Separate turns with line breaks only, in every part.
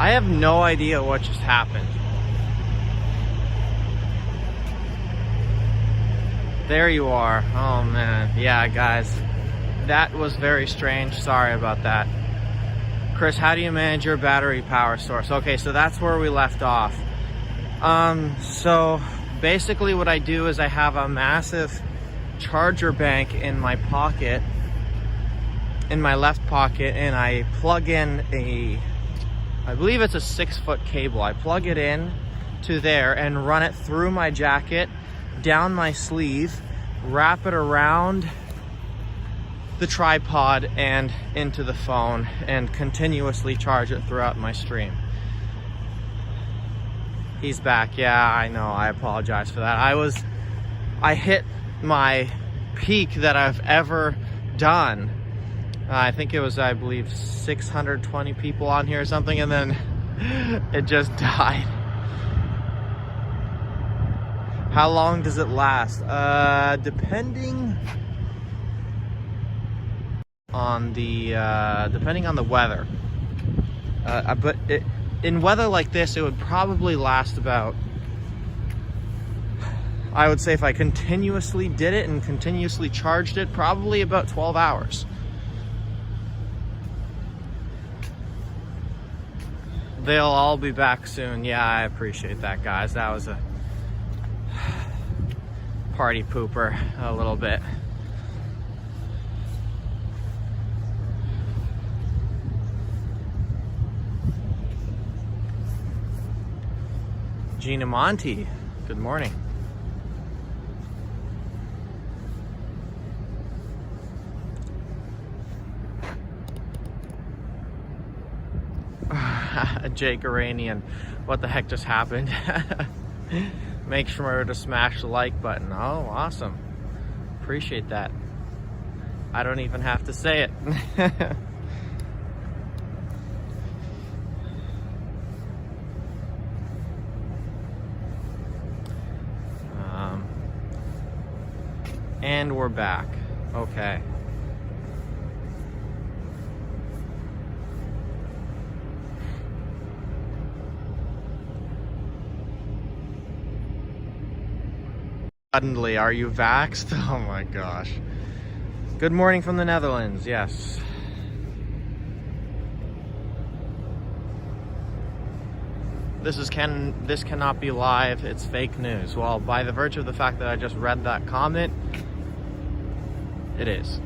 I have no idea what just happened. There you are. Oh man. Yeah, guys. That was very strange. Sorry about that. Chris, how do you manage your battery power source? Okay, so that's where we left off. So basically what I do is I have a massive charger bank in my pocket, in my left pocket, and I plug in I believe it's a 6-foot cable. I plug it in to there and run it through my jacket, down my sleeve, wrap it around the tripod and into the phone, and continuously charge it throughout my stream. He's back. Yeah, I know. I apologize for that. I hit my peak that I've ever done. I think it was, I believe, 620 people on here or something, and then it just died. How long does it last? Depending on the weather. But in weather like this, it would probably last about, I would say if I continuously did it and continuously charged it, probably about 12 hours. They'll all be back soon. Yeah, I appreciate that, guys. That was a party pooper a little bit. Gina Monty, good morning. Jake Iranian, what the heck just happened? Make sure to smash the like button. Oh, awesome. Appreciate that. I don't even have to say it. And we're back. Okay. Suddenly, are you vaxxed? Oh my gosh. Good morning from the Netherlands, yes. This cannot be live, it's fake news. Well, by the virtue of the fact that I just read that comment, it is.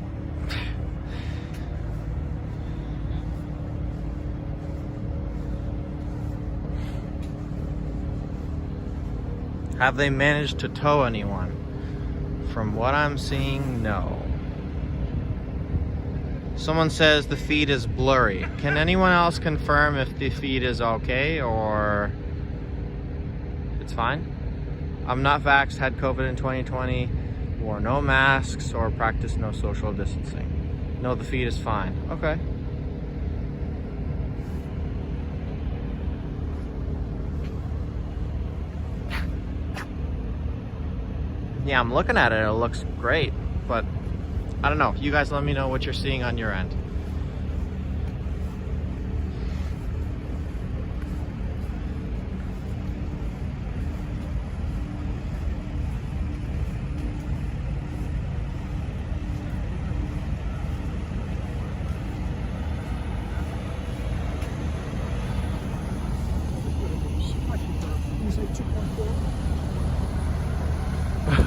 Have they managed to tow anyone? From what I'm seeing, no. Someone says the feed is blurry. Can anyone else confirm if the feed is okay or it's fine? I'm not vaxxed, had COVID in 2020, wore no masks or practiced no social distancing. No, the feed is fine. Okay. Yeah, I'm looking at it, it looks great, but I don't know. You guys let me know what you're seeing on your end.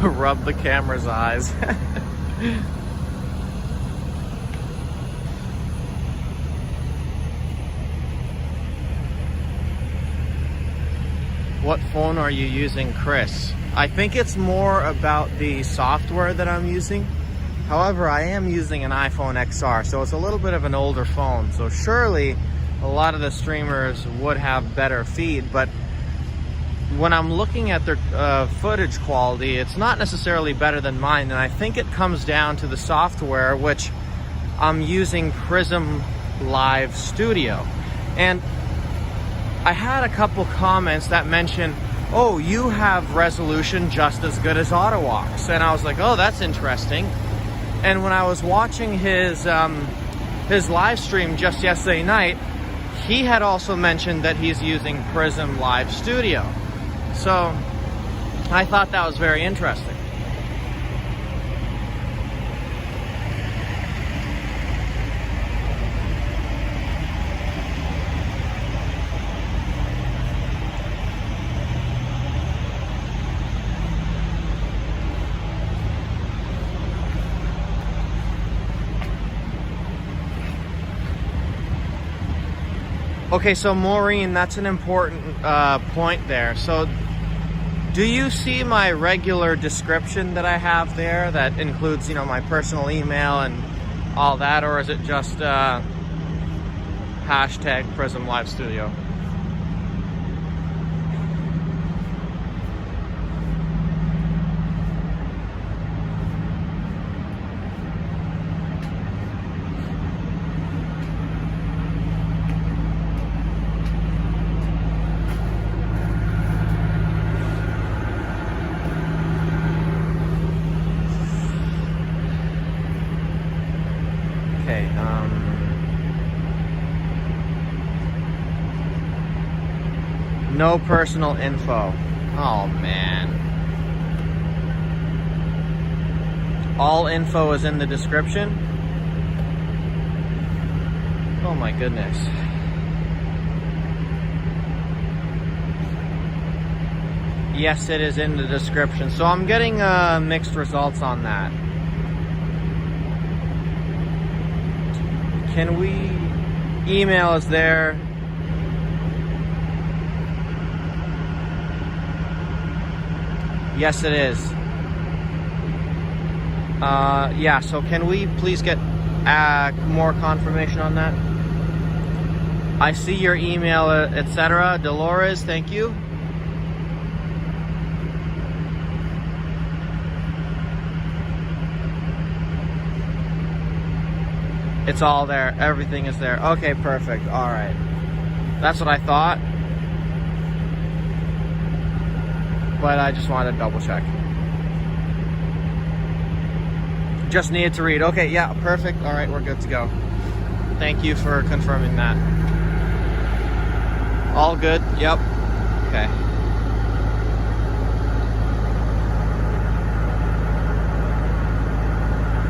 Rub the camera's eyes. What phone are you using, Chris? I think it's more about the software that I'm using. However, I am using an iPhone XR, so it's a little bit of an older phone. So surely a lot of the streamers would have better feed, but when I'm looking at their footage quality, it's not necessarily better than mine, and I think it comes down to the software, which I'm using Prism Live Studio. And I had a couple comments that mentioned, oh, you have resolution just as good as Ottawa's, and I was like, oh, that's interesting. And when I was watching his live stream just yesterday night, he had also mentioned that he's using Prism Live Studio. So I thought that was very interesting. Okay, so Maureen, that's an important point there. So do you see my regular description that I have there that includes, you know, my personal email and all that, or is it just hashtag Prism Live Studio? Okay, no personal info. Oh man. All info is in the description? Oh my goodness. Yes, it is in the description. So I'm getting mixed results on that. Can we email us there? Yes, it is. Yeah, so can we please get more confirmation on that? I see your email, etc. Dolores, thank you. It's all there. Everything is there. Okay, perfect. All right. That's what I thought. But I just wanted to double check. Just needed to read. Okay, yeah, perfect. All right, we're good to go. Thank you for confirming that. All good? Yep. Okay.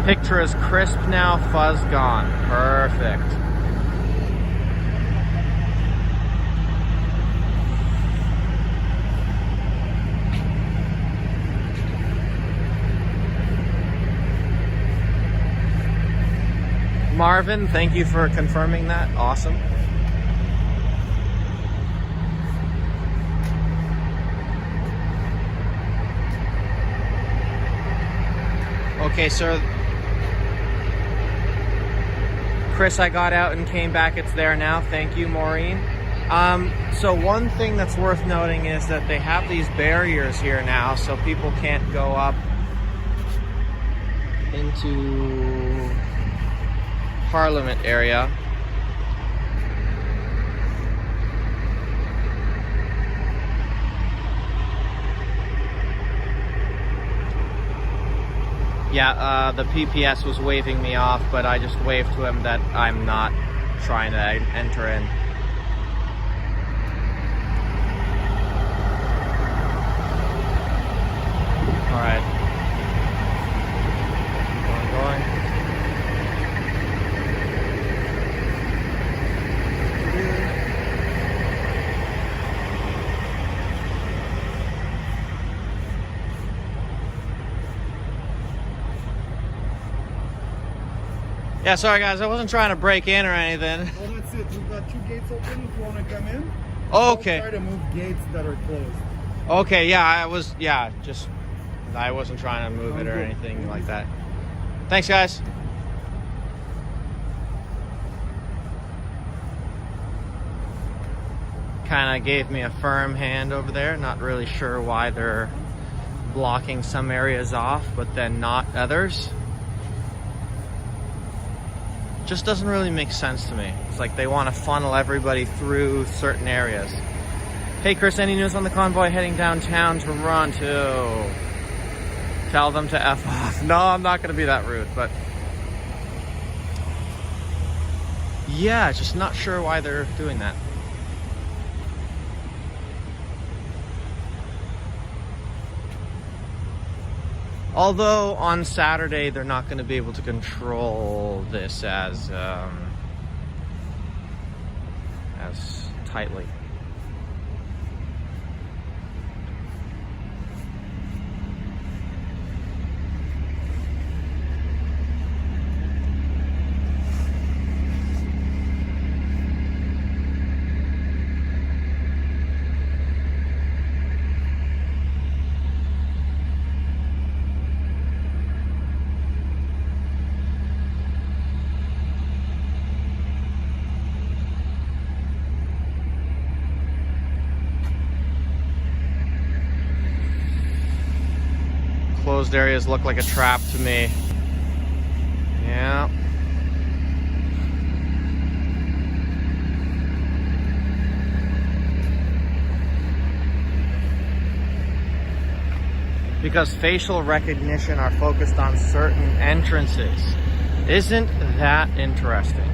Picture is crisp now, fuzz gone. Perfect. Marvin, thank you for confirming that. Awesome. Okay, sir. Chris, I got out and came back. It's there now. Thank you, Maureen. So one thing that's worth noting is that they have these barriers here now, so people can't go up into Parliament area. Yeah, the PPS was waving me off, but I just waved to him that I'm not trying to enter in. All right. Going. Yeah, sorry guys, I wasn't trying to break in or anything.
Well, that's it. We've got 2 gates open if you want to come in.
Okay.
Don't try to move gates that are closed.
Okay, yeah, I wasn't trying to move it or anything like that. Thanks, guys. Kind of gave me a firm hand over there. Not really sure why they're blocking some areas off, but then not others. Just doesn't really make sense to me. It's like they want to funnel everybody through certain areas. Hey Chris, any news on the convoy heading downtown Toronto? Tell them to F off. No, I'm not going to be that rude, but Yeah, just not sure why they're doing that. Although on Saturday they're not going to be able to control this as tightly. Closed areas look like a trap to me. Yeah. Because facial recognition are focused on certain entrances. Isn't that interesting?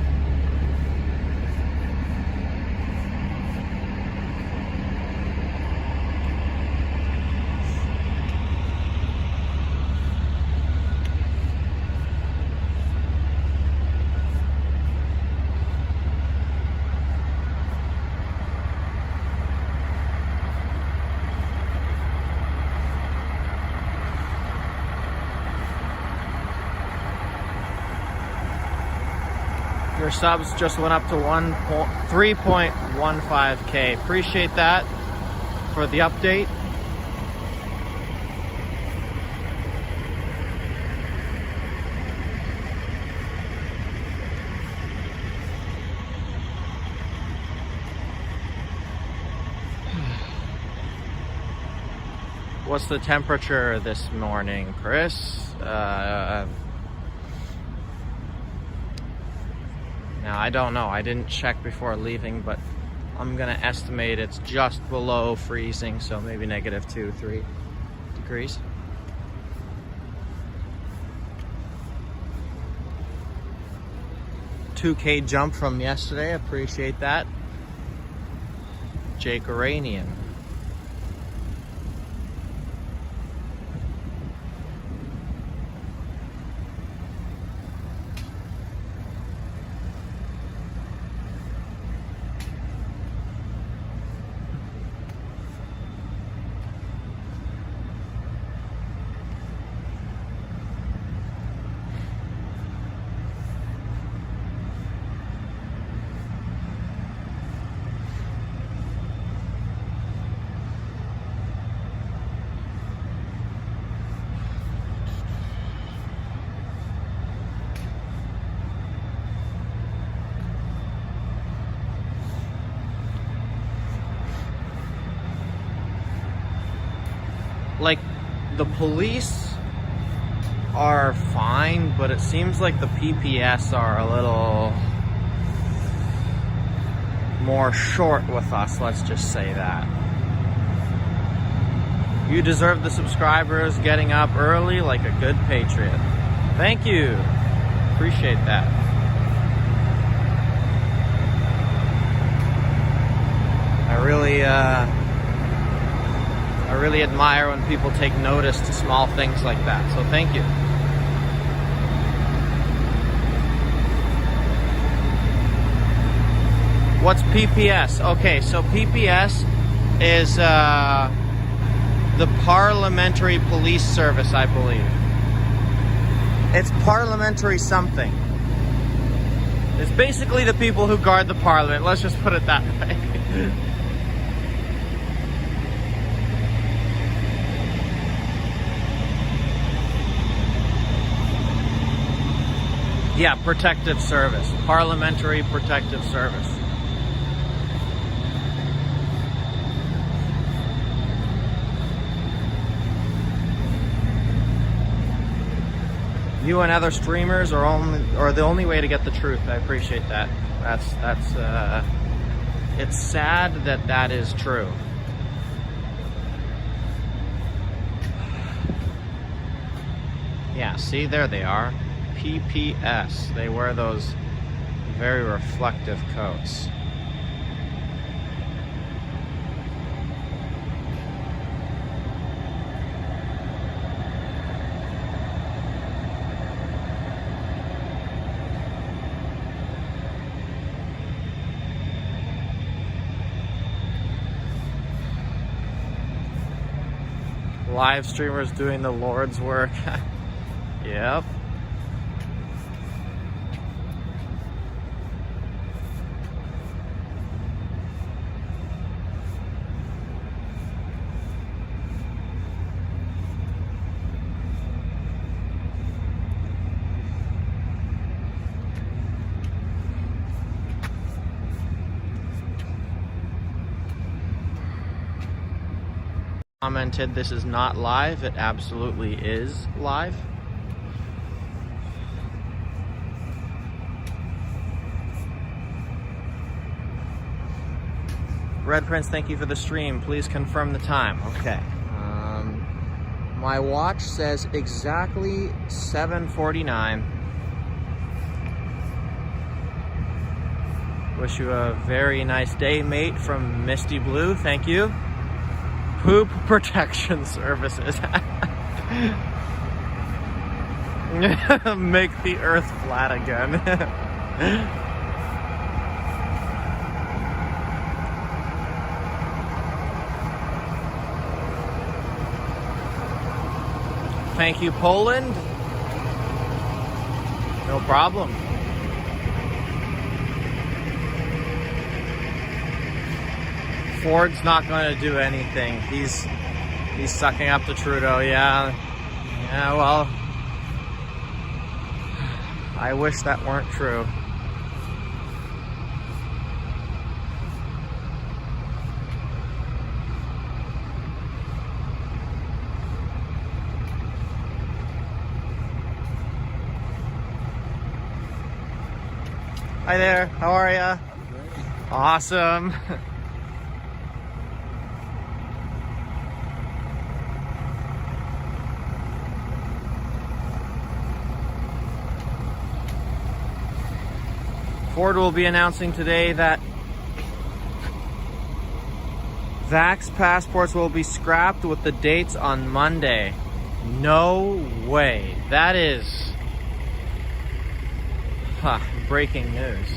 Your subs just went up to 3.15K. Appreciate that for the update. What's the temperature this morning, Chris? Now, I don't know. I didn't check before leaving, but I'm going to estimate it's just below freezing, so maybe -2, 3 degrees. $2K jump from yesterday. Appreciate that. Jake Iranian. Like, the police are fine, but it seems like the PPS are a little more short with us, let's just say that. You deserve the subscribers, getting up early like a good patriot. Thank you. Appreciate that. I really admire when people take notice to small things like that, so thank you. What's PPS? Okay, so PPS is the Parliamentary Police Service, I believe. It's parliamentary something. It's basically the people who guard the parliament, let's just put it that way. Yeah, protective service. Parliamentary protective service. You and other streamers are the only way to get the truth. I appreciate that. It's sad that that is true. Yeah, see, there they are. PPS. They wear those Very reflective coats. Live streamers doing the Lord's work. Yep. Commented this is not live. It absolutely is live. Red Prince, thank you for the stream. Please confirm the time. Okay. My watch says exactly 7:49. Wish you a very nice day, mate, from Misty Blue. Thank you. Poop Protection Services. Make the earth flat again. Thank you, Poland. No problem. Ford's not going to do anything. He's sucking up to Trudeau. Yeah, well, I wish that weren't true. Hi there, how are ya? Awesome. Ford will be announcing today that Vax passports will be scrapped with the dates on Monday. No way. That is breaking news.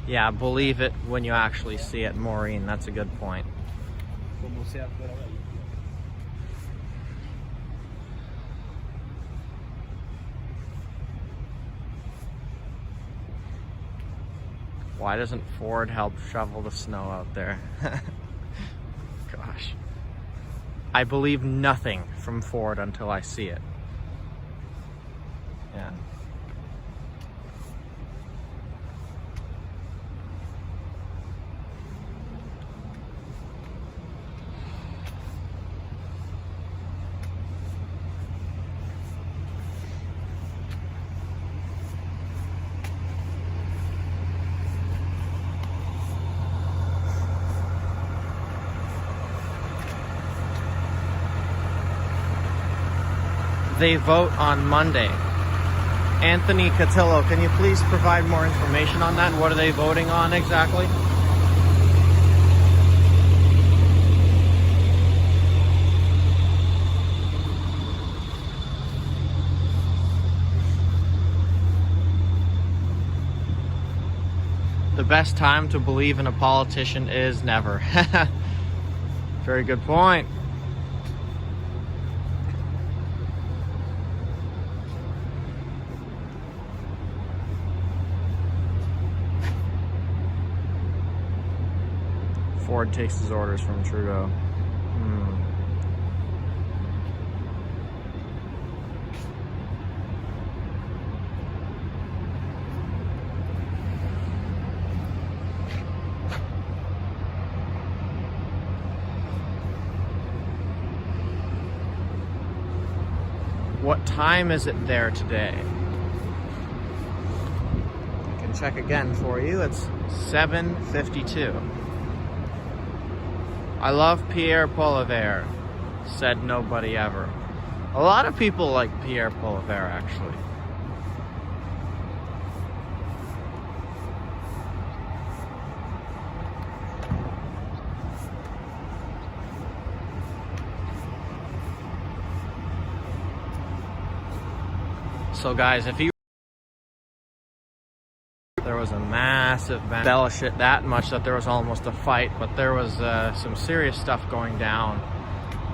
Yeah, believe it when you actually see it, Maureen. That's a good point. Why doesn't Ford help shovel the snow out there? Gosh. I believe nothing from Ford until I see it. Yeah. They vote on Monday. Anthony Cotillo, can you please provide more information on that? What are they voting on exactly? The best time to believe in a politician is never. Very good point. Ford takes his orders from Trudeau. What time is it there today? I can check again for you. It's 7:52. I love Pierre Polivier, said nobody ever. A lot of people like Pierre Polivier, actually. So guys, if you there was a massive embellish it that much that there was almost a fight, but there was some serious stuff going down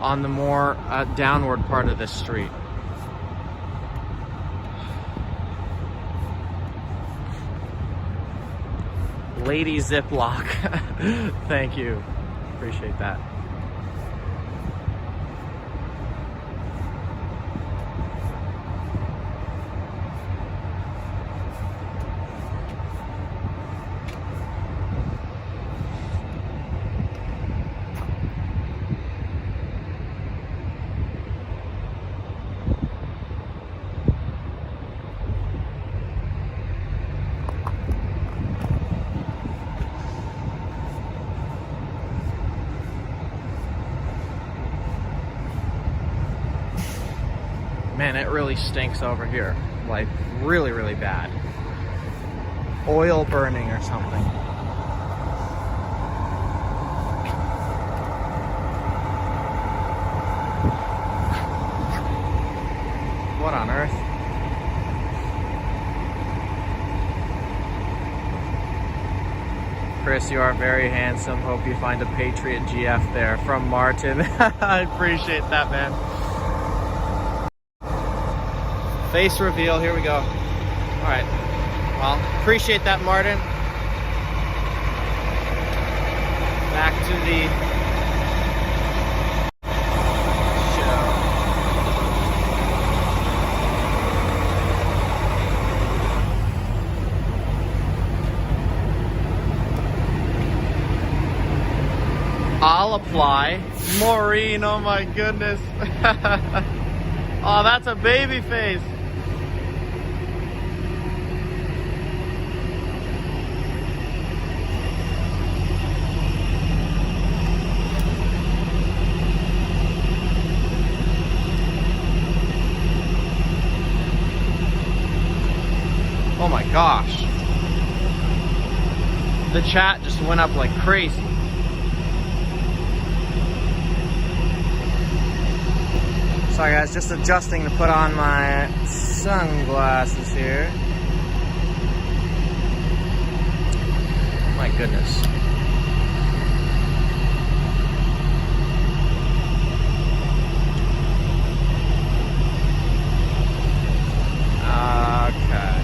on the more downward part of this street. Lady Ziploc. Thank you. Appreciate that. Man, it really stinks over here. Like, really, really bad. Oil burning or something. What on earth? Chris, you are very handsome. Hope you find a Patriot GF there. From Martin. I appreciate that, man. Face reveal, here we go. All right, well, appreciate that, Martin. Back to the show. I'll apply. Maureen, oh my goodness. Oh, that's a baby face. Oh my gosh. The chat just went up like crazy. Sorry guys, just adjusting to put on my sunglasses here. My goodness. Okay.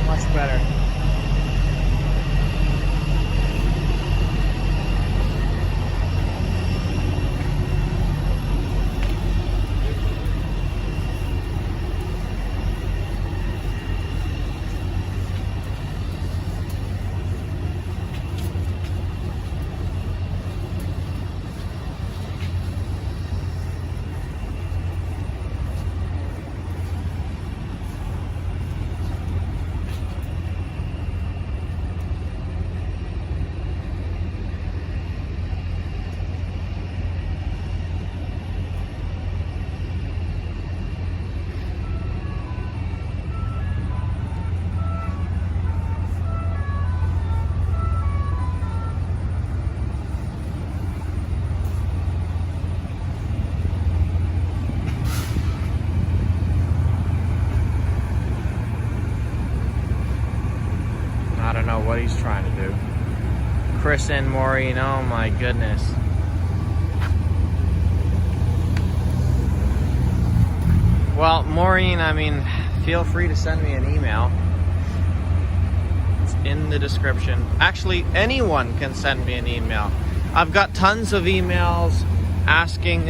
Much better. I don't know what he's trying to do. Chris and Maureen, oh my goodness. Well, Maureen, I mean, feel free to send me an email. It's in the description. Actually, anyone can send me an email. I've got tons of emails asking,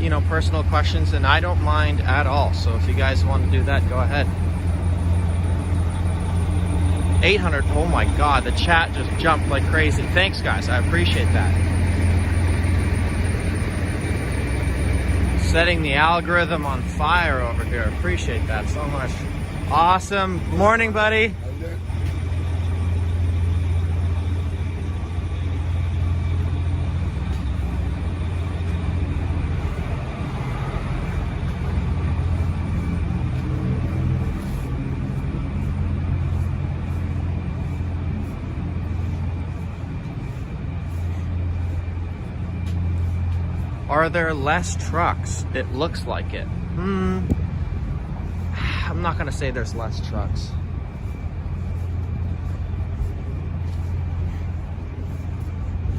you know, personal questions, and I don't mind at all. So if you guys want to do that, go ahead. 800, oh my god, the chat just jumped like crazy. Thanks guys, I appreciate that. Setting the algorithm on fire over here. Appreciate that so much. Awesome. Morning, buddy. Are there less trucks? It looks like it. I'm not gonna say there's less trucks.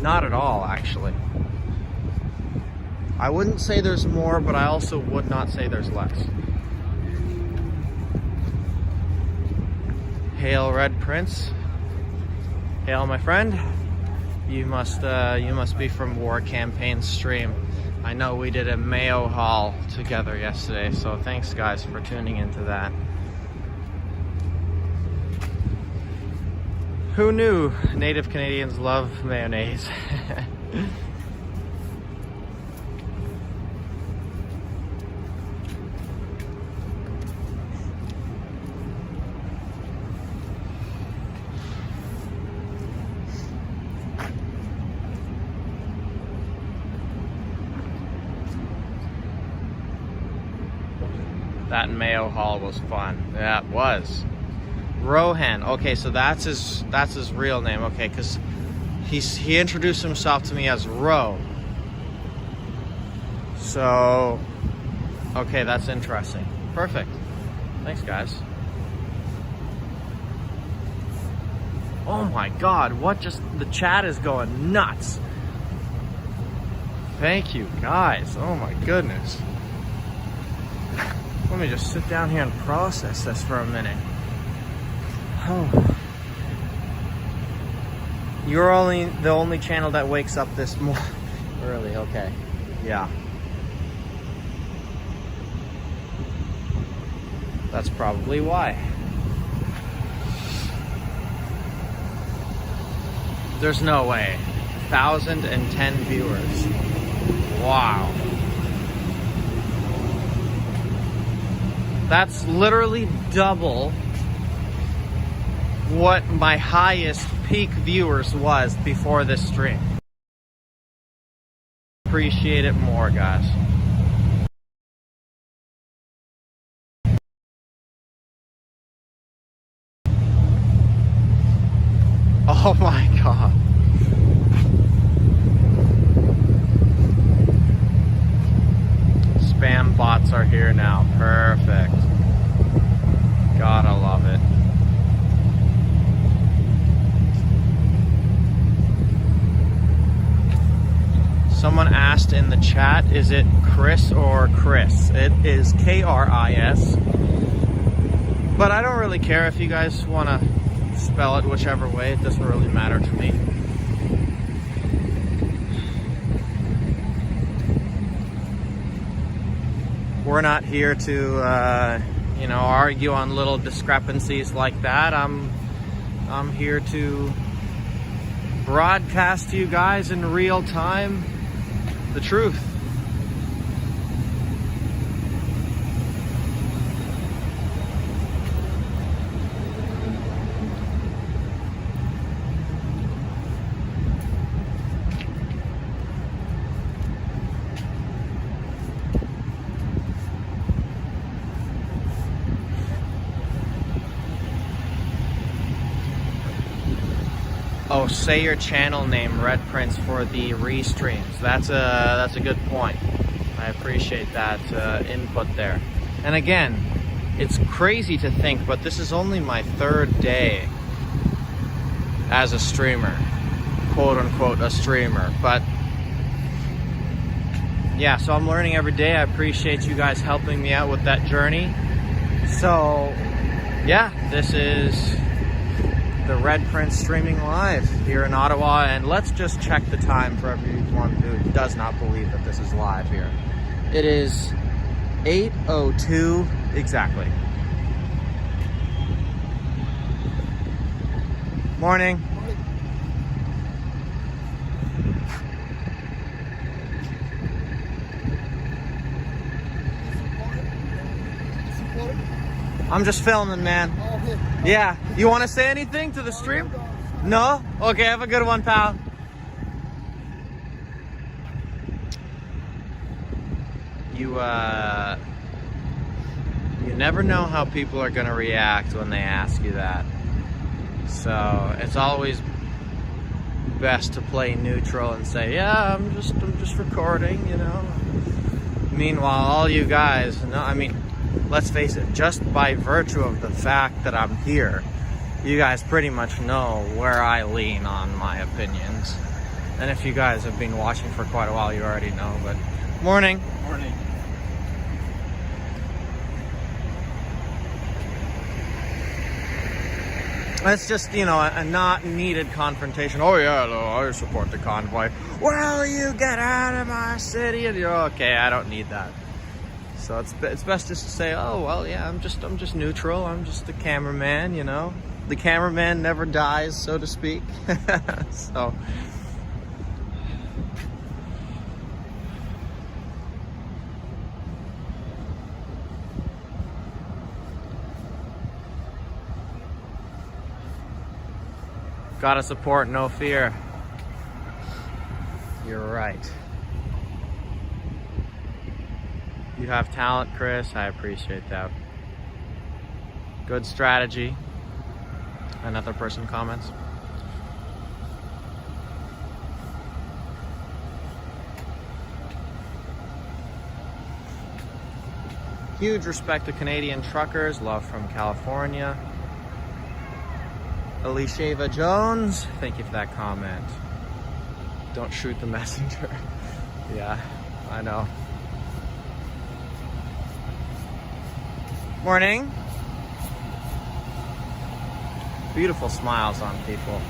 Not at all, actually. I wouldn't say there's more, but I also would not say there's less. Hail, Red Prince. Hail, my friend. You must be from War Campaign Stream. I know we did a Mayo haul together yesterday, so thanks guys for tuning into that. Who knew Native Canadians love mayonnaise? That Mayo haul was fun. Yeah, it was. Rohan. Okay, so that's his real name. Okay, because he introduced himself to me as Ro. So, okay, that's interesting. Perfect. Thanks, guys. Oh my God! The chat is going nuts. Thank you, guys. Oh my goodness. Let me just sit down here and process this for a minute. Oh. You're the only channel that wakes up this early, okay. Yeah. That's probably why. There's no way. 1,010 viewers. Wow. That's literally double what my highest peak viewers was before this stream. Appreciate it more, guys. Oh my God. Spam bots are here now. Perfect. Gotta love it. Someone asked in the chat, is it Chris or Chris? It is K-R-I-S. But I don't really care if you guys want to spell it whichever way. It doesn't really matter to me. We're not here to, argue on little discrepancies like that. I'm here to broadcast to you guys in real time the truth. Oh, say your channel name, Red Prince, for the restreams. That's a good point. I appreciate that input there. And again, it's crazy to think, but this is only my 3rd day as a streamer, quote unquote a streamer. But yeah, so I'm learning every day. I appreciate you guys helping me out with that journey. So yeah, this is the Red Prince streaming live here in Ottawa, and let's just check the time for everyone who does not believe that this is live here. It is 8:02 exactly. Morning. I'm just filming, man. Yeah. You want to say anything to the stream? No? Okay, have a good one, pal. You never know how people are going to react when they ask you that. So it's always best to play neutral and say, yeah, I'm just recording, you know. Meanwhile, all you guys know, I mean, let's face it, just by virtue of the fact that I'm here, you guys pretty much know where I lean on my opinions. And if you guys have been watching for quite a while, you already know, but morning.
Morning.
It's just, you know, a not needed confrontation. Oh yeah, no, I support the convoy. Well, you get out of my city, and you're okay. I don't need that. So it's best just to say, oh well, yeah, I'm just neutral. I'm just the cameraman, you know. The cameraman never dies, so to speak. So. Gotta support, no fear. You're right. You have talent, Chris. I appreciate that. Good strategy. Another person comments. Huge respect to Canadian truckers. Love from California. Elisheva Jones, thank you for that comment. Don't shoot the messenger. Yeah, I know. Morning. Beautiful smiles on people.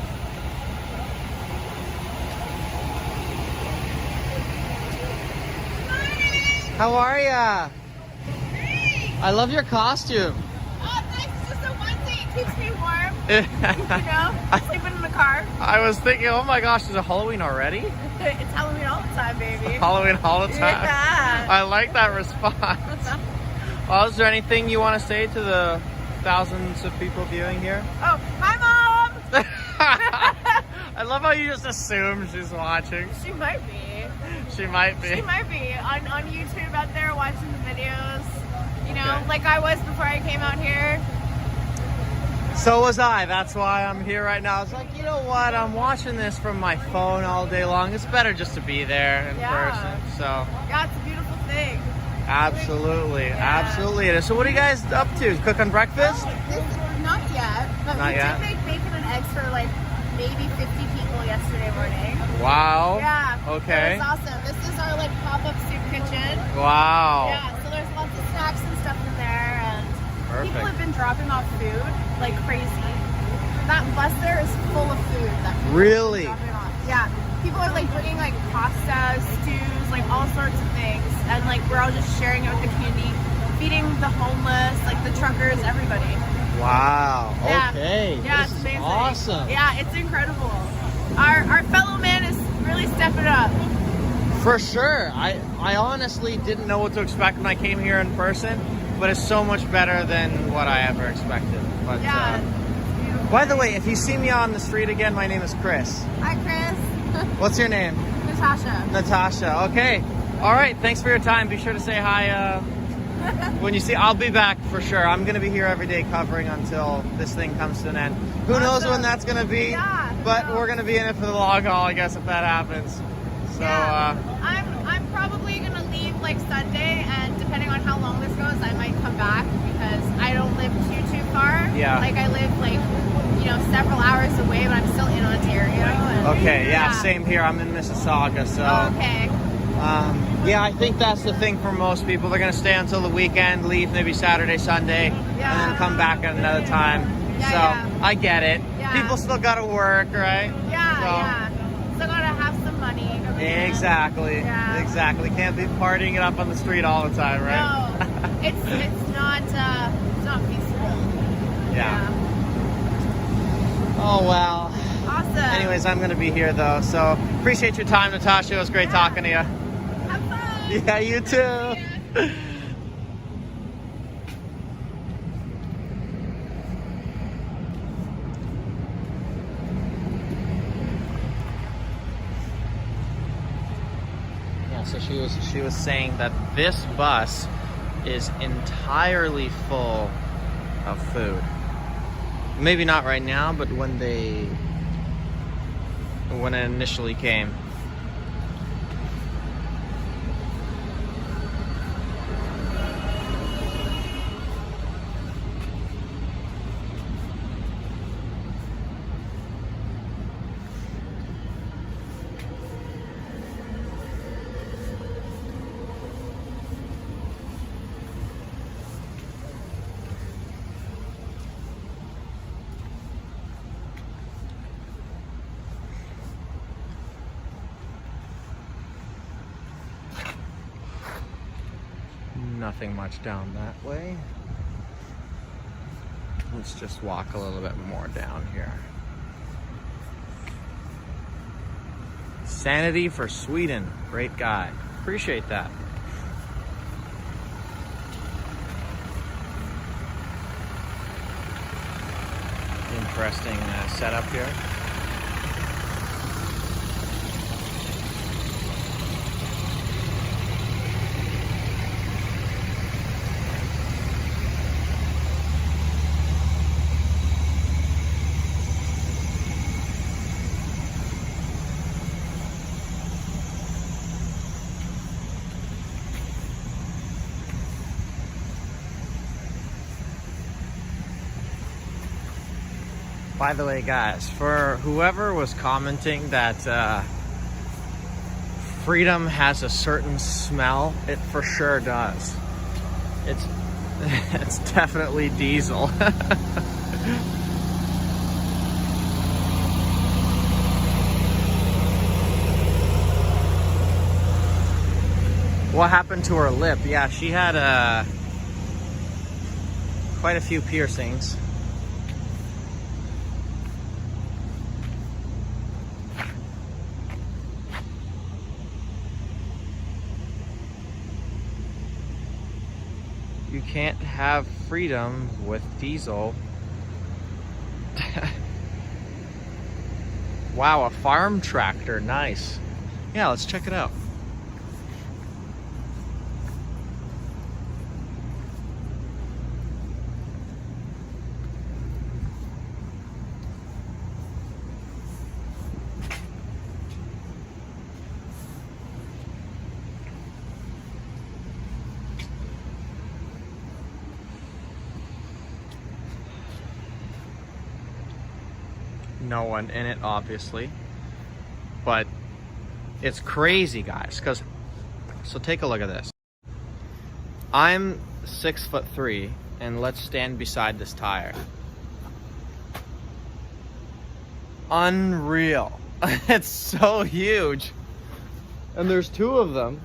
How are ya?
Hey!
I love your costume.
Oh, thanks. It's just a onesie. It keeps me warm. You know, sleeping in the car.
I was thinking, oh my gosh, is it Halloween already?
It's Halloween all the time, baby.
Halloween all the time.
Yeah.
I like that response. Well, is there anything you want to say to the thousands of people viewing here?
Oh, hi, Mom!
I love how you just assume she's watching.
She might be.
She might be.
She might be on YouTube out there watching the videos. You know,
Okay.
like I was before I came out here.
So was I. That's why I'm here right now. I was like, you know what? I'm watching this from my phone all day long. It's better just to be there in person. So
Yeah, it's a beautiful thing.
absolutely,
Yeah.
absolutely it is. So what are you guys up to? Cooking breakfast?
Not yet, but
Not
we
yet?
did make bacon and eggs for like maybe 50 people yesterday morning.
Wow.
Yeah.
Okay.
It was awesome. This is our like pop-up soup kitchen.
Wow.
Yeah, so there's lots of snacks and stuff in there, and people
Perfect.
have been dropping off food like crazy. That bus there is full of food that people
Really?
have been dropping off. Yeah, people are like bringing like pasta, stews, like all sorts of things, and like we're all just sharing it with the community, feeding the homeless, like the truckers, everybody.
Wow.
Yeah.
Okay.
Yeah,
This
it's
is
amazing.
awesome.
Yeah, it's incredible. Our fellow man is really stepping up.
For sure. I honestly didn't know what to expect when I came here in person, but it's so much better than what I ever expected. But
Yeah. It's beautiful.
by the way, if you see me on the street again, my name is Chris.
Hi, Chris.
What's your name?
Natasha.
Natasha. Okay. All right. Thanks for your time. Be sure to say hi when you see. I'll be back for sure. I'm going to be here every day covering until this thing comes to an end. Who knows when that's going to be?
Yeah,
But
no.
we're going to be in it for the long haul, I guess, if that happens. So,
Yeah. I'm probably gonna leave like Sunday, and depending on how long this goes, I might come back because I don't live too far.
Yeah.
Like I live like, you know, several hours away, but I'm still in Ontario. And,
okay. Yeah. Same here. I'm in Mississauga. So.
Okay.
Yeah, I think that's the thing for most people. They're going to stay until the weekend, leave maybe Saturday, Sunday, and then come back at another time.
Yeah,
So
yeah.
I get it.
Yeah.
People still got to work, right?
Yeah,
So-
yeah. Still gotta have some money.
Exactly.
Yeah.
Exactly. Can't be partying it up on the street all the time, right?
No, it's not peaceful.
Yeah. Oh well.
Awesome.
Anyways, I'm going to be here though. So appreciate your time, Natasha. It was great talking to you.
Have fun.
Yeah, you too.
Yeah.
she was saying that this bus is entirely full of food. Maybe not right now, but when it initially came. Nothing much down that way. Let's just walk a little bit more down here. Sanity for Sweden. Great guy. Appreciate that. Interesting setup here. By the way, guys, for whoever was commenting that Freedom has a certain smell, it for sure does. It's definitely diesel. What happened to her lip? Yeah, she had quite a few piercings. You can't have freedom with diesel. Wow, a farm tractor, nice. Yeah, let's check it out. No one in it, obviously, but it's crazy, guys, because so take a look at this. I'm 6'3", and let's stand beside this tire. Unreal. It's so huge, and there's two of them,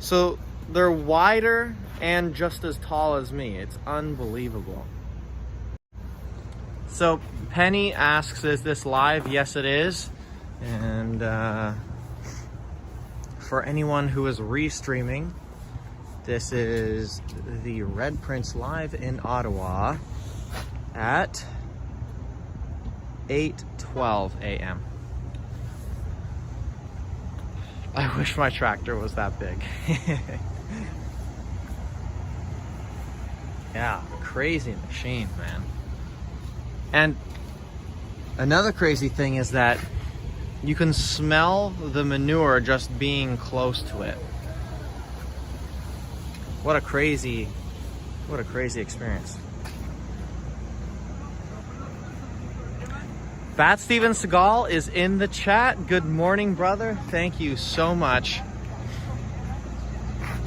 so they're wider and just as tall as me. It's unbelievable. So Penny asks, is this live? Yes, it is. And for anyone who is restreaming, this is the Red Prince live in Ottawa at 8:12 a.m. I wish my tractor was that big. Yeah, crazy machine, man. And another crazy thing is that you can smell the manure just being close to it. What a crazy experience. Bat Steven Seagal is in the chat. Good morning, brother. Thank you so much.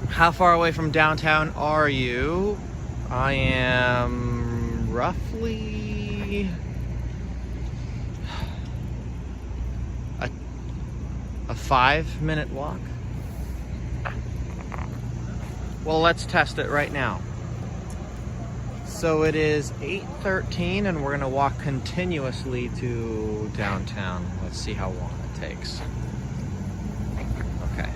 How far away from downtown are you? I am roughly a 5-minute walk. Well, let's test it right now. So it is 8:13 and we're gonna walk continuously to downtown. Let's see how long it takes. Okay.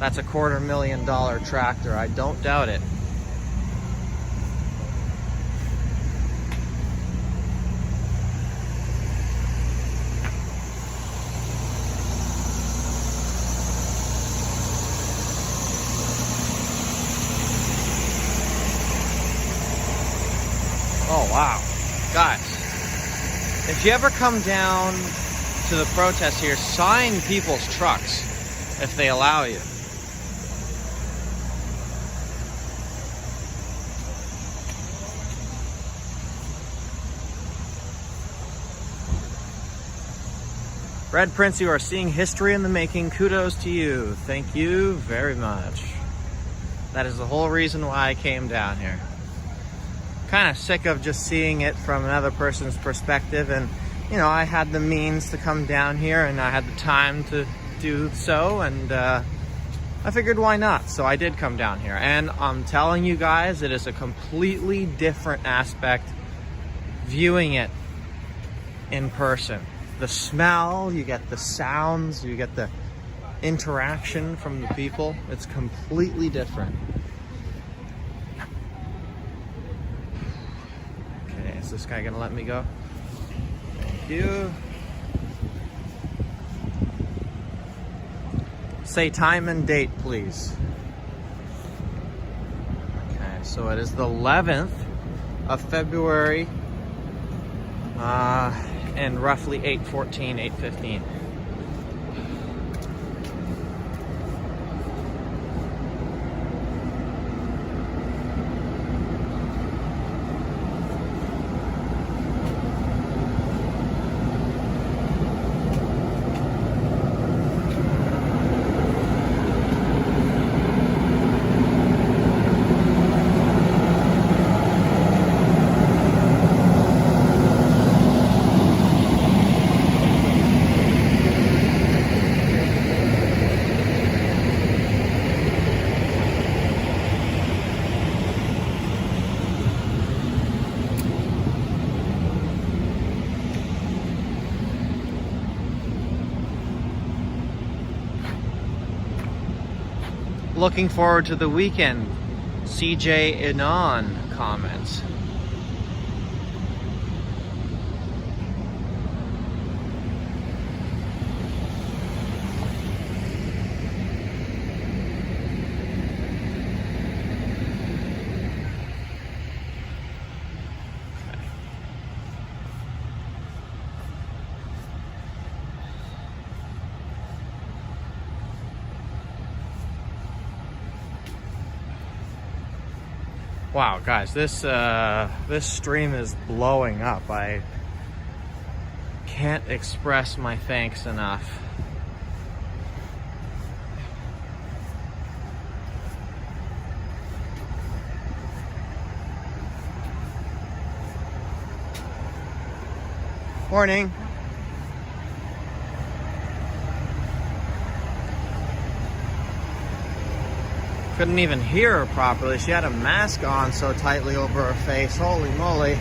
That's a $250,000 tractor. I don't doubt it. if you ever come down to the protest here, sign people's trucks if they allow you. Red Prince, you are seeing history in the making. Kudos to you. Thank you very much. That is the whole reason why I came down here. Kind of sick of just seeing it from another person's perspective, and you know, I had the means to come down here and I had the time to do so, and I figured why not? So I did come down here, and I'm telling you guys, it is a completely different aspect viewing it in person. The smell, you get the sounds, you get the interaction from the people. It's completely different. Okay, is this guy gonna let me go? Thank you. Say time and date, please. Okay, so it is the 11th of February. And roughly 8:14, 8:15. Looking forward to the weekend. CJ Inan comments. Wow, guys, this stream is blowing up. I can't express my thanks enough. Morning. Couldn't even hear her properly. She had a mask on so tightly over her face. Holy moly.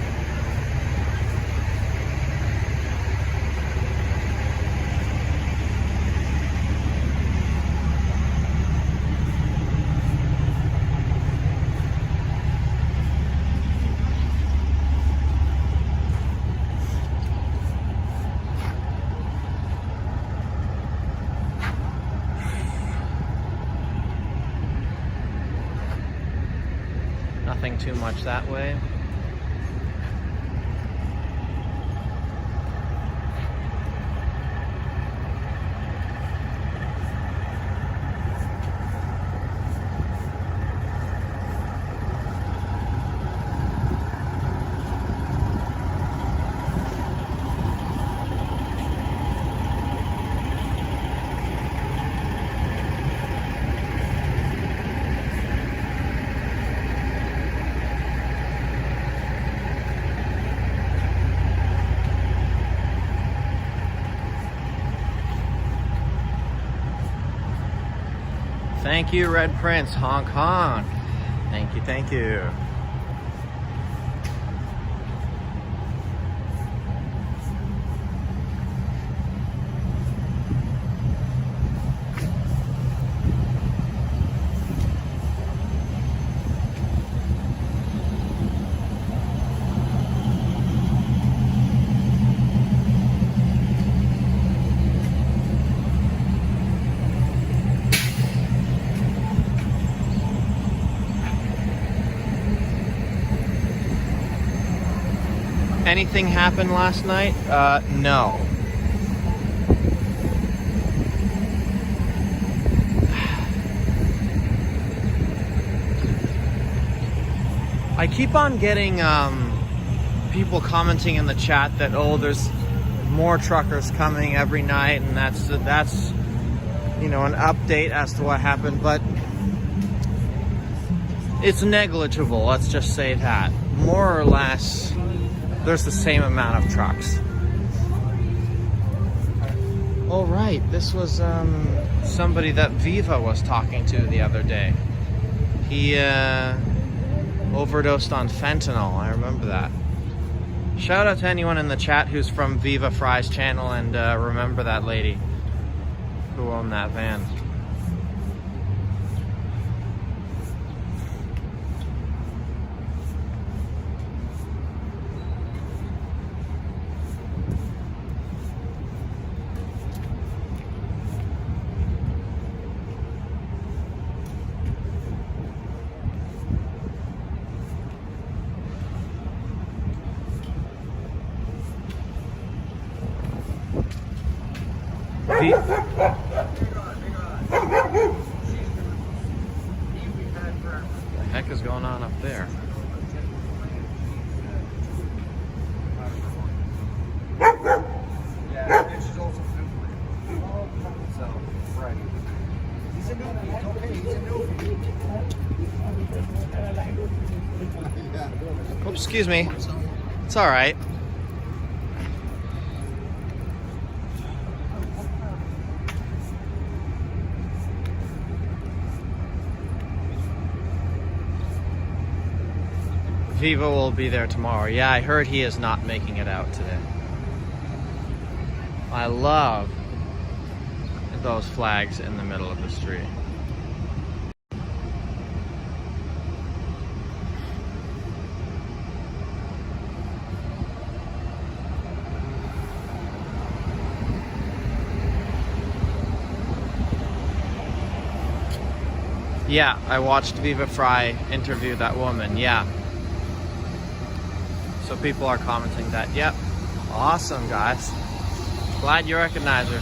Nothing too much that way. Thank you, Red Prince, Hong Kong. Thank you, thank you. Anything happened last night? No. I keep on getting people commenting in the chat that, oh, there's more truckers coming every night, and that's you know, an update as to what happened, but it's negligible, let's just say that. More or less, there's the same amount of trucks. Oh right, this was somebody that Viva was talking to the other day. He overdosed on fentanyl, I remember that. Shout out to anyone in the chat who's from Viva Fry's channel and remember that lady who owned that van. What the heck is going on up there? Oops, excuse me. It's all right. Viva will be there tomorrow. Yeah, I heard he is not making it out today. I love those flags in the middle of the street. Yeah, I watched Viva Fry interview that woman, yeah. So people are commenting that, yep, awesome guys. Glad you recognize her.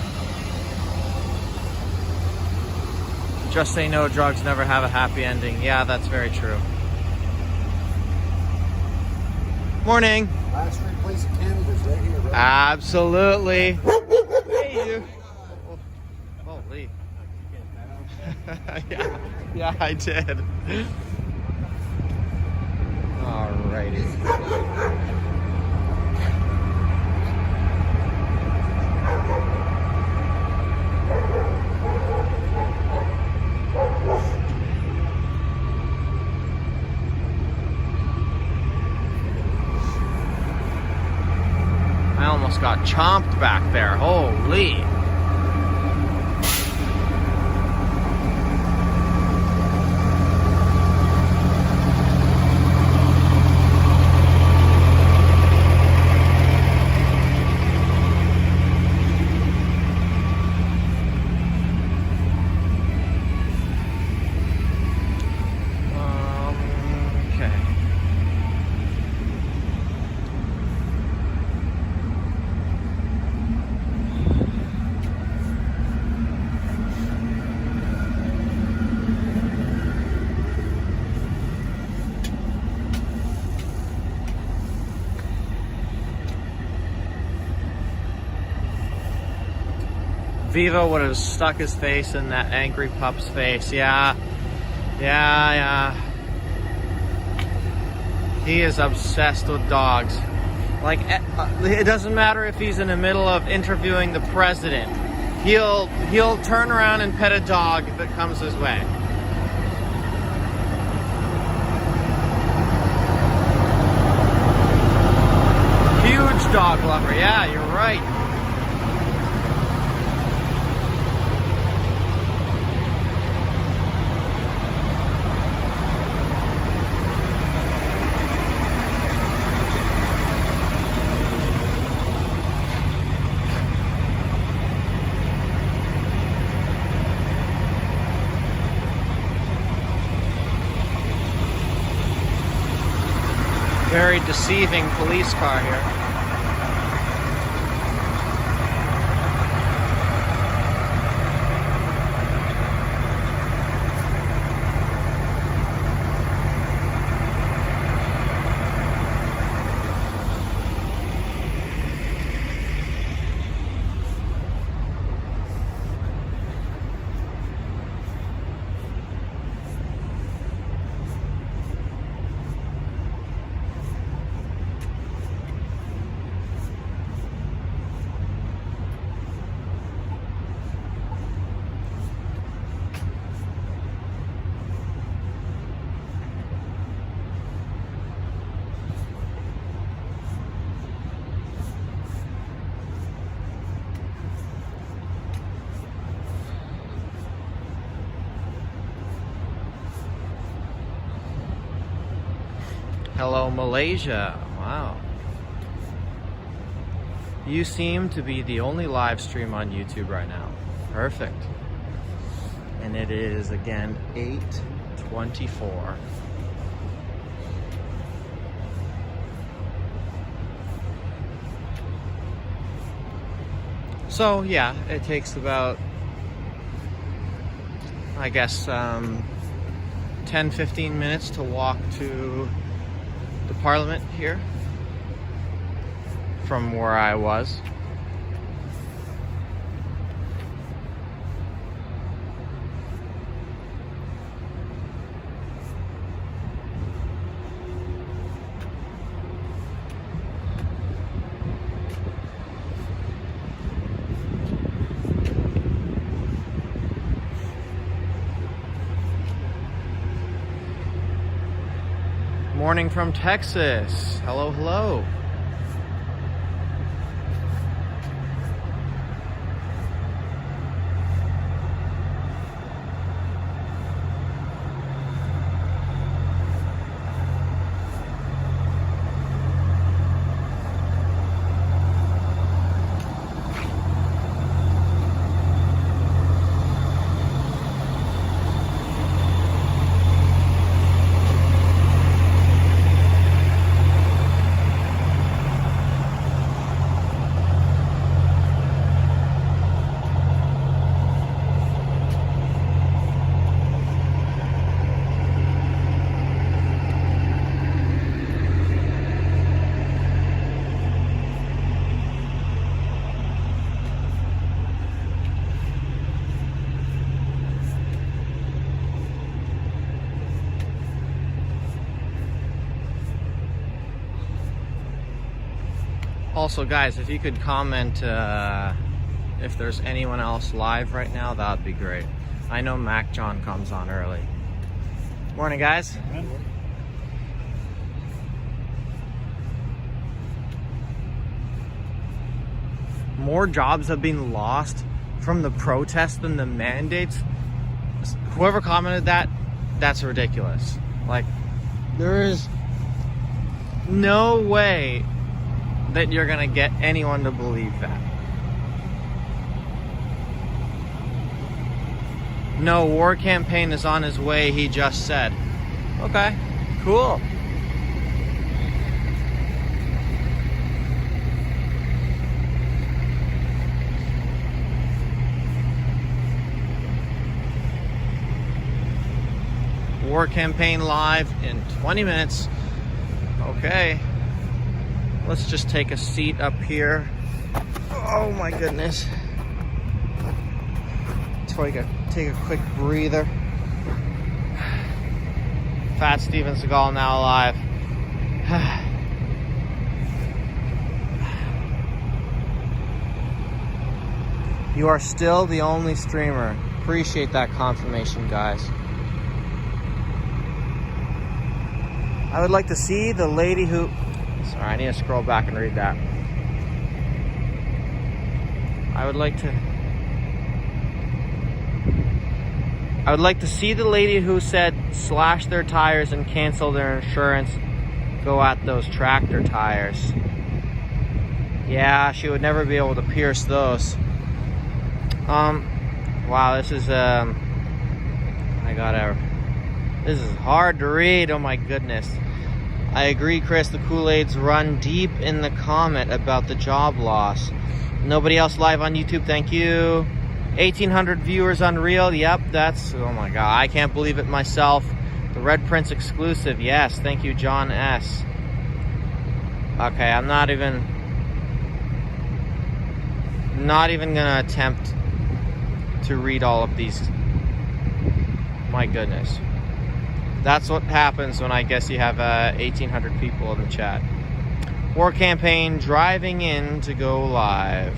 Just say no, drugs never have a happy ending. Yeah, that's very true. Morning.
Last free place in Canada is right here, bro.
Absolutely. Hey, you. Oh, holy. Yeah, I did. Alrighty. I almost got chomped back there. Holy. Viva would have stuck his face in that angry pup's face. Yeah. He is obsessed with dogs. Like, it doesn't matter if he's in the middle of interviewing the president. He'll turn around and pet a dog that comes his way. Huge dog lover. Yeah, you're right. very deceiving police car here. Hello, Malaysia. Wow. You seem to be the only live stream on YouTube right now. Perfect. And it is, again, 8:24. So, yeah, it takes about, I guess, 10-15 minutes to walk to the Parliament here from where I was. Morning from Texas. Hello, hello. Also, guys, if you could comment if there's anyone else live right now, that would be great. I know Mac John comes on early. Morning, guys. More jobs have been lost from the protests than the mandates. Whoever commented that, that's ridiculous. Like, there is no way that you're gonna get anyone to believe that. No, war campaign is on his way, he just said. Okay, cool. War campaign live in 20 minutes. Okay. Let's just take a seat up here. Oh my goodness. Take a quick breather. Fat Steven Seagal now alive. You are still the only streamer. Appreciate that confirmation, guys. I would like to see the lady who... Sorry, I need to scroll back and read that. I would like to see the lady who said slash their tires and cancel their insurance go at those tractor tires. Yeah, she would never be able to pierce those. Wow, this is this is hard to read. Oh my goodness. I agree, Chris. The Kool-Aids run deep in the comment about the job loss. Nobody else live on YouTube. Thank you. 1,800 viewers on Reel. Yep, that's... Oh my God. I can't believe it myself. The Red Prince exclusive. Yes. Thank you, John S. Okay, I'm not even gonna attempt to read all of these. My goodness. That's what happens when I guess you have 1,800 people in the chat. War campaign driving in to go live.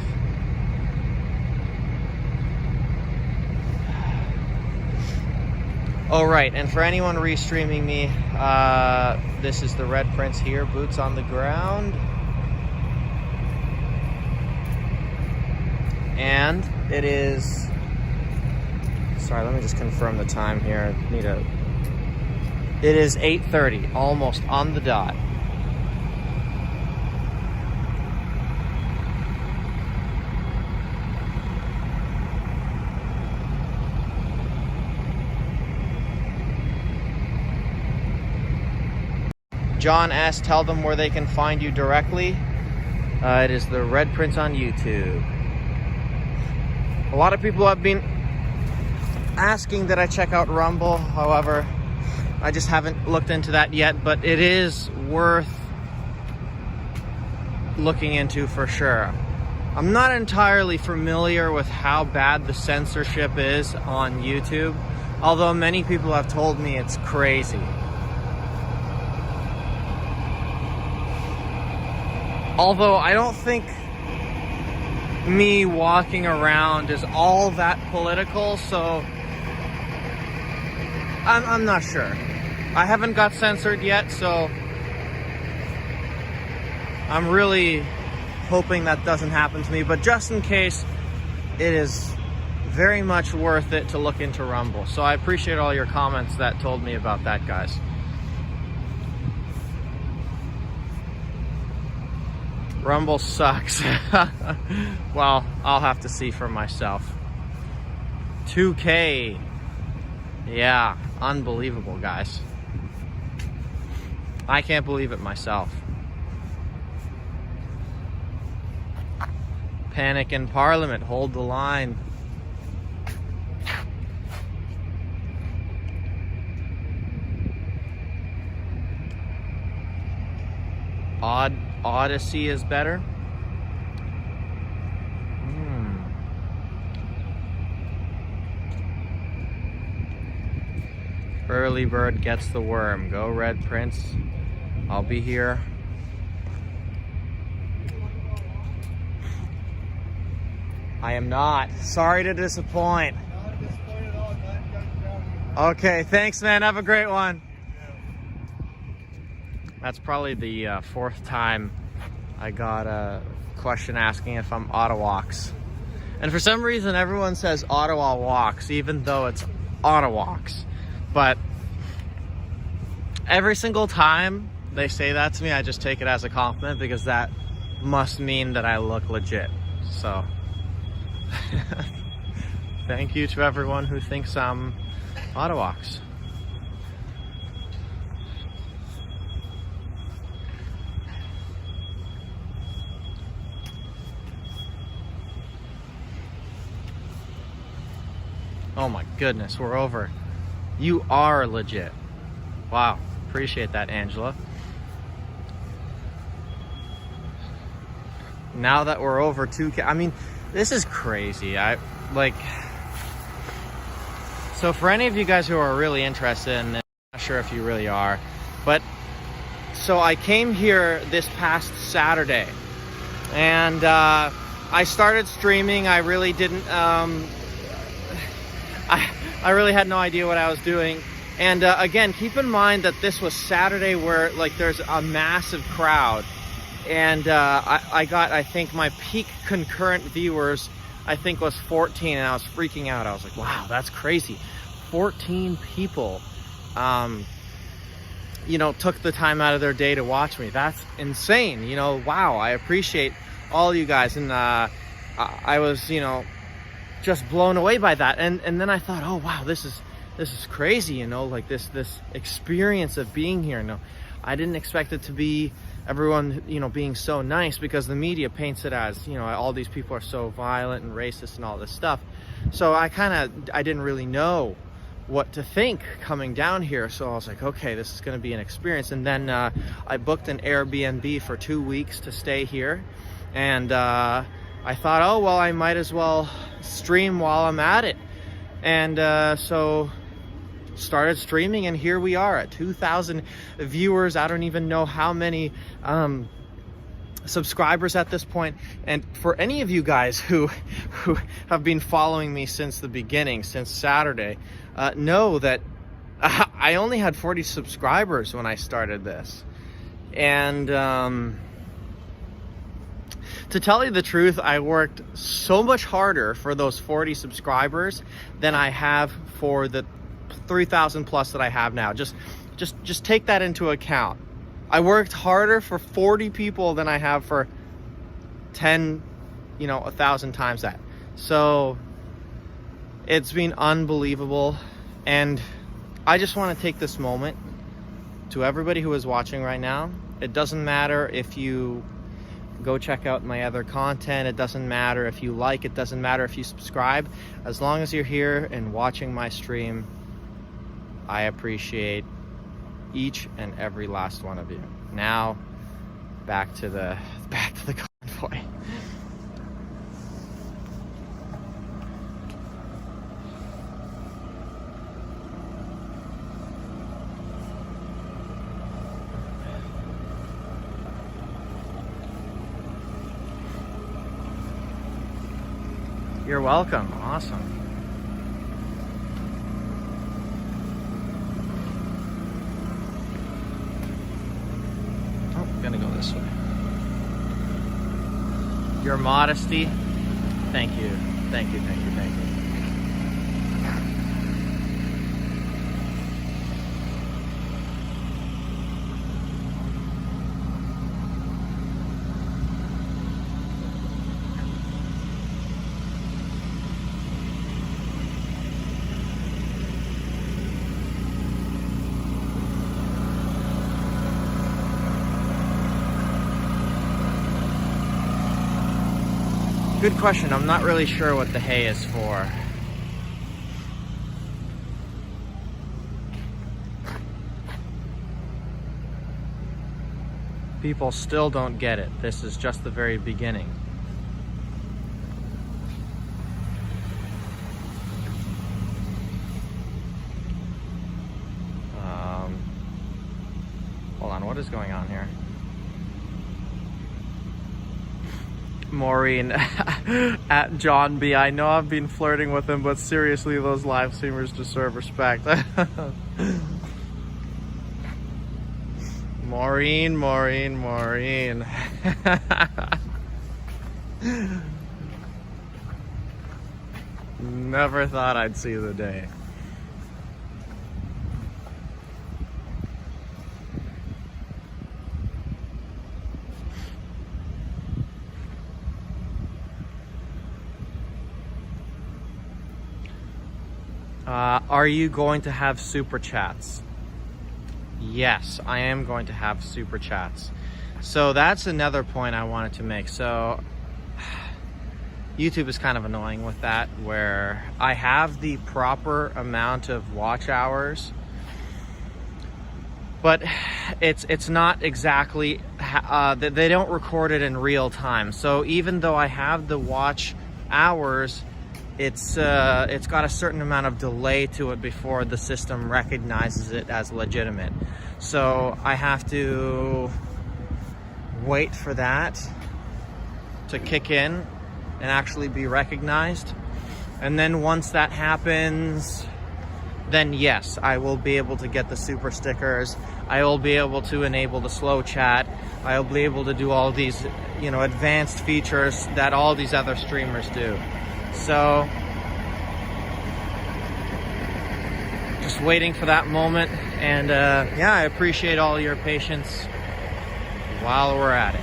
Oh, right, and for anyone restreaming me, this is the Red Prince here, boots on the ground. And it is... Sorry, let me just confirm the time here. It is 8:30, almost on the dot. John S., tell them where they can find you directly. It is the Red Prince on YouTube. A lot of people have been asking that I check out Rumble. However, I just haven't looked into that yet, but it is worth looking into for sure. I'm not entirely familiar with how bad the censorship is on YouTube, although many people have told me it's crazy. Although I don't think me walking around is all that political, so I'm not sure. I haven't got censored yet, so I'm really hoping that doesn't happen to me. But just in case, it is very much worth it to look into Rumble. So I appreciate all your comments that told me about that, guys. Rumble sucks. Well, I'll have to see for myself. 2K. Yeah, unbelievable, guys. I can't believe it myself. Panic in Parliament. Hold the line. Odyssey is better. Early bird gets the worm. Go Red Prince. I'll be here. I am not. Sorry to disappoint. Okay, thanks, man. Have a great one. That's probably the fourth time I got a question asking if I'm Ottawaks. And for some reason, everyone says Ottawa walks, even though it's Ottawaks. But every single time they say that to me, I just take it as a compliment because that must mean that I look legit. So, thank you to everyone who thinks I'm Ottawaks. Oh my goodness, we're over. You are legit. Wow, appreciate that, Angela. Now that we're over 2K, I mean, this is crazy. So for any of you guys who are really interested in this, I'm not sure if you really are, but so I came here this past Saturday and I started streaming. I really didn't, I really had no idea what I was doing. And again, keep in mind that this was Saturday where like there's a massive crowd. And I got, I think my peak concurrent viewers, I think was 14, and I was freaking out. I was like, wow, that's crazy. 14 people, you know, took the time out of their day to watch me. That's insane. You know, wow, I appreciate all you guys. And I was, you know, just blown away by that. And then I thought, oh wow, this is crazy, you know, like this experience of being here. No, I didn't expect it to be everyone, you know, being so nice, because the media paints it as, you know, all these people are so violent and racist and all this stuff. So I didn't really know what to think coming down here. So I was like, okay, this is going to be an experience. And then I booked an Airbnb for 2 weeks to stay here. And I thought, oh, well, I might as well stream while I'm at it. And so started streaming, and here we are at 2,000 viewers. I don't even know how many subscribers at this point. And for any of you guys who have been following me since the beginning, since Saturday, know that I only had 40 subscribers when I started this. And to tell you the truth, I worked so much harder for those 40 subscribers than I have for the 3,000 plus that I have now. Just take that into account. I worked harder for 40 people than I have for 10, 1,000 times that. So it's been unbelievable. And I just want to take this moment to everybody who is watching right now. It doesn't matter if you go check out my other content. It doesn't matter if you like. It doesn't matter if you subscribe. As long as you're here and watching my stream, I appreciate each and every last one of you. Now, back to the convoy. You're welcome. Awesome. Gonna go this way. Your modesty. Thank you. Thank you, thank you, thank you. Good question. I'm not really sure what the hay is for. People still don't get it. This is just the very beginning. Hold on, what is going on here? Maureen at John B. I know I've been flirting with him, but seriously, those live streamers deserve respect. Maureen. Never thought I'd see the day. Are you going to have super chats? Yes, I am going to have super chats. So that's another point I wanted to make. So YouTube is kind of annoying with that, where I have the proper amount of watch hours, but it's not exactly, they don't record it in real time. So even though I have the watch hours, it's got a certain amount of delay to it before the system recognizes it as legitimate. So I have to wait for that to kick in and actually be recognized. And then once that happens, then yes, I will be able to get the super stickers. I will be able to enable the slow chat. I will be able to do all these, advanced features that all these other streamers do. So, just waiting for that moment, and yeah, I appreciate all your patience while we're at it.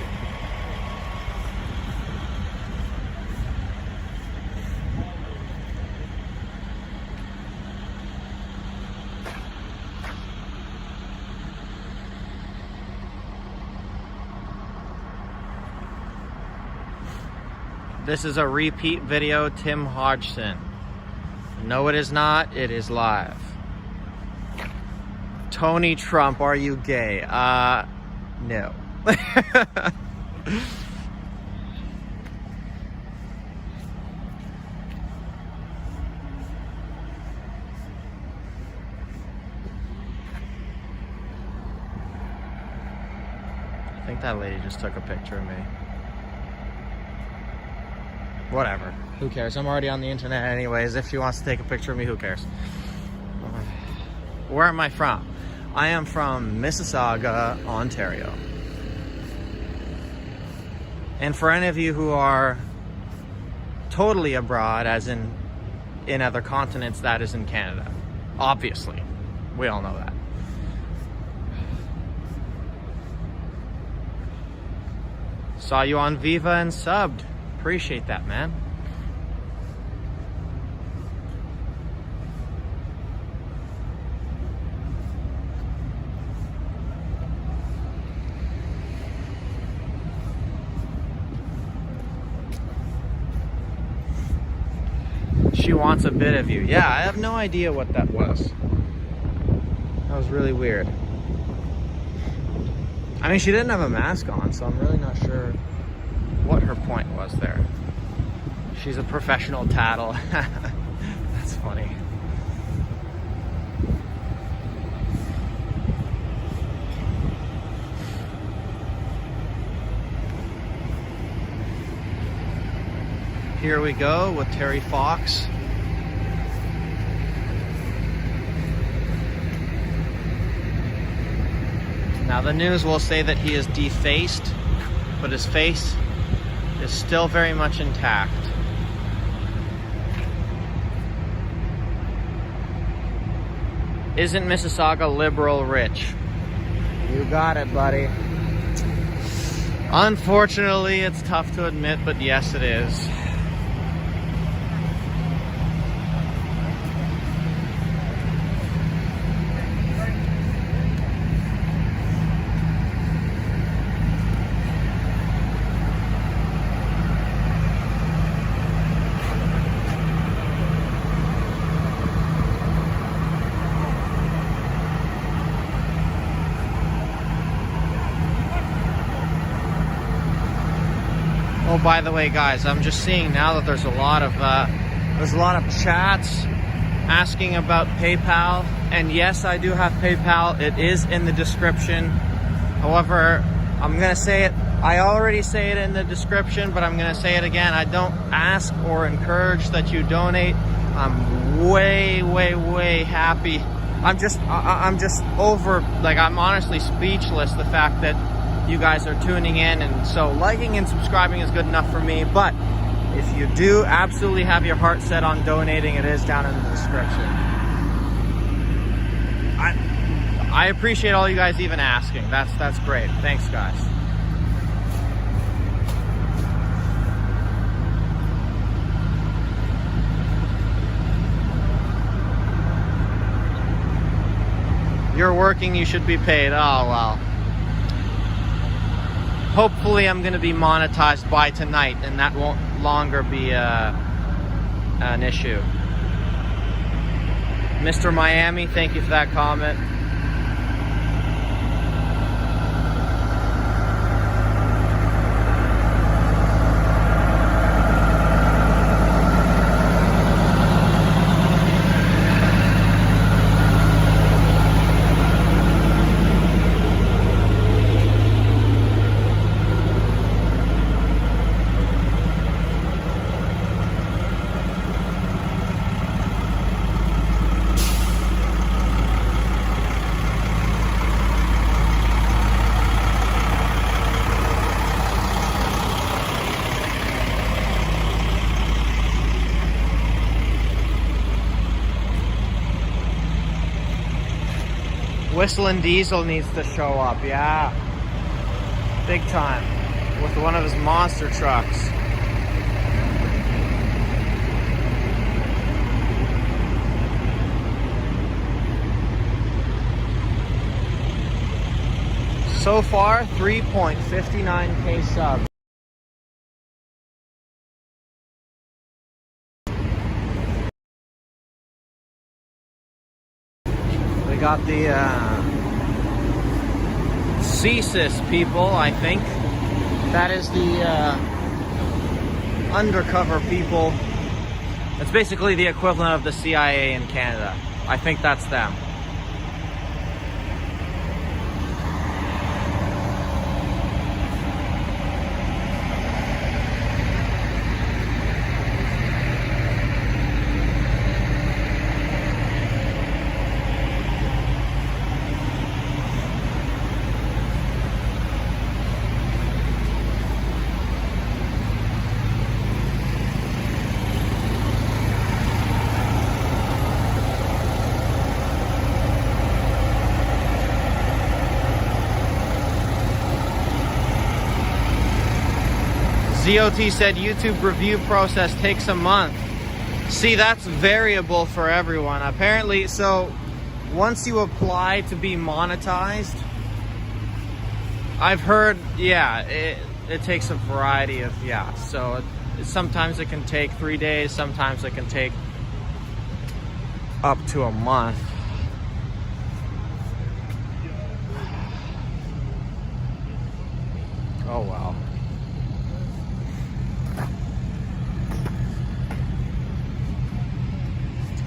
This is a repeat video, Tim Hodgson. No, it is not. It is live. Tony Trump, are you gay? No. I think that lady just took a picture of me. Whatever. Who cares? I'm already on the internet anyways. If she wants to take a picture of me, who cares? Where am I from? I am from Mississauga, Ontario. And for any of you who are totally abroad, as in other continents, that is in Canada. Obviously. We all know that. Saw you on Viva and subbed. Appreciate that, man. She wants a bit of you. Yeah, I have no idea what that was. That was really weird. I mean, she didn't have a mask on, so I'm really not sure what her point was there. She's a professional tattle. That's funny. Here we go with Terry Fox. Now the news will say that he is defaced, but his face is still very much intact. Isn't Mississauga liberal rich? You got it, buddy. Unfortunately, it's tough to admit, but yes, it is. Oh, by the way, guys, I'm just seeing now that there's a lot of chats asking about PayPal, and yes, I do have PayPal. It is in the description. However, I'm gonna say it. I already say it in the description, but I'm gonna say it again. I don't ask or encourage that you donate. I'm way happy. I'm just over. Like, I'm honestly speechless. The fact that you guys are tuning in, and so liking and subscribing is good enough for me. But if you do absolutely have your heart set on donating, it is down in the description. I appreciate all you guys even asking. That's great. Thanks, guys. You're working, you should be paid. Oh, well. Hopefully I'm going to be monetized by tonight, and that won't longer be an issue. Mr. Miami, thank you for that comment. Whistling Diesel needs to show up, yeah. Big time. With one of his monster trucks. So far, 3.59K subs. got the CSIS people, I think. That is the undercover people. It's basically the equivalent of the CIA in Canada. I think that's them. ZOT said YouTube review process takes a month. See, that's variable for everyone. Apparently, so once you apply to be monetized, I've heard, yeah, it takes a variety of, yeah. So sometimes it can take 3 days, sometimes it can take up to a month. Oh, wow.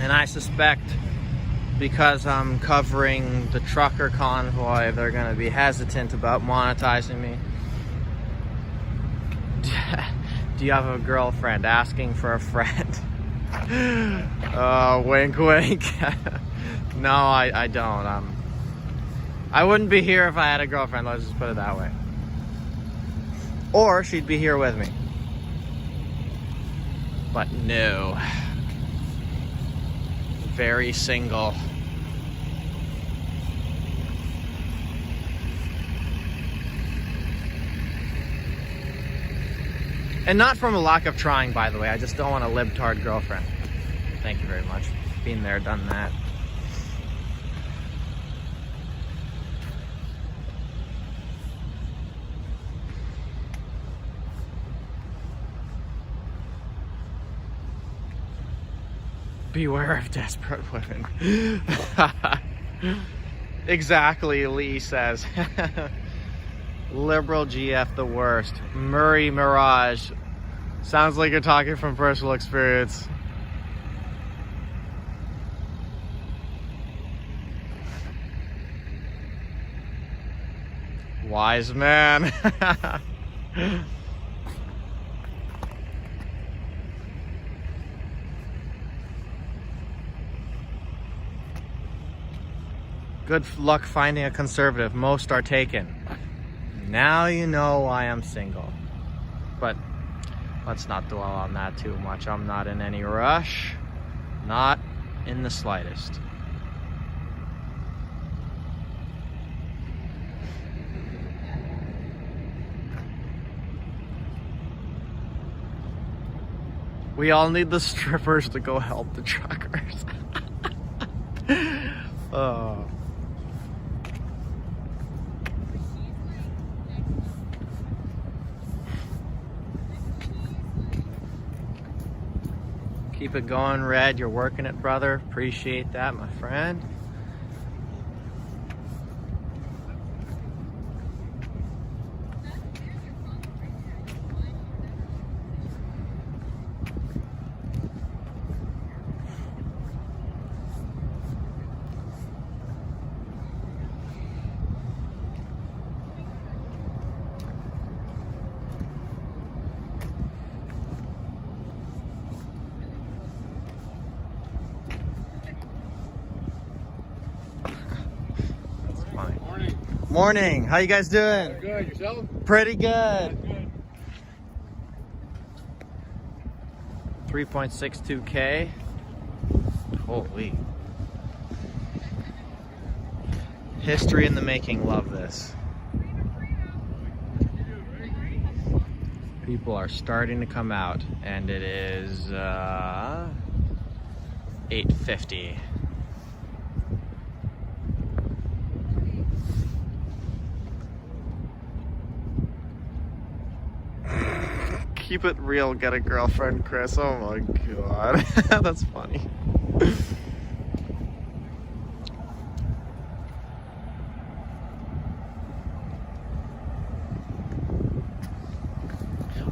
And I suspect because I'm covering the trucker convoy, they're going to be hesitant about monetizing me. Do you have a girlfriend? Asking for a friend. Oh, wink, wink. No, I don't. I wouldn't be here if I had a girlfriend, let's just put it that way. Or she'd be here with me. But no. Very single. And not from a lack of trying, by the way. I just don't want a libtard girlfriend. Thank you very much. Been there, done that. Beware of desperate women. Exactly, Lee says. Liberal GF the worst. Murray Mirage. Sounds like you're talking from personal experience. Wise man. Good luck finding a conservative. Most are taken. Now you know why I'm single. But let's not dwell on that too much. I'm not in any rush. Not in the slightest. We all need the strippers to go help the truckers. Oh. Keep it going, Red. You're working it, brother. Appreciate that, my friend. Morning. How you guys doing?
Good. Yourself?
Pretty good. 3.62K. Holy. History in the making. Love this. People are starting to come out, and it is 8:50. Keep it real, get a girlfriend, Chris. Oh my god. That's funny.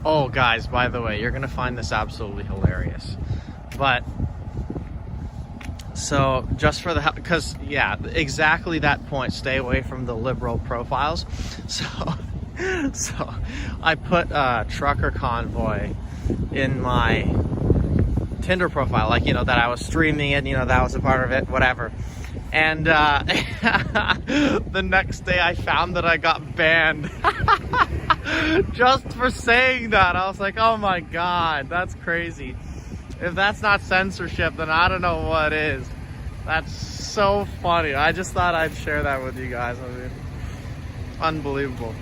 Oh, guys, by the way, you're gonna find this absolutely hilarious. But so just for the, because yeah, exactly that point, stay away from the liberal profiles. So I put trucker convoy in my Tinder profile, like, you know, that I was streaming it, you know, that was a part of it, whatever. And the next day I found that I got banned just for saying that. I was like, oh my God, that's crazy. If that's not censorship, then I don't know what is. That's so funny. I just thought I'd share that with you guys. I mean, unbelievable.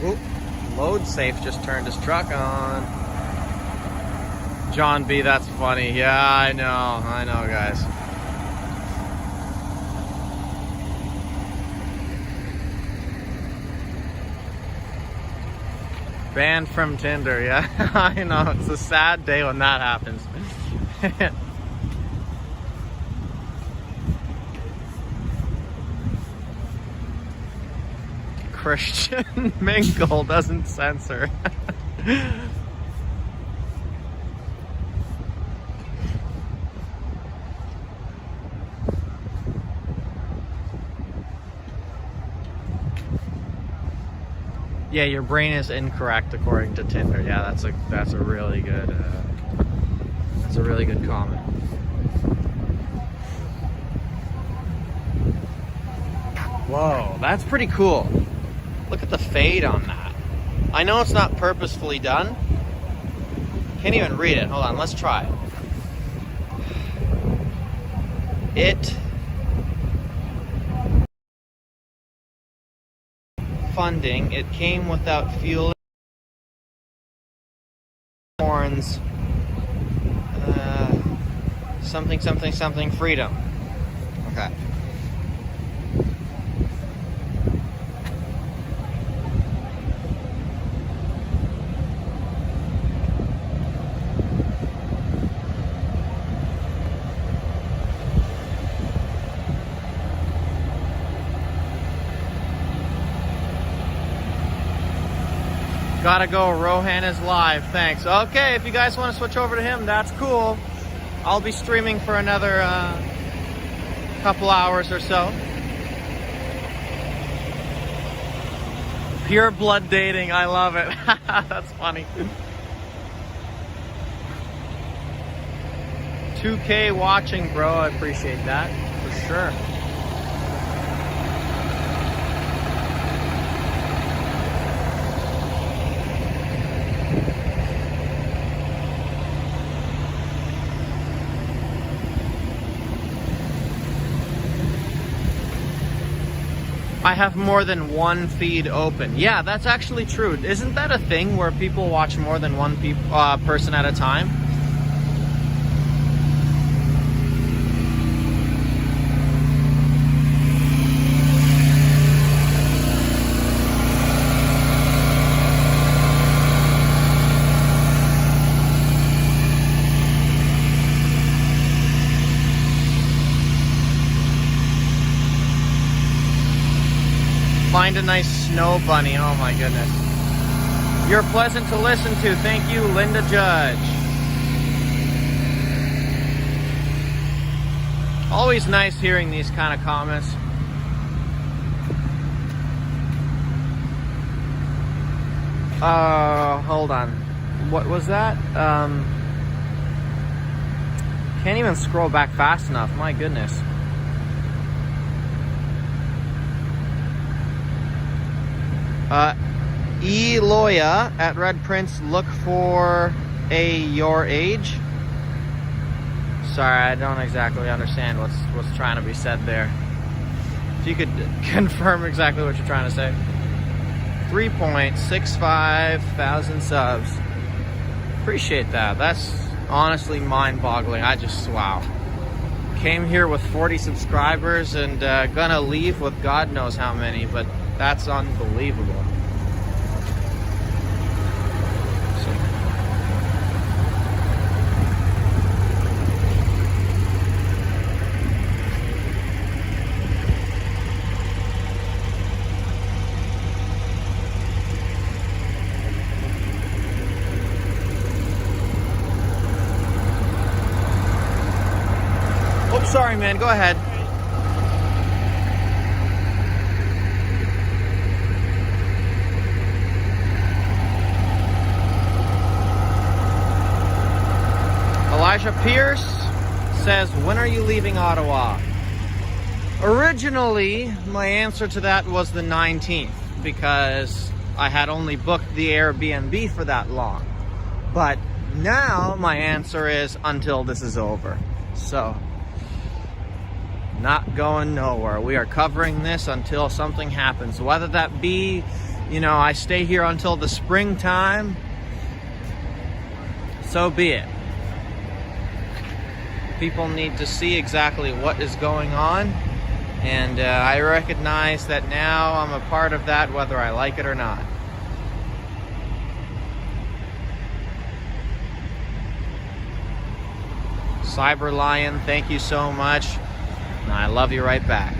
Oop, Load Safe just turned his truck on. John B, that's funny. Yeah, I know, guys. Banned from Tinder, yeah. I know, it's a sad day when that happens. Christian Mingle doesn't censor. Yeah, your brain is incorrect according to Tinder. Yeah, that's a really good comment. Whoa, that's pretty cool. Look at the fade on that. I know it's not purposefully done. Can't even read it. Hold on, let's try it. Funding. It came without fuel, horns, something freedom. Okay. Gotta go, Rohan is live, thanks. Okay, if you guys want to switch over to him, that's cool. I'll be streaming for another couple hours or so. Pure blood dating, I love it. That's funny. 2K watching, bro, I appreciate that, for sure. I have more than one feed open. Yeah, that's actually true. Isn't that a thing where people watch more than one person at a time? Find a nice snow bunny. Oh my goodness. You're pleasant to listen to. Thank you, Linda Judge. Always nice hearing these kind of comments. Hold on. What was that? Can't even scroll back fast enough. My goodness. Eloya at Red Prince, look for your age. Sorry, I don't exactly understand what's trying to be said there. If you could confirm exactly what you're trying to say. 3.65 thousand subs. Appreciate that. That's honestly mind-boggling. Wow. Came here with 40 subscribers and gonna leave with God knows how many, but that's unbelievable. Sorry, man. Go ahead. Elijah Pierce says, when are you leaving Ottawa? Originally, my answer to that was the 19th because I had only booked the Airbnb for that long. But now my answer is until this is over. So, not going nowhere. We are covering this until something happens. Whether that be, you know, I stay here until the springtime, so be it. People need to see exactly what is going on. And I recognize that now I'm a part of that, whether I like it or not. Cyber Lion, thank you so much. And I love you right back.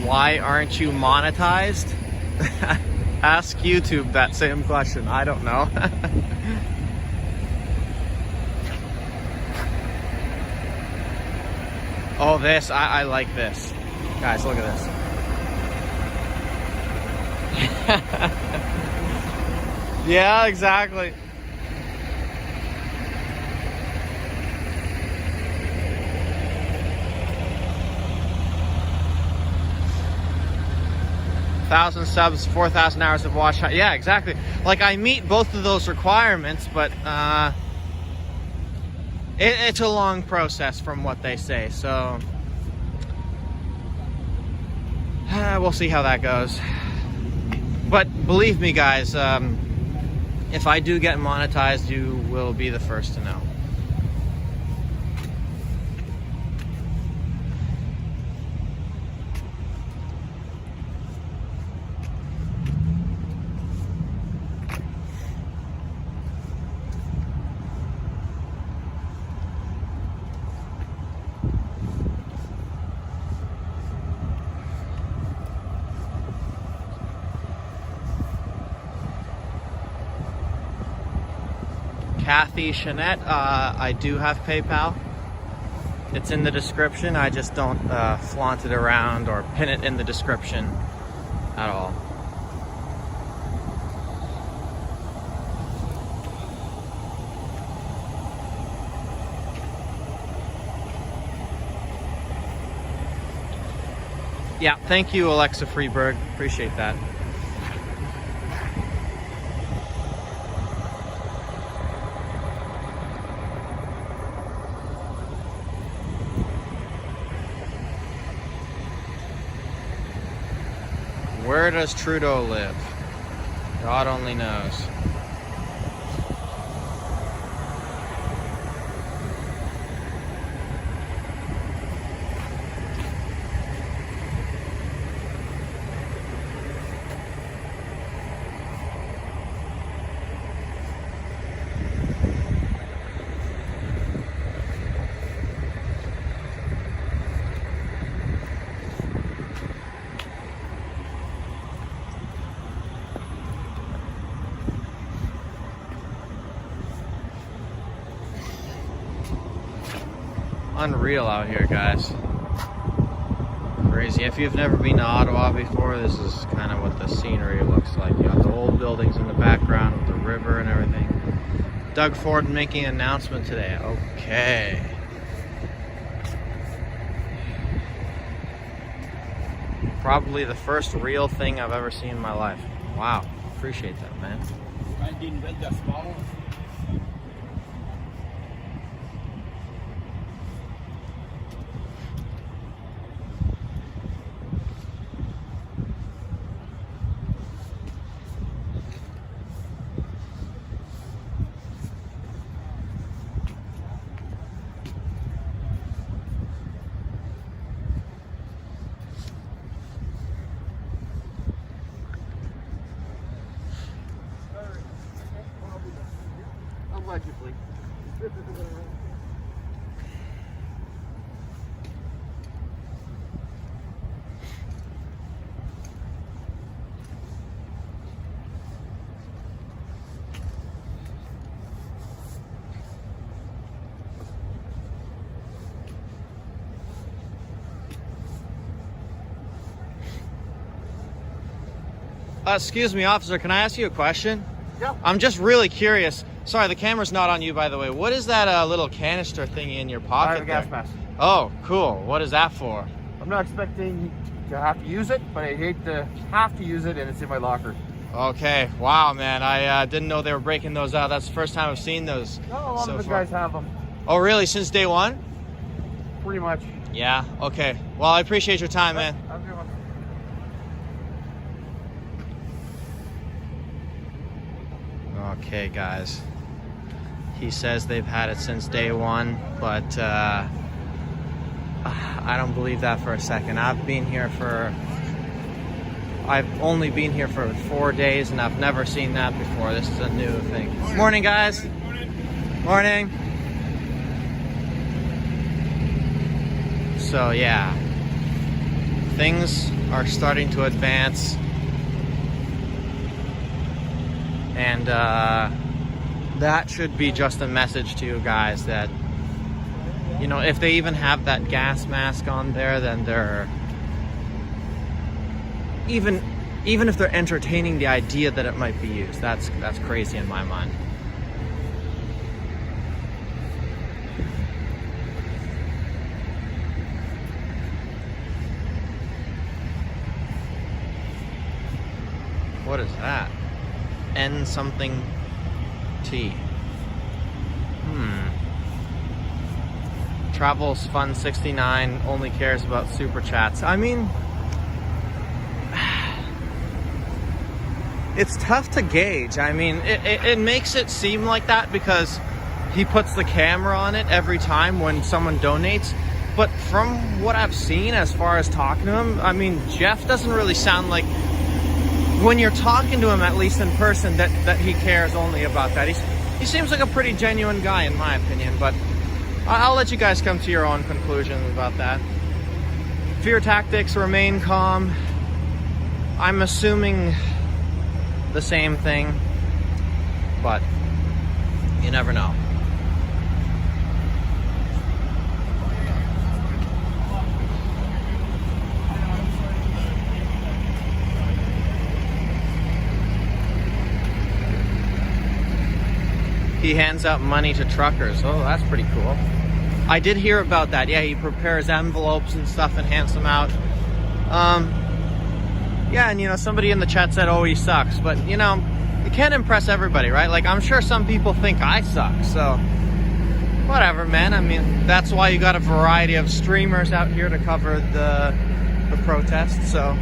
Why aren't you monetized? Ask YouTube that same question. I don't know. Oh, this. I like this. Guys, look at this. Yeah, exactly. Thousand subs, 4,000 hours of watch time. Yeah, exactly. Like, I meet both of those requirements, but it's a long process from what they say. So we'll see how that goes. But believe me, guys, if I do get monetized, you will be the first to know. Kathy Shanette, I do have PayPal. It's in the description. I just don't flaunt it around or pin it in the description at all. Yeah, thank you, Alexa Freeberg. Appreciate that. Where does Trudeau live? God only knows. Unreal out here, guys. Crazy. If you've never been to Ottawa before, this is kind of what the scenery looks like. You got the old buildings in the background with the river and everything. Doug Ford making an announcement today. Okay. Probably the first real thing I've ever seen in my life. Wow. Appreciate that, man. Allegedly. Excuse me, officer, can I ask you a question?
Yeah.
I'm just really curious. Sorry, the camera's not on you, by the way. What is that little canister thingy in your
I
pocket
have a gas
there?
mask.
Oh, cool. What is that for?
I'm not expecting to have to use it, but I hate to have to use it, and it's in my locker.
Okay. Wow, man. I didn't know they were breaking those out. That's the first time I've seen those.
No, a lot
so
of the
far.
guys have them.
Oh, really? Since day one?
Pretty much.
Yeah. Okay. Well, I appreciate your time, man.
Have a good one.
Okay, guys. He says they've had it since day one, but I don't believe that for a second. I've only been here for 4 days, and I've never seen that before. This is a new thing. Morning, guys. Morning. So yeah, things are starting to advance, and that should be just a message to you guys that, you know, if they even have that gas mask on there, then they're even if they're entertaining the idea that it might be used, that's crazy in my mind. What is that? N something T. Travels Fun 69 only cares about super chats. I mean, it's tough to gauge. I mean, it makes it seem like that because he puts the camera on it every time when someone donates. But from what I've seen as far as talking to him, I mean, Jeff doesn't really sound like, when you're talking to him, at least in person, that he cares only about that. He seems like a pretty genuine guy, in my opinion, but I'll let you guys come to your own conclusions about that. Fear tactics, remain calm. I'm assuming the same thing, but you never know. He hands out money to truckers. Oh, that's pretty cool. I did hear about that. Yeah, he prepares envelopes and stuff and hands them out. Yeah, and you know, somebody in the chat said, oh, he sucks. But, you know, you can't impress everybody, right? Like, I'm sure some people think I suck. So, whatever, man. I mean, that's why you got a variety of streamers out here to cover the protests. So,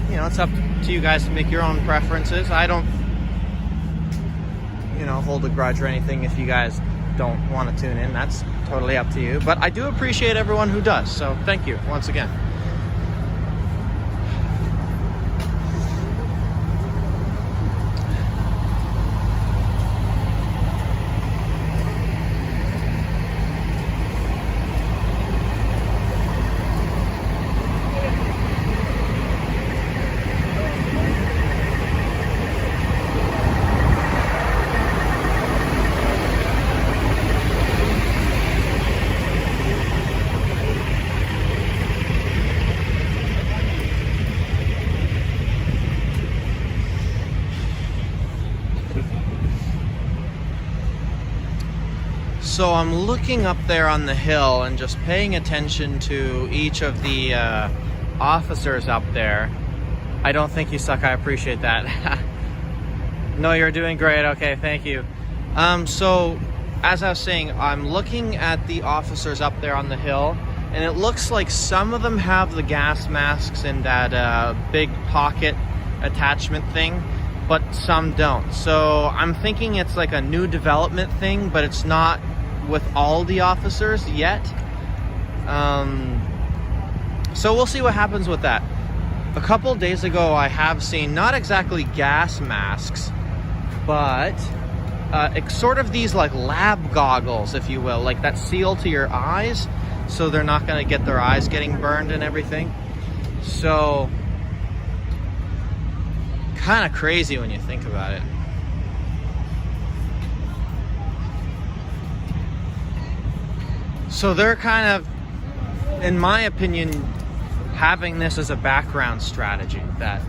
you know, it's up to you guys to make your own preferences. I don't, you know, hold a grudge or anything if you guys don't want to tune in. That's totally up to you. But I do appreciate everyone who does. So, thank you once again. So I'm looking up there on the hill and just paying attention to each of the officers up there. I don't think you suck. I appreciate that. No, you're doing great. Okay, thank you. So as I was saying, I'm looking at the officers up there on the hill, and it looks like some of them have the gas masks in that big pocket attachment thing, but some don't. So I'm thinking it's like a new development thing, but it's not with all the officers yet. So we'll see what happens with that. A couple days ago, I have seen not exactly gas masks, but it's sort of these like lab goggles, if you will, like that seal to your eyes, so they're not going to get their eyes getting burned and everything. So kind of crazy when you think about it. So they're kind of, in my opinion, having this as a background strategy, that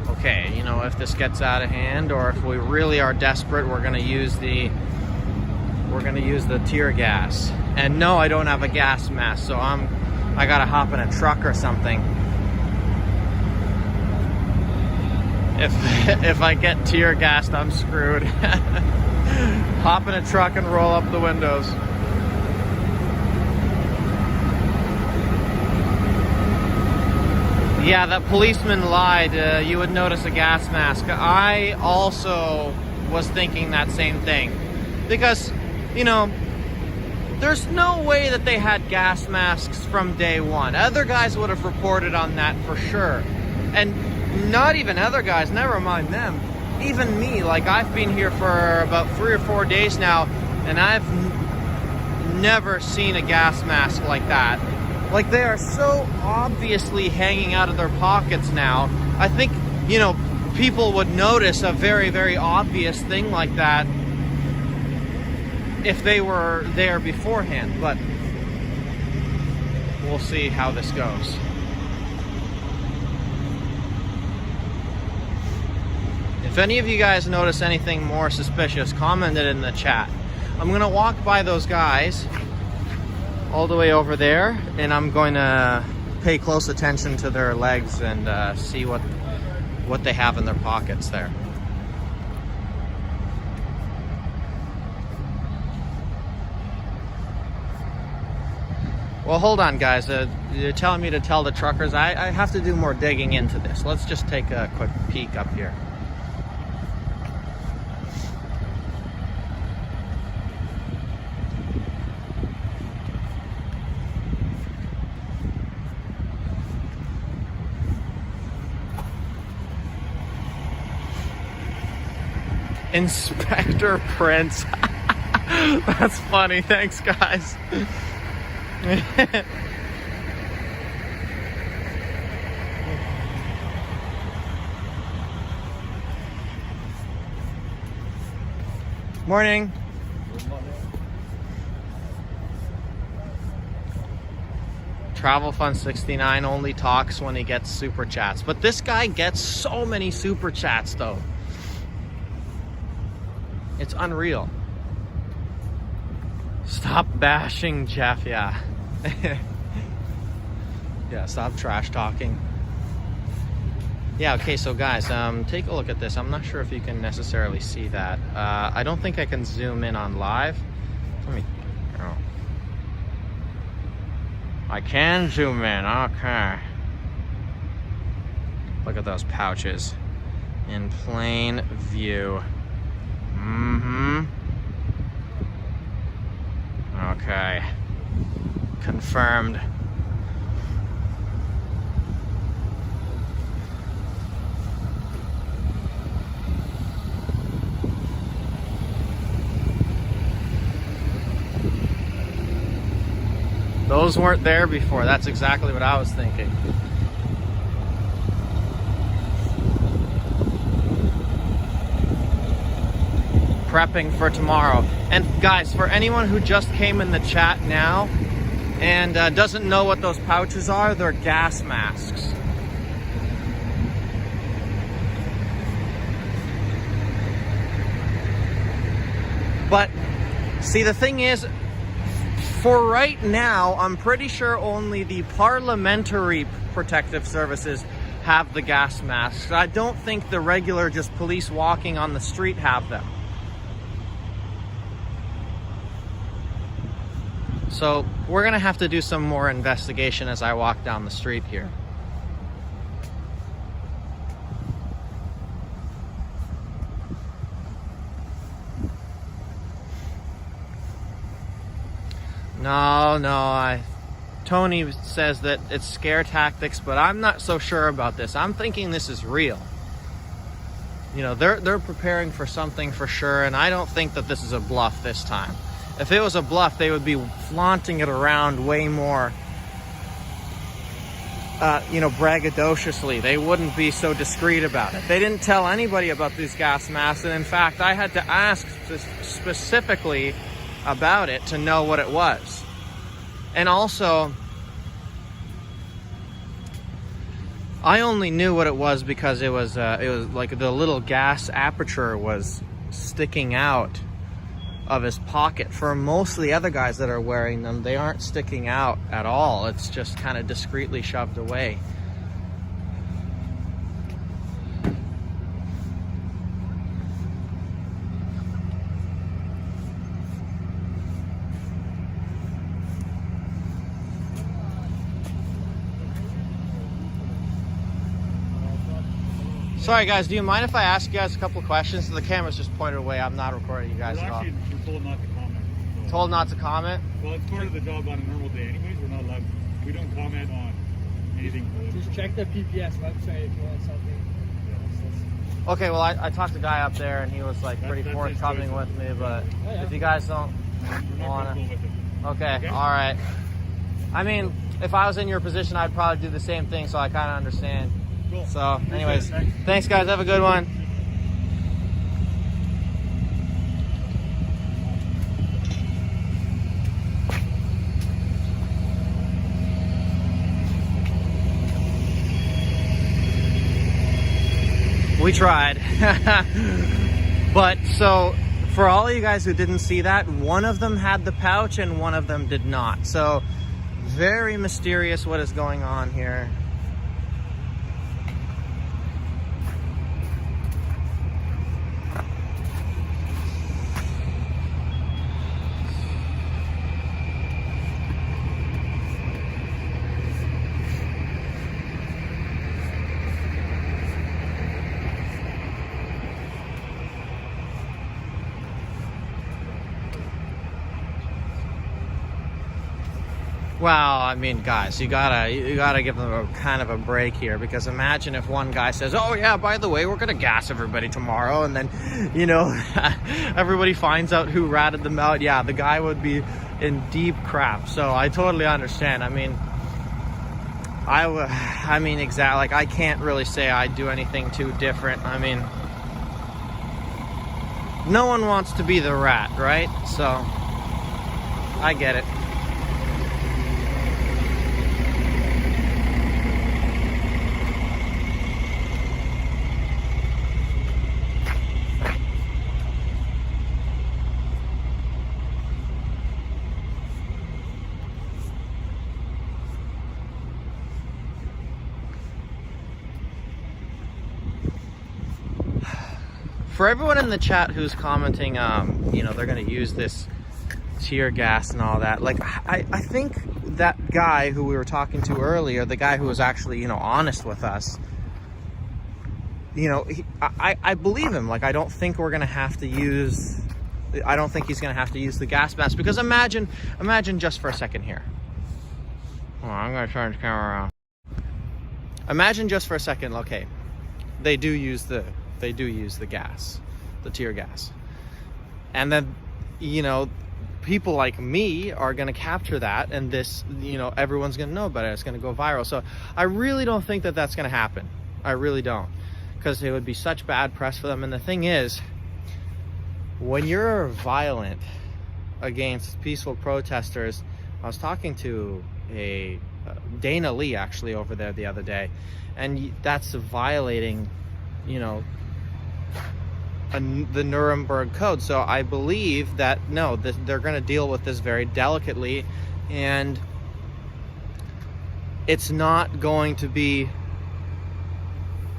okay, you know, if this gets out of hand or if we really are desperate, we're gonna use the tear gas. And no, I don't have a gas mask, so I gotta hop in a truck or something. If I get tear gassed, I'm screwed. Hop in a truck and roll up the windows. Yeah, that policeman lied. You would notice a gas mask. I also was thinking that same thing. Because, you know, there's no way that they had gas masks from day one. Other guys would have reported on that for sure. And not even other guys, never mind them. Even me, like I've been here for about 3 or 4 days now, and I've never seen a gas mask like that. Like, they are so obviously hanging out of their pockets now. I think, you know, people would notice a very, very obvious thing like that if they were there beforehand, but we'll see how this goes. If any of you guys notice anything more suspicious, comment it in the chat. I'm gonna walk by those guys all the way over there, and I'm going to pay close attention to their legs and see what they have in their pockets there. Well, hold on, guys. You're telling me to tell the truckers. I have to do more digging into this. Let's just take a quick peek up here. Inspector Prince. That's funny. Thanks, guys. Morning. Travel Fund 69 only talks when he gets super chats, but this guy gets so many super chats though. It's unreal. Stop bashing Jeff, yeah. Yeah, stop trash talking. Yeah, okay, so guys, take a look at this. I'm not sure if you can necessarily see that. I don't think I can zoom in on live. Let me, oh. I can zoom in, okay. Look at those pouches in plain view. Mm-hmm. Okay. Confirmed. Those weren't there before. That's exactly what I was thinking. Prepping for tomorrow. And guys, for anyone who just came in the chat now and doesn't know what those pouches are, they're gas masks. But see, the thing is, for right now, I'm pretty sure only the parliamentary protective services have the gas masks. I don't think the regular just police walking on the street have them. So we're gonna have to do some more investigation as I walk down the street here. No, Tony says that it's scare tactics, but I'm not so sure about this. I'm thinking this is real. You know, they're preparing for something for sure, and I don't think that this is a bluff this time. If it was a bluff, they would be flaunting it around way more, you know, braggadociously. They wouldn't be so discreet about it. They didn't tell anybody about these gas masks, and in fact, I had to ask specifically about it to know what it was. And also, I only knew what it was because it was like the little gas aperture was sticking out of his pocket. For most of the other guys that are wearing them, they aren't sticking out at all. It's just kind of discreetly shoved away. Sorry guys, do you mind if I ask you guys a couple of questions? The camera's just pointed away. I'm not recording you guys at all.
We're told not to comment. So.
Told not to comment?
Well, it's part of the job on a normal day anyways. We're not allowed. We don't comment on anything.
Just check the PPS website if you want something. Yeah,
okay, well I talked to the guy up there and he was like pretty forthcoming with me, but if you guys don't want to... Okay, alright. I mean, if I was in your position, I'd probably do the same thing, so I kind of understand.
Cool.
So, anyways, thanks guys. Have a good one. We tried. But so, for all of you guys who didn't see that, one of them had the pouch and one of them did not. So, very mysterious what is going on here. Well, I mean, guys, you gotta give them a kind of a break here, because imagine if one guy says, "Oh yeah, by the way, we're gonna gas everybody tomorrow," and then, you know, everybody finds out who ratted them out. Yeah, the guy would be in deep crap. So I totally understand. I mean, exactly. Like, I can't really say I do anything too different. I mean, no one wants to be the rat, right? So I get it. For everyone in the chat who's commenting, you know, they're going to use this tear gas and all that. Like, I think that guy who we were talking to earlier, the guy who was actually, you know, honest with us, you know, I believe him. Like, I don't think we're going to have to use, I don't think he's going to have to use the gas mask, because imagine just for a second here. Hold on, I'm going to turn the camera around. Imagine just for a second, okay, they do use the gas, the tear gas. And then, you know, people like me are going to capture that, and this, you know, everyone's going to know about it. It's going to go viral. So I really don't think that that's going to happen. I really don't, because it would be such bad press for them. And the thing is, when you're violent against peaceful protesters, I was talking to a Dana Lee actually over there the other day, and that's violating, you know, the Nuremberg Code. So I believe that, no, they're going to deal with this very delicately, and it's not going to be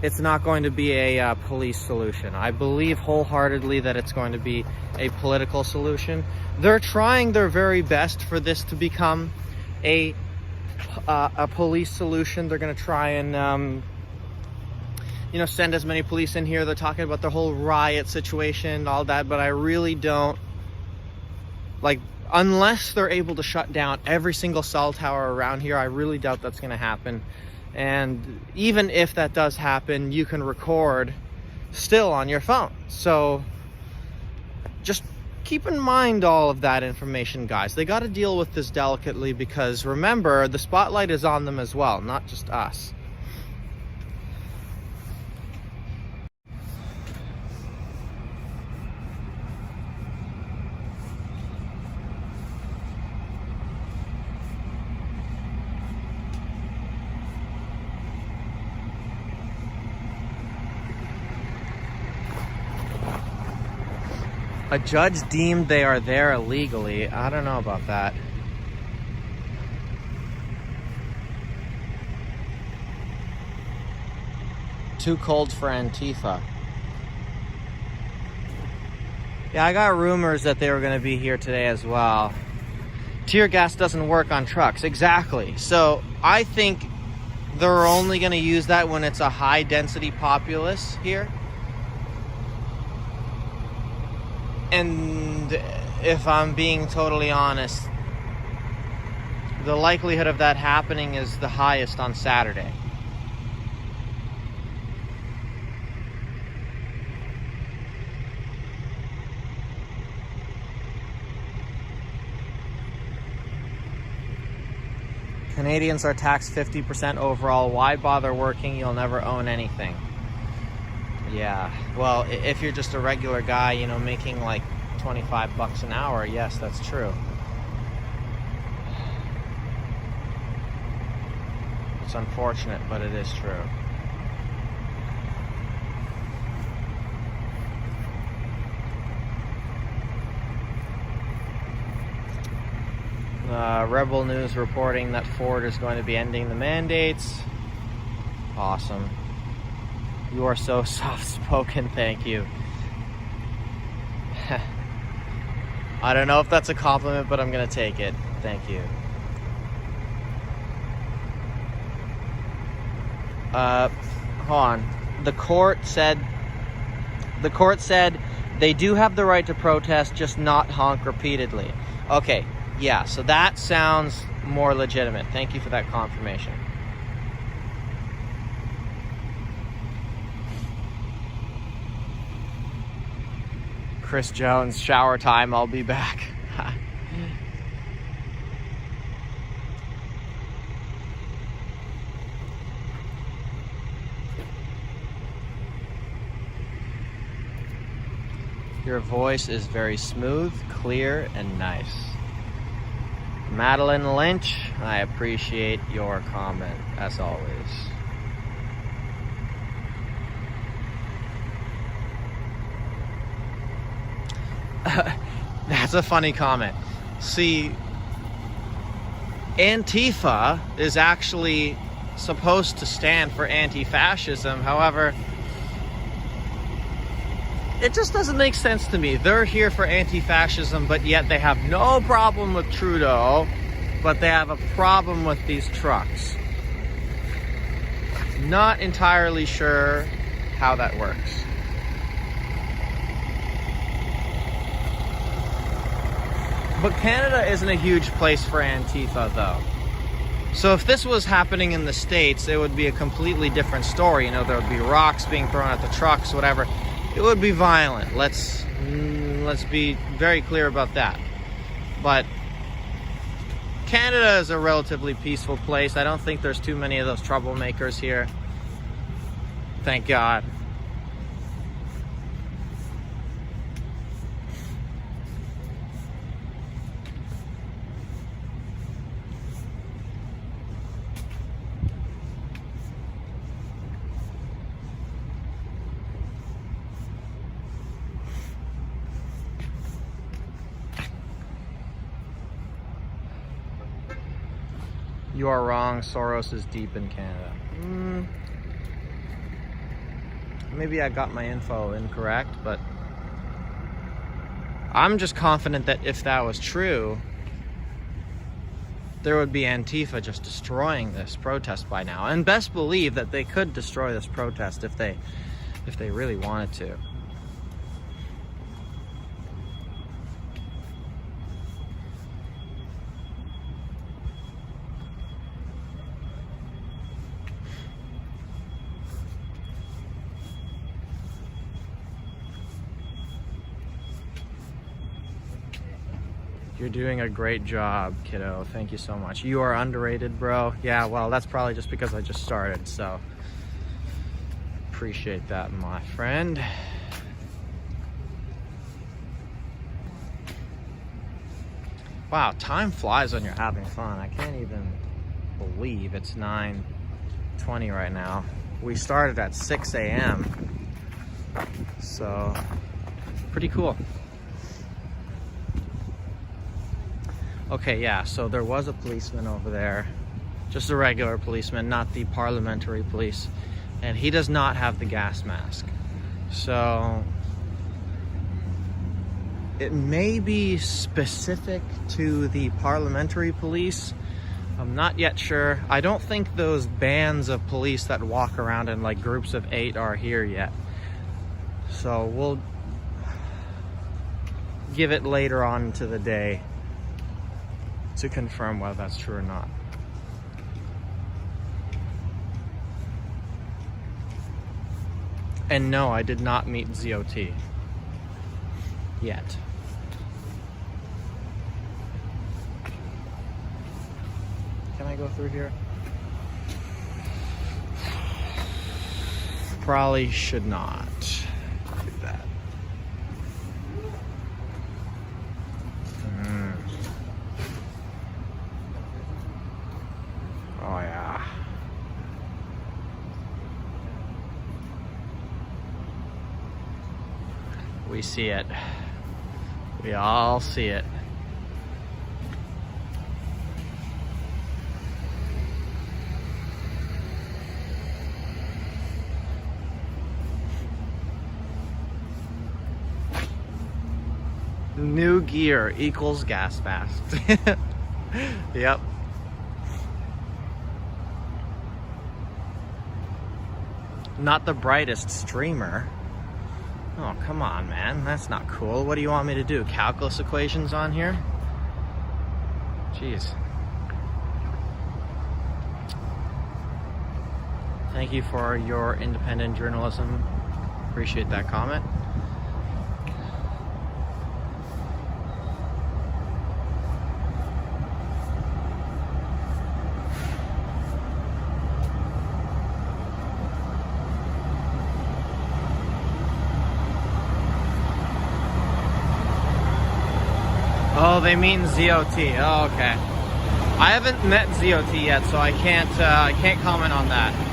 a police solution. I believe wholeheartedly that it's going to be a political solution. They're trying their very best for this to become a police solution. They're going to try and you know, send as many police in here. They're talking about the whole riot situation and all that, but I really don't, like, unless they're able to shut down every single cell tower around here, I really doubt that's going to happen. And even if that does happen, you can record still on your phone. So just keep in mind all of that information, guys. They got to deal with this delicately, because remember, the spotlight is on them as well, not just us. A judge deemed they are there illegally. I don't know about that. Too cold for Antifa. Yeah, I got rumors that they were going to be here today as well. Tear gas doesn't work on trucks. Exactly. So I think they're only going to use that when it's a high density populace here. And if I'm being totally honest, the likelihood of that happening is the highest on Saturday. Canadians are taxed 50% overall. Why bother working? You'll never own anything. Yeah, well, if you're just a regular guy, you know, making like 25 bucks an hour, yes, that's true. It's unfortunate, but it is true. Rebel News reporting that Ford is going to be ending the mandates. Awesome. You are so soft-spoken, thank you. I don't know if that's a compliment, but I'm going to take it. Thank you. Hold on. The court said they do have the right to protest, just not honk repeatedly. Okay, yeah, so that sounds more legitimate. Thank you for that confirmation. Chris Jones, shower time, I'll be back. Your voice is very smooth, clear, and nice. Madeline Lynch, I appreciate your comment, as always. That's a funny comment. See, Antifa is actually supposed to stand for anti-fascism. However, it just doesn't make sense to me. They're here for anti-fascism, but yet they have no problem with Trudeau, but they have a problem with these trucks. Not entirely sure how that works. But Canada isn't a huge place for Antifa, though. So if this was happening in the States, it would be a completely different story. You know, there would be rocks being thrown at the trucks, whatever. It would be violent. Let's be very clear about that. But Canada is a relatively peaceful place. I don't think there's too many of those troublemakers here. Thank God. You are wrong. Soros is deep in Canada. Maybe I got my info incorrect, but I'm just confident that if that was true, there would be Antifa just destroying this protest by now. And best believe that they could destroy this protest if they really wanted to. You're doing a great job, kiddo. Thank you so much. You are underrated, bro. Yeah, well, that's probably just because I just started, so appreciate that, my friend. Wow, time flies when you're having fun. I can't even believe it's 9:20 right now. We started at 6 a.m. So, pretty cool. Okay, yeah, so there was a policeman over there. Just a regular policeman, not the parliamentary police. And he does not have the gas mask. So it may be specific to the parliamentary police. I'm not yet sure. I don't think those bands of police that walk around in like groups of 8 are here yet. So we'll give it later on into the day to confirm whether that's true or not. And no, I did not meet ZOT yet. Can I go through here? Probably should not do that. Oh yeah. We see it. We all see it. New gear equals gas fast. Yep. Not the brightest streamer. Oh, come on, man. That's not cool. What do you want me to do? Calculus equations on here? Jeez. Thank you for your independent journalism. Appreciate that comment. Oh, they mean ZOT. Oh, okay. I haven't met ZOT yet, so I can't comment on that.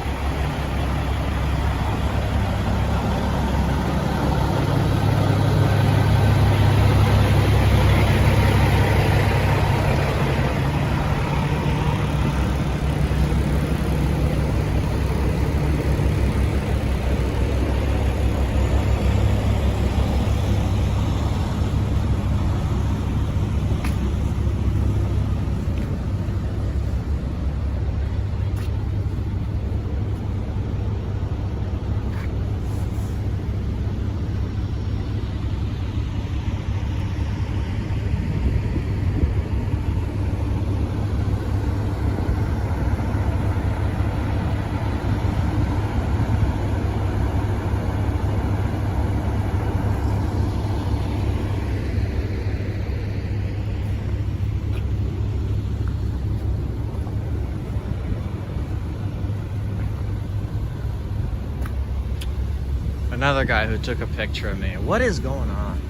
Another guy who took a picture of me. What is going on?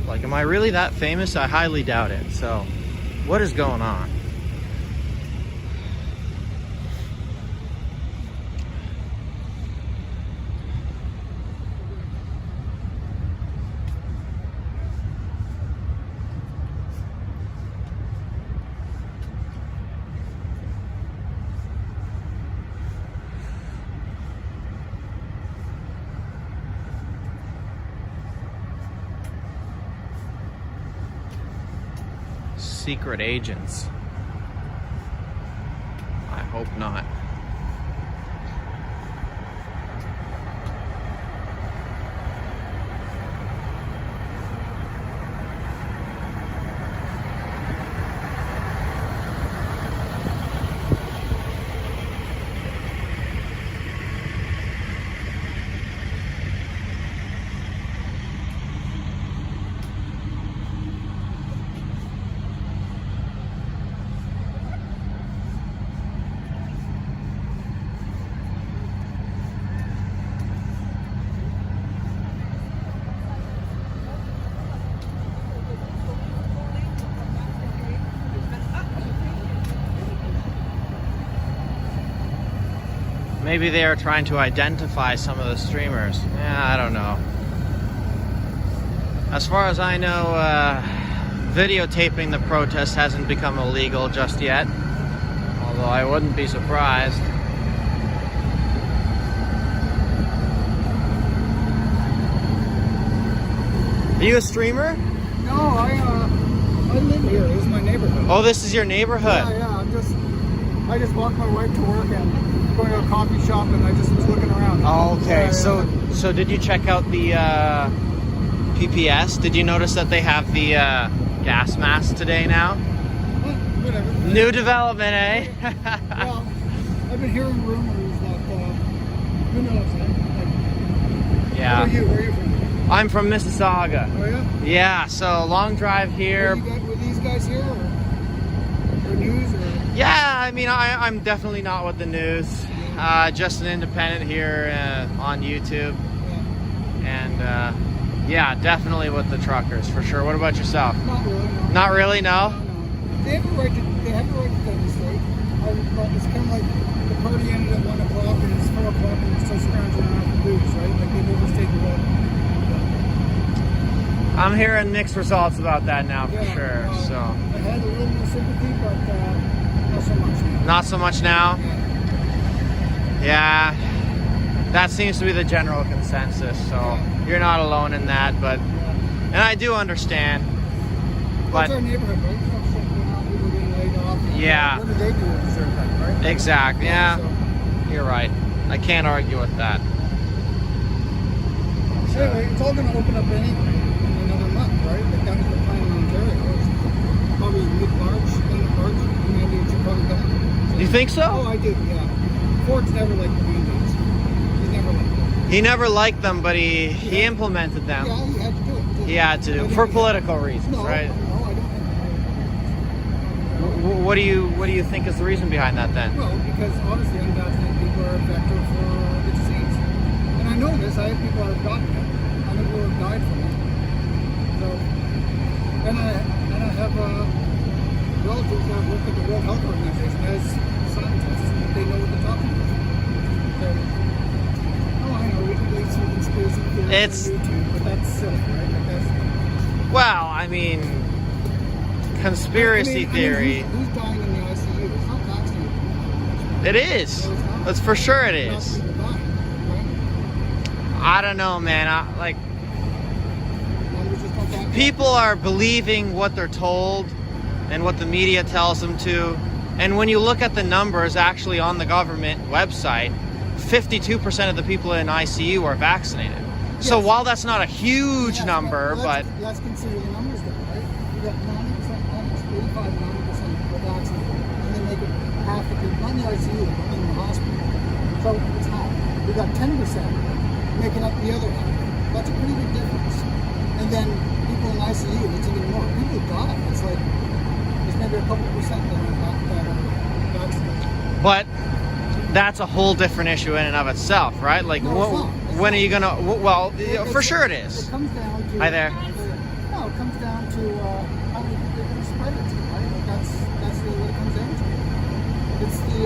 Like, am I really that famous? I highly doubt it. So, what is going on? Secret agents. I hope not. Maybe they are trying to identify some of the streamers. Yeah, I don't know. As far as I know, videotaping the protest hasn't become illegal just yet. Although I wouldn't be surprised. Are you a streamer?
No, I live here. This is my neighborhood.
Oh, this is your neighborhood?
Yeah. I just walked my wife to work and going to a coffee shop, and I just was looking around.
Oh, okay.
Yeah.
So did you check out the PPS? Did you notice that they have the gas mask today now?
Well, whatever.
New development, eh?
Well, I've been hearing rumors that who knows?
Yeah.
Where are you from?
I'm from Mississauga.
Oh yeah.
Yeah. So long drive here.
Were these guys here or news or?
Yeah, I mean, I'm definitely not with the news. Just an independent here on YouTube. And yeah, definitely with the truckers for sure. What about yourself?
Not really. No.
Not really, no?
No. They have a right to demonstrate. But it's kind of like the party ended at 1 o'clock and it's 4 o'clock and they're still scrounging around for booze, right? Like they've overstayed the welcome.
I'm hearing mixed results about that now for sure. So
I had a little more sympathy, but not so much now.
not so much now. Yeah, that seems to be the general consensus. So you're not alone in that, but and I do understand. But
it's our neighborhood, right? Stuff shutting down, people getting laid off.
Yeah.
What do they do to deserve that, right?
exactly, yeah,
So,
you're right. I can't argue with that.
anyway, it's all going to open up anyway in another month, right? Like that was the plan in Ontario. It's probably mid-March, end of March, the mandates are probably done.
You think
Oh,
so?
I do, yeah. Ford's never liked the mandates. He's never liked them.
He never liked them, but he implemented them.
Yeah, he had to do it.
He had to for political reasons,
No,
right?
no, I don't think
What do you think is the reason behind that then?
Well, because obviously unvaccinated people are a vector for the disease. And I know this, I have people that have gotten it. I know people who have died from it. So, and I have relatives that work at the World Health Organization as scientists. They know what they're talking about. So, oh, I know, we can believe some conspiracy theories on YouTube, but that's silly, right? Like
Well, I mean, conspiracy theory.
Who's dying in the ICU? It's not vaccinated.
It is.
No, it's not.
That's for sure it
Not
is.
people dying, right?
I don't know, man.
Numbers just don't back it up.
People are believing what they're told and what the media tells them to. And when you look at the numbers actually on the government website, 52% of the people in ICU are vaccinated. So
Yes.
while that's not a huge
Yes,
number, but
let's consider the numbers though, right? You got 90%, almost 85, 90% people vaccinated, and then make it half of people not in the ICU, but in the hospital. So it's half. We got 10% making up the other half. That's a pretty big difference. And then people in ICU, it's even more. People die. It's like there's maybe a couple percent that are vaccinated.
but that's a whole different issue in and of itself, right? Like,
No, it's not. It's
when are
not.
you gonna? Well,
It's-
for sure it is.
It comes down to.
Hi there.
No, it comes down to how many people you're going to spread it to, right? Like that's really what it comes down to. It's the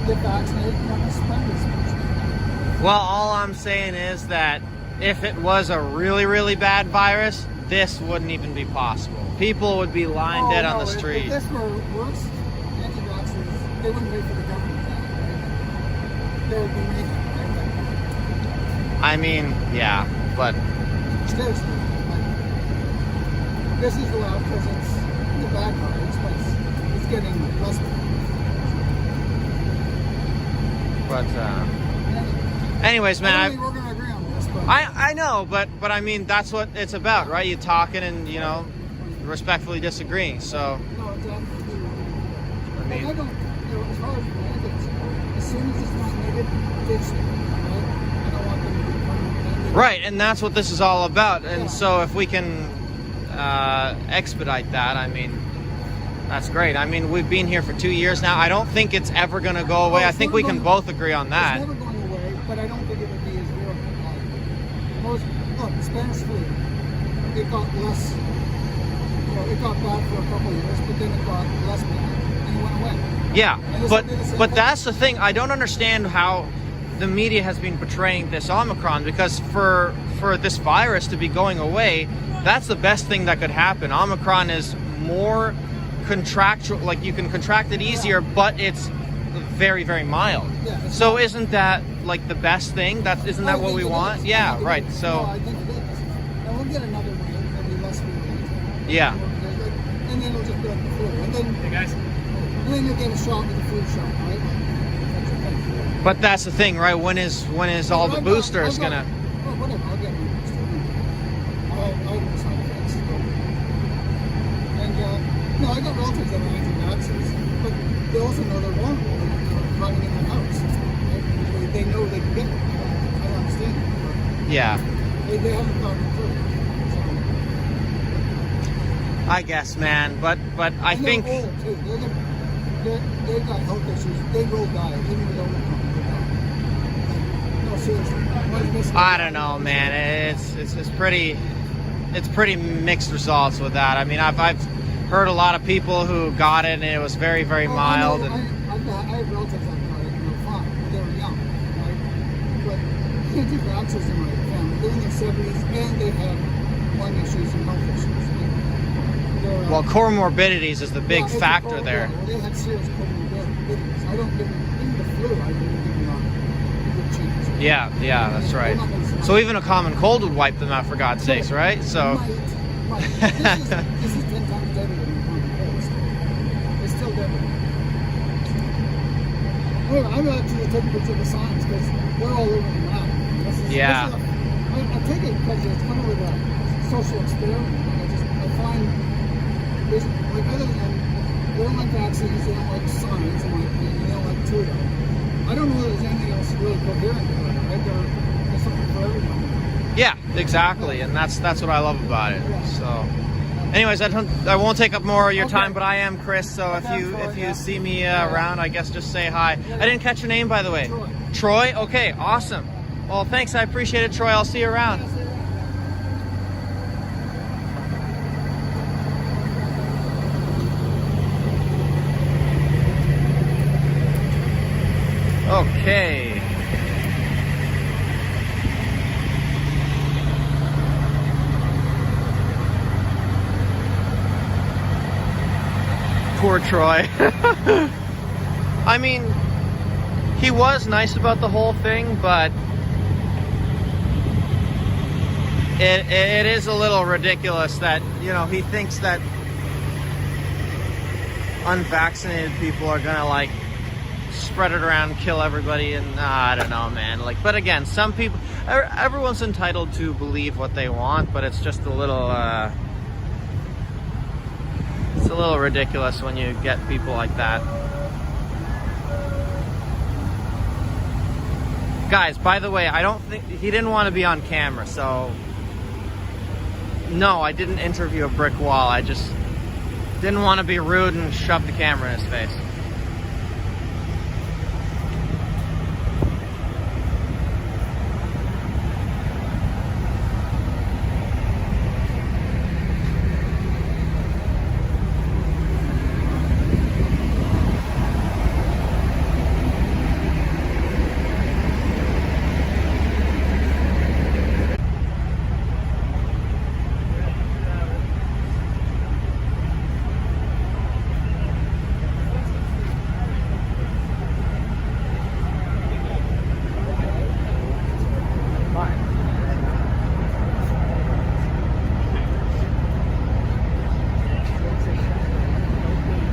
get vaccinated, you're not going to spread this much.
Well, all I'm saying is that if it was a really, really bad virus, this wouldn't even be possible. People would be lying dead on the street.
If this were worse, anti-vaxxers, they wouldn't wait for the government to act, right? They would be making it.
I mean, yeah, but
Seriously, like, this is the last because it's the bad part. It's getting less.
anyways,
I don't
man,
think we're going to agree on this, but
I know, but I mean, that's what it's about, right? You talking and, you know, respectfully disagreeing. So,
no, exactly.
I mean,
I don't, you know, as far as mandates, as soon as it's not needed, ditch them, right? I don't want them to be permanent.
right, and that's what this is all about. And so if we can expedite that, I mean, that's great. I mean, we've been here for 2 years now. I don't think it's ever going to go away.
Well,
I
it's
think
never
we can
gonna-
both agree on
It's
that.
never going away, but I don't think it would be as real. Most, look, Spanish flu, it got less, you know, it got bad for a couple of years, but then it got less bad, and it went away.
Yeah,
And
but
it's the same thing.
that's the thing. I don't understand how the media has been portraying this Omicron, because for this virus to be going away, That's the best thing that could happen. Omicron is more contractual, like you can contract it easier, but it's very, very mild.
Yeah,
So isn't that like the best thing? Isn't that what we want? Yeah, right.
No,
So
I think it is. And we'll get another wave, it'll be less virulent.
yeah,
And then it'll just be like the flu. And then,
Hey guys.
and then you'll get a shot with the flu shot, right? That's the thing.
but that's the thing, right? When is all the boosters gonna?
Oh, whatever, I'll get my booster. I'll get side effects. And, no, I got relatives that are anti-vaxxers, but they also know they're vulnerable. They're running in their house. Right? They know they can get it. I don't understand it.
Yeah,
But they haven't gotten it through.
I guess, man. But I
And
think.
they're old, too. They've got health issues. They will die. Even if they don't come. No, seriously.
I don't know, man. It's pretty mixed results with that. I mean, I've heard a lot of people who got it and it was very, very mild.
I
And
have relatives that got it, fine, but they were young, right? But anti-vaxxers in my family, they're in their 70s and they have lung issues and health issues. Right?
well, comorbidities is the big
it's a
factor
problem.
there.
Well, they have serious comorbidities. I don't give them, even the flu, I wouldn't give them a good chance.
Yeah, that's right. So even a common cold would wipe them out, for God's sakes, right? So
Might. This is 10 times deadlier than the common cold. It's still deadly. Anyway, I'm actually taking pictures of the signs because they're all over the map.
Yeah.
I take it because it's kind of like a social experiment. I find there's, like, other than they don't like vaccines, they don't like science, in my opinion, they don't like Trudeau. I don't know that there's anything else really coherent about it, right? There's something for everyone.
yeah, exactly, and that's what I love about it. So, anyways, I won't take up more of your time, but I am Chris. So if you see me around, I guess just say hi. I didn't catch your name, by the way. Troy. Okay, awesome. Well, thanks. I appreciate it, Troy. I'll see you around. Okay. Poor Troy. I mean, he was nice about the whole thing, but it is a little ridiculous that, you know, he thinks that unvaccinated people are gonna like spread it around, kill everybody, and I don't know, man. Like, but again, some people, everyone's entitled to believe what they want, but it's just a little ridiculous when you get people like that. Guys, by the way, I don't think he didn't want to be on camera, so no, I didn't interview a brick wall. I just didn't want to be rude and shove the camera in his face.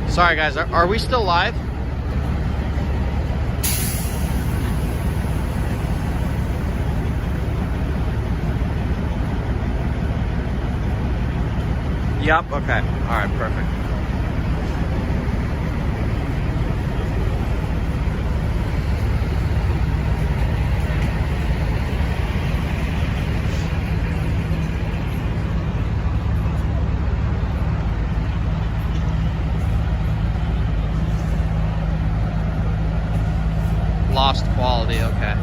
Sorry guys, are we still live? Yep, okay. Alright, perfect. Lost quality, okay.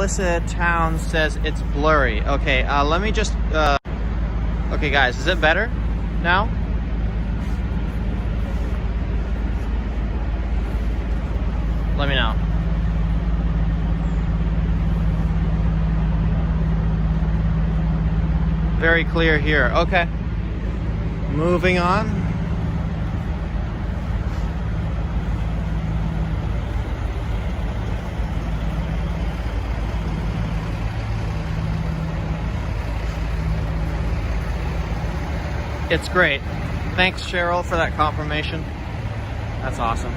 Melissa Town says it's blurry. Okay, let me just... Okay, guys, is it better now? Let me know. Very clear here. Okay. Moving on. It's great. Thanks, Cheryl, for that confirmation. That's awesome.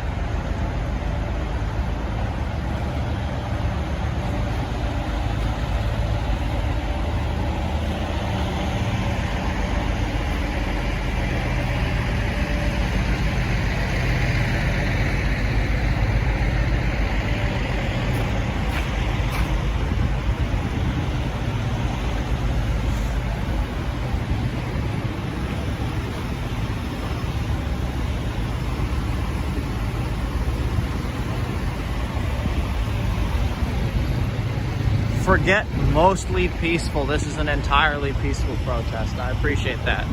Forget mostly peaceful. This is an entirely peaceful protest. I appreciate that.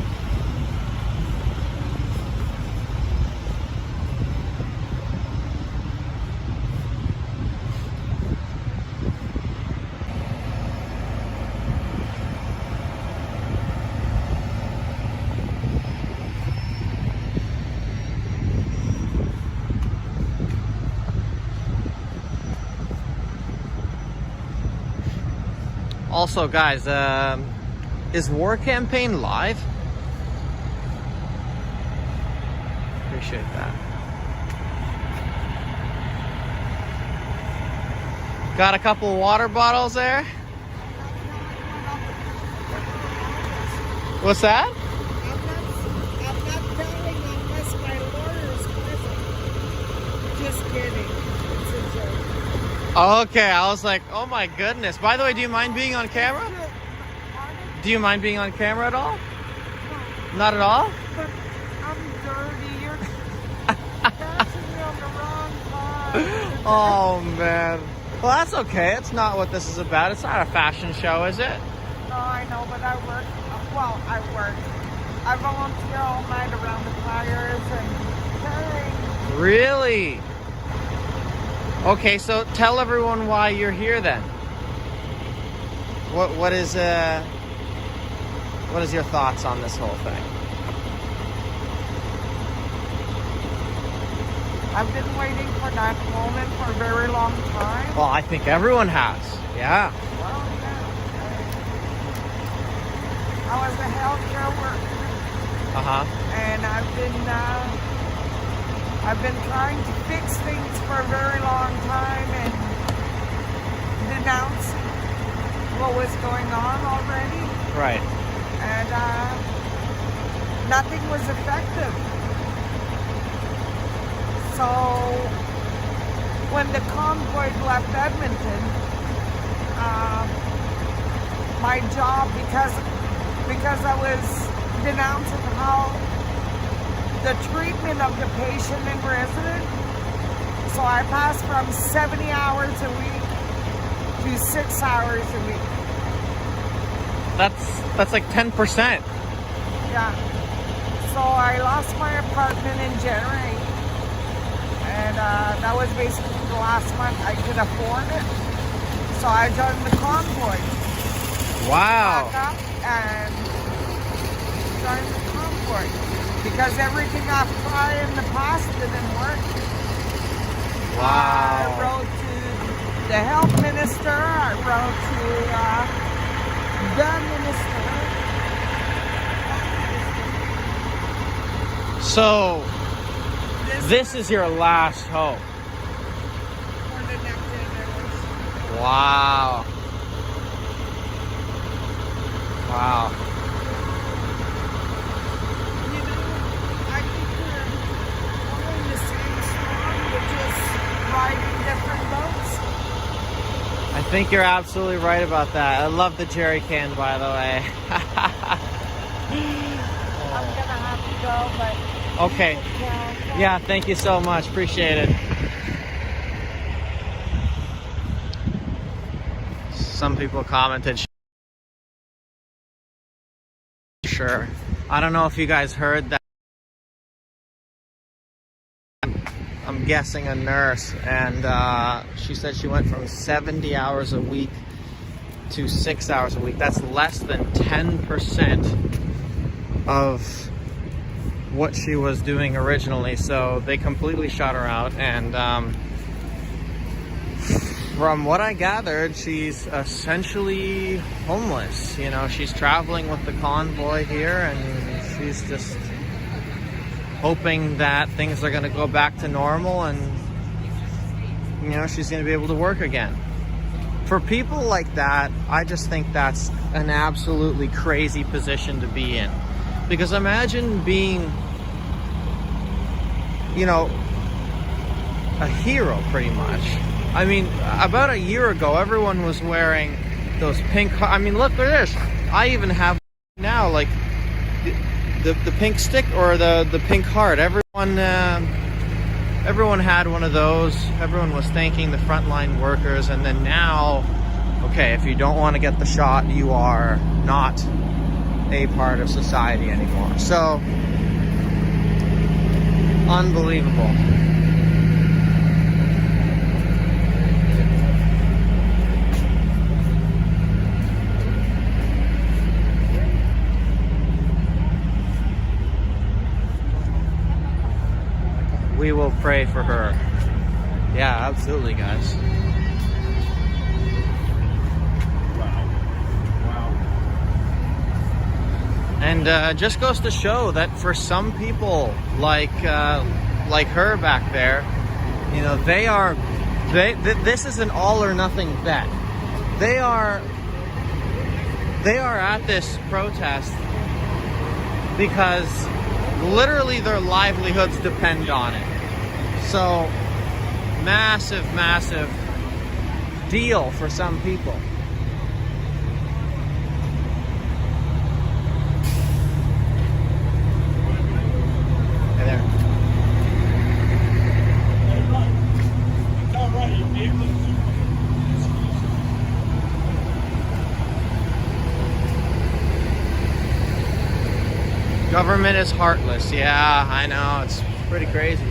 Also, guys, is War Campaign live? Appreciate that. Got a couple water bottles there. What's that?
I'm not telling unless my lawyer's present. Just kidding. It's a joke.
Okay, I was like, oh my goodness. By the way, do you mind being on camera? Do you mind being on camera at all?
No.
Not at all?
But I'm dirty. You're catching me on the wrong time.
Oh man. Well, that's okay. It's not what this is about. It's not a fashion show, is it?
No, I know, but I work. Well, I work. I volunteer all night around the fires and hey.
Really? Okay, so tell everyone why you're here then. What is your thoughts on this whole thing?
I've been waiting for that moment for a very long time.
Well, I think everyone has. Yeah.
Well, yeah. I was a healthcare worker, and I've been trying to fix things for a very long time and denounce what was going on already.
Right.
And nothing was effective. So when the convoy left Edmonton, my job, because I was denouncing how the treatment of the patient and resident, so I passed from 70 hours a week to 6 hours a week.
That's like 10%.
Yeah. So I lost my apartment in January, and that was basically the last month I could afford it. So I joined the convoy.
Wow.
Back up and joined the convoy because everything I've tried in the past didn't work. I
Wow.
wrote to the health minister. I wrote to the minister.
So this is your last hope.
For the next generation.
Wow. Wow.
You know, I think we're all in the same storm, we're just riding different boats.
I think you're absolutely right about that. I love the jerry can, by the way.
I'm gonna have to go, but
Okay. Yeah, thank you so much. Appreciate it. Some people commented, sure. I don't know if you guys heard that. I'm guessing a nurse, and she said she went from 70 hours a week to 6 hours a week. That's less than 10% of what she was doing originally. So they completely shut her out, and from what I gathered, she's essentially homeless. You know, she's traveling with the convoy here, and she's just hoping that things are going to go back to normal, and you know, she's going to be able to work again. For people like that, I just think that's an absolutely crazy position to be in. Because imagine being, you know, a hero pretty much. I mean, about a year ago, everyone was wearing those pink, I mean, look at this. I even have now, like, the pink stick, or the pink heart. Everyone had one of those. Everyone was thanking the frontline workers, and then now, okay, if you don't want to get the shot, you are not a part of society anymore. So, unbelievable. We will pray for her. Yeah, absolutely, guys.
Wow.
And just goes to show that for some people like her back there, you know, this is an all or nothing bet. They are at this protest because literally their livelihoods depend on it. So, massive, massive deal for some people. Hey there.
It's all right. You'll be able to do it.
Government is heartless. Yeah, I know. It's pretty crazy.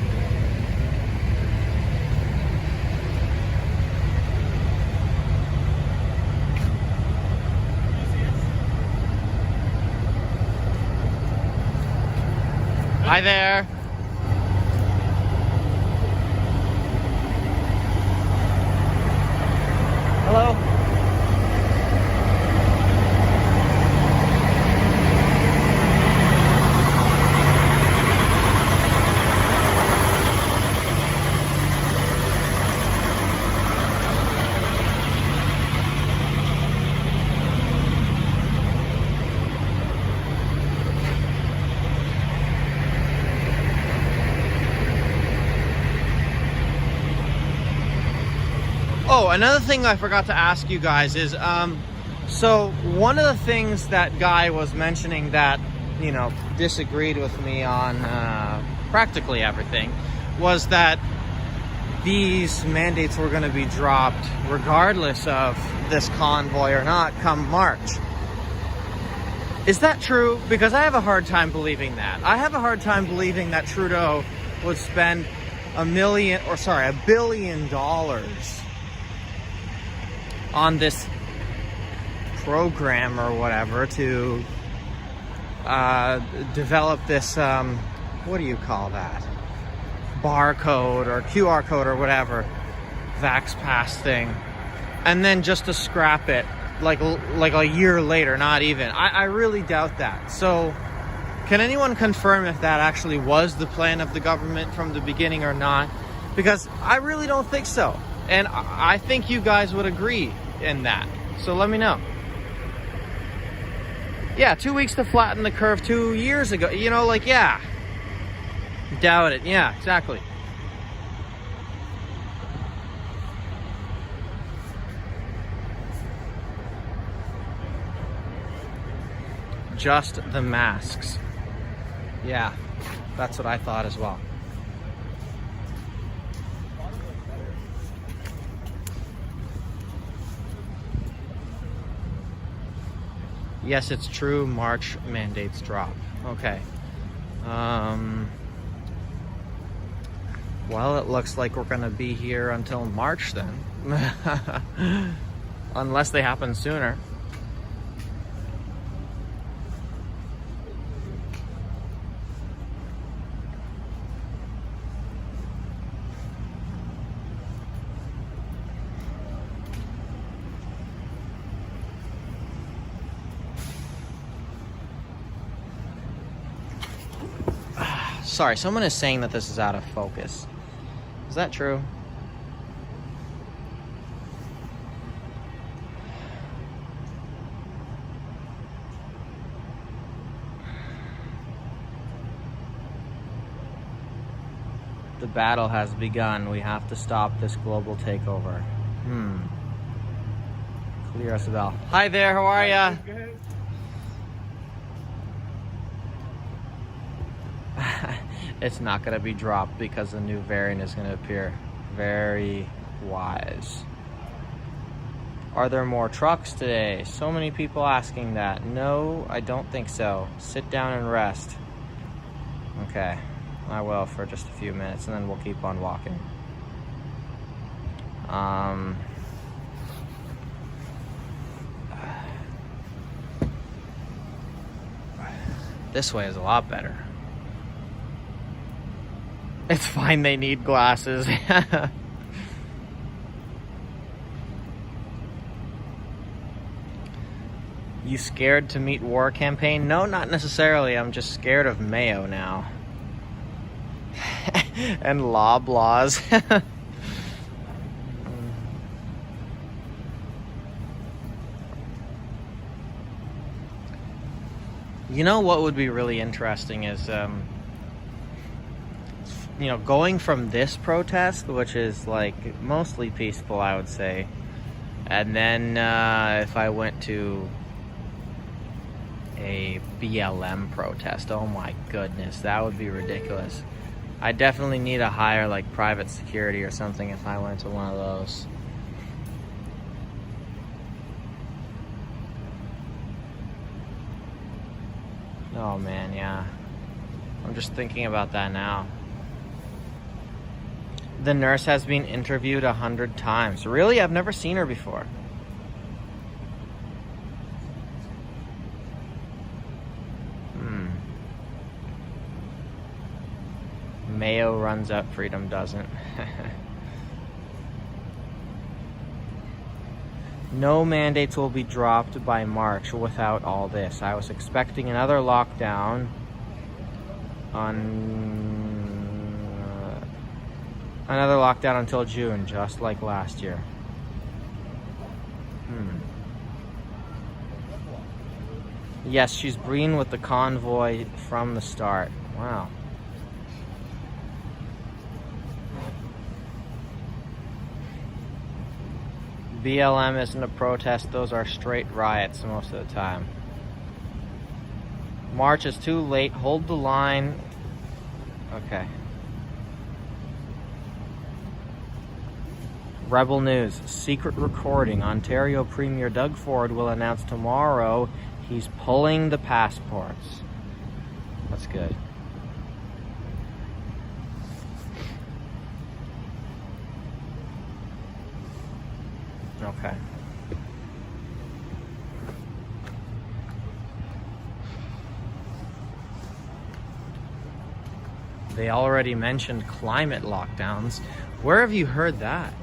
Hi there. Hello. Oh, another thing I forgot to ask you guys is, so one of the things that guy was mentioning that, you know, disagreed with me on practically everything was that these mandates were going to be dropped regardless of this convoy or not come March. Is that true? Because I have a hard time believing that. I have a hard time believing that Trudeau would spend $1 billion on this program or whatever to develop this, what do you call that? Barcode or QR code or whatever, Vax Pass thing. And then just to scrap it like a year later, not even. I really doubt that. So can anyone confirm if that actually was the plan of the government from the beginning or not? Because I really don't think so. And I think you guys would agree in that. So let me know. Yeah, 2 weeks to flatten the curve 2 years ago. You know, like, yeah. Doubt it. Yeah, exactly. Just the masks. Yeah, that's what I thought as well. Yes, it's true. March mandates drop. Okay. Well, it looks like we're gonna be here until March then. Unless they happen sooner. Sorry, someone is saying that this is out of focus. Is that true? The battle has begun. We have to stop this global takeover. Clear us a bell. Hi there, how are ya?
Good.
It's not going to be dropped because a new variant is going to appear. Very wise. Are there more trucks today? So many people asking that. No, I don't think so. Sit down and rest. Okay, I will for just a few minutes and then we'll keep on walking. This way is a lot better. It's fine, they need glasses. You scared to meet war campaign? No, not necessarily. I'm just scared of mayo now. And Loblaws. You know what would be really interesting is you know, going from this protest, which is like mostly peaceful, I would say, and then if I went to a BLM protest, oh my goodness, that would be ridiculous. I definitely need a higher like private security or something if I went to one of those. Oh man, yeah. I'm just thinking about that now. The nurse has been interviewed 100 times. Really? I've never seen her before. Mayo runs up, freedom doesn't. No mandates will be dropped by March without all this. I was expecting another lockdown until June, just like last year. Yes, she's been with the convoy from the start. Wow. BLM isn't a protest, those are straight riots most of the time. March is too late, hold the line. Okay. Rebel News, secret recording. Ontario Premier Doug Ford will announce tomorrow he's pulling the passports. That's good. Okay. They already mentioned climate lockdowns. Where have you heard that?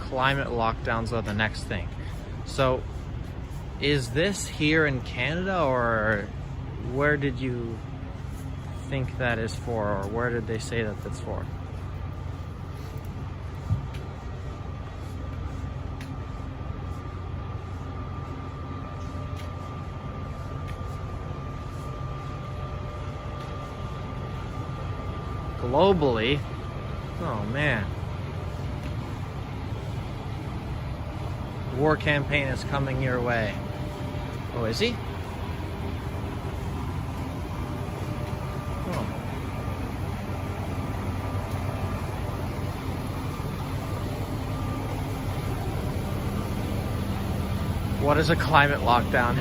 Climate lockdowns are the next thing. So, is this here in Canada, or where did you think that is for, or where did they say that that's for? globally. Oh man. War campaign is coming your way. Oh, is he? Oh. What is a climate lockdown?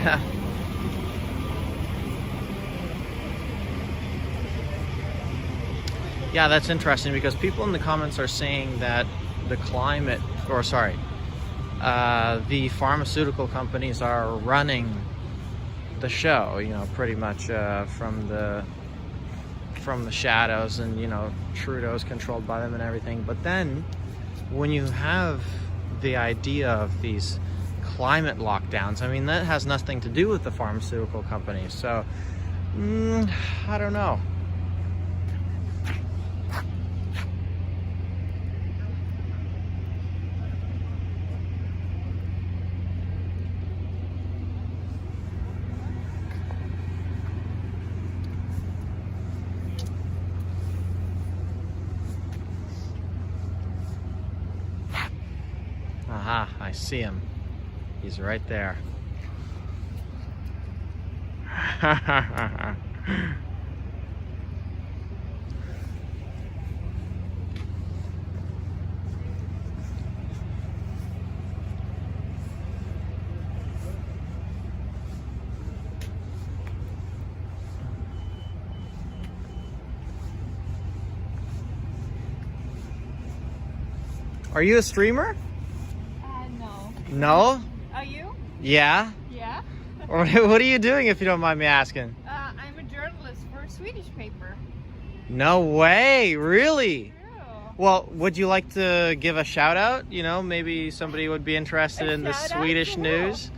Yeah, that's interesting because people in the comments are saying that the climate, or sorry, the pharmaceutical companies are running the show, you know, pretty much from the shadows, and you know, Trudeau's controlled by them and everything. But then when you have the idea of these climate lockdowns, I mean, that has nothing to do with the pharmaceutical companies. So I don't know. Aha, I see him. He's right there. Are you a streamer?
No.
No?
Are you?
Yeah?
Yeah.
What are you doing, if you don't mind me asking?
I'm a journalist for a Swedish paper.
No way, really?
True.
Well, would you like to give a shout out? You know, maybe somebody would be interested in the
shout out
Swedish
to who?
news.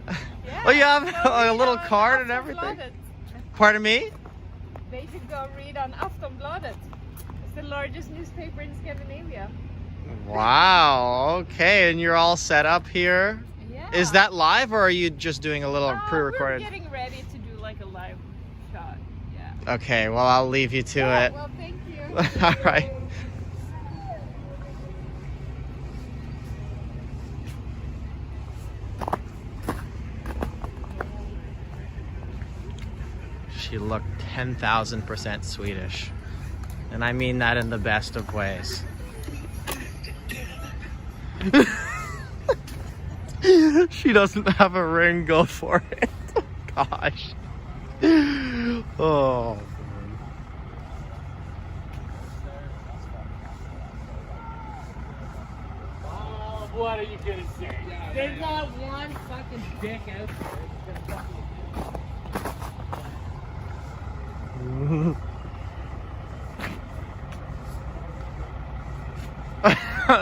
Yeah.
Oh, you have
So
a
read
little
on
card and everything?
Aftonbladet.
Pardon me?
They should go read on Aftonbladet. It's the largest newspaper in Scandinavia.
Wow, okay, and you're all set up here?
Yeah.
Is that live, or are you just doing a little pre-recorded?
We're getting ready to do like a live shot. Yeah.
Okay, well, I'll leave you to it.
Well, thank you.
All right. She looked 10,000% Swedish. And I mean that in the best of ways. She doesn't have a ring, go for it. Gosh. Oh.
What are you gonna say? There's not one fucking dick out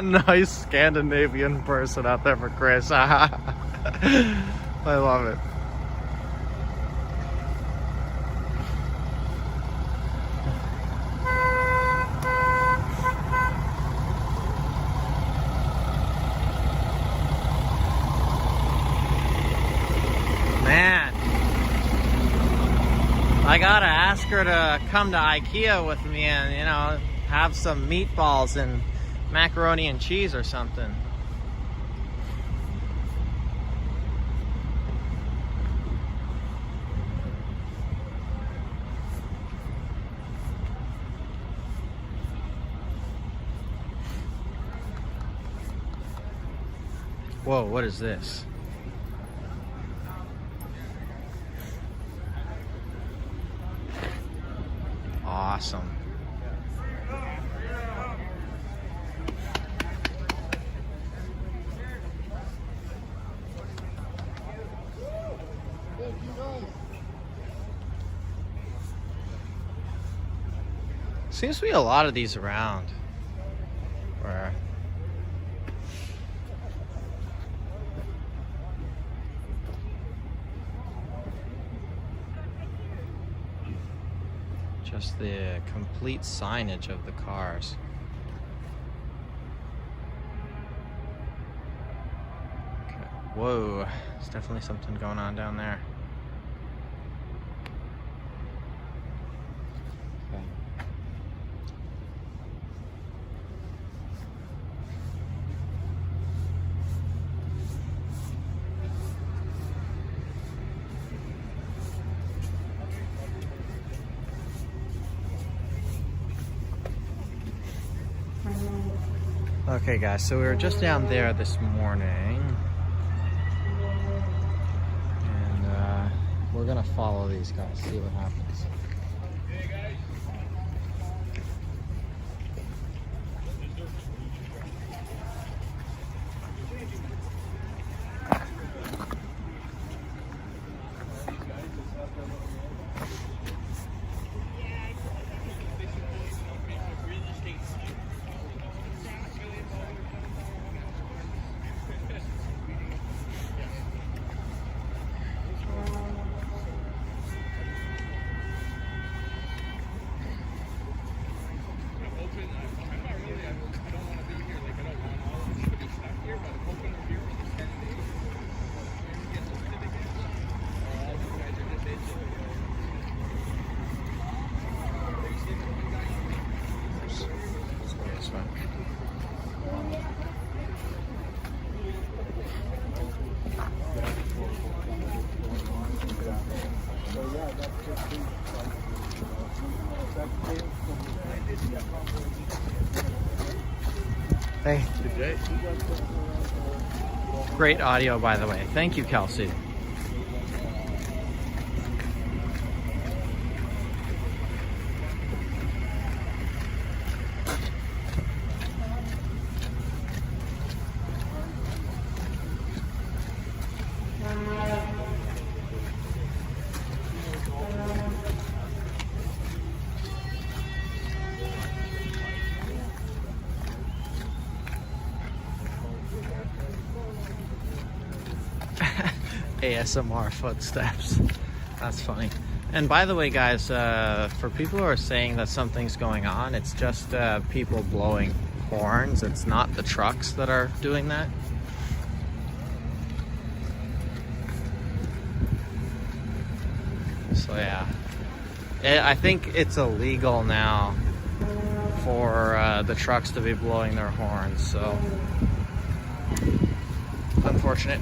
Nice Scandinavian person out there for Chris. I love it. Man, I gotta ask her to come to IKEA with me and, you know, have some meatballs and macaroni and cheese or something. Whoa, what is this? Awesome. Seems to be a lot of these around. Where just the complete signage of the cars. Okay. Whoa, there's definitely something going on down there. Okay. Okay guys, so we were just down there this morning. And we're gonna follow these guys, see what happens. Hey.
Good day.
Great audio, by the way. Thank you, Kelsey. ASMR footsteps. That's funny. And by the way, guys, for people who are saying that something's going on, it's just people blowing horns. It's not the trucks that are doing that. So yeah, I think it's illegal now for the trucks to be blowing their horns. So unfortunate.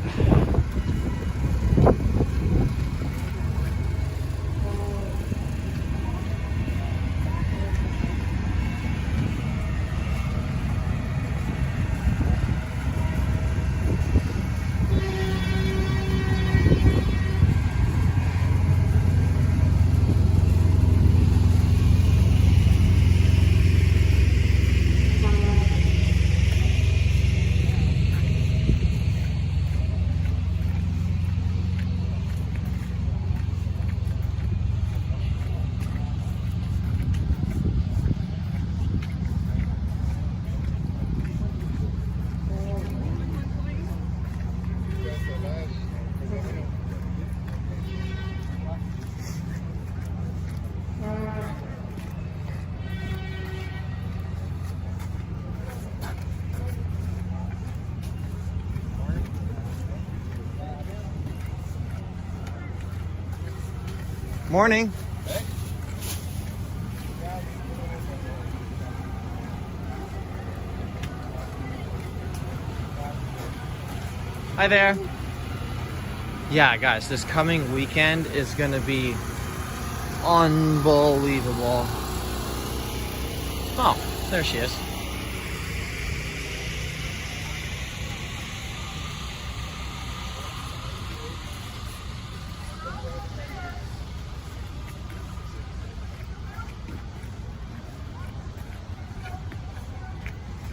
Morning. Hi there. Yeah, guys, this coming weekend is going to be unbelievable. Oh, there she is.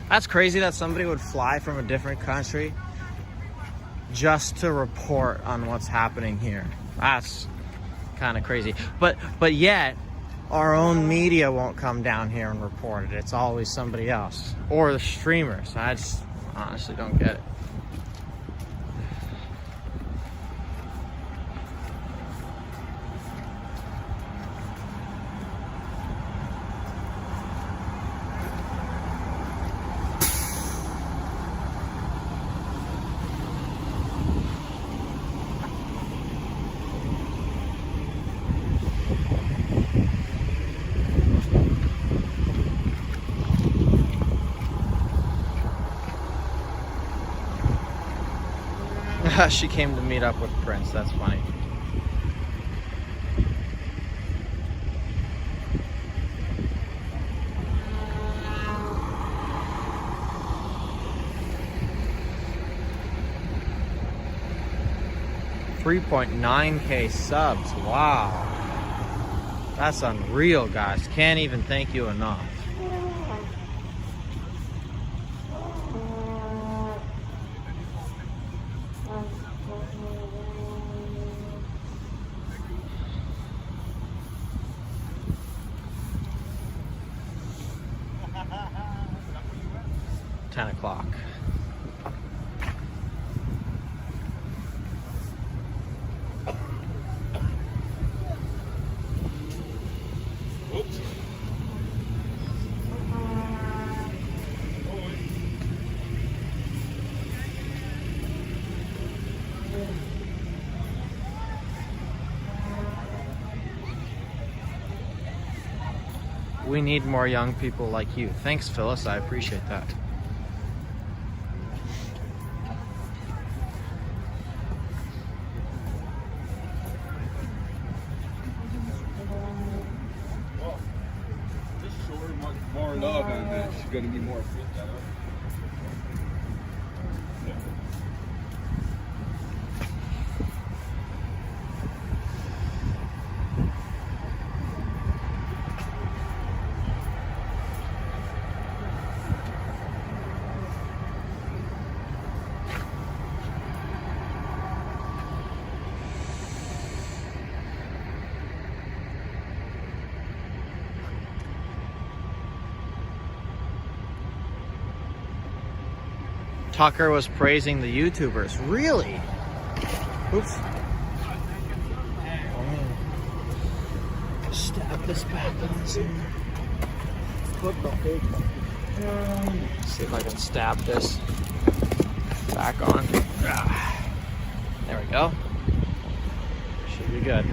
That's crazy that somebody would fly from a different country just to report on what's happening here. That's kind of crazy. But yet, our own media won't come down here and report it. It's always somebody else. Or the streamers. I just honestly don't get it. She came to meet up with Prince. That's funny. 3.9K subs. Wow. That's unreal, guys. Can't even thank you enough. $10 o'clock.
Oops.
We need more young people like you. Thanks, Phyllis. I appreciate that.
This shorter, much more love, and then she's gonna be more fit.
Tucker was praising the YouTubers. Really? Oops. Stab this back on here. See if I can stab this back on. There we go. Should be good.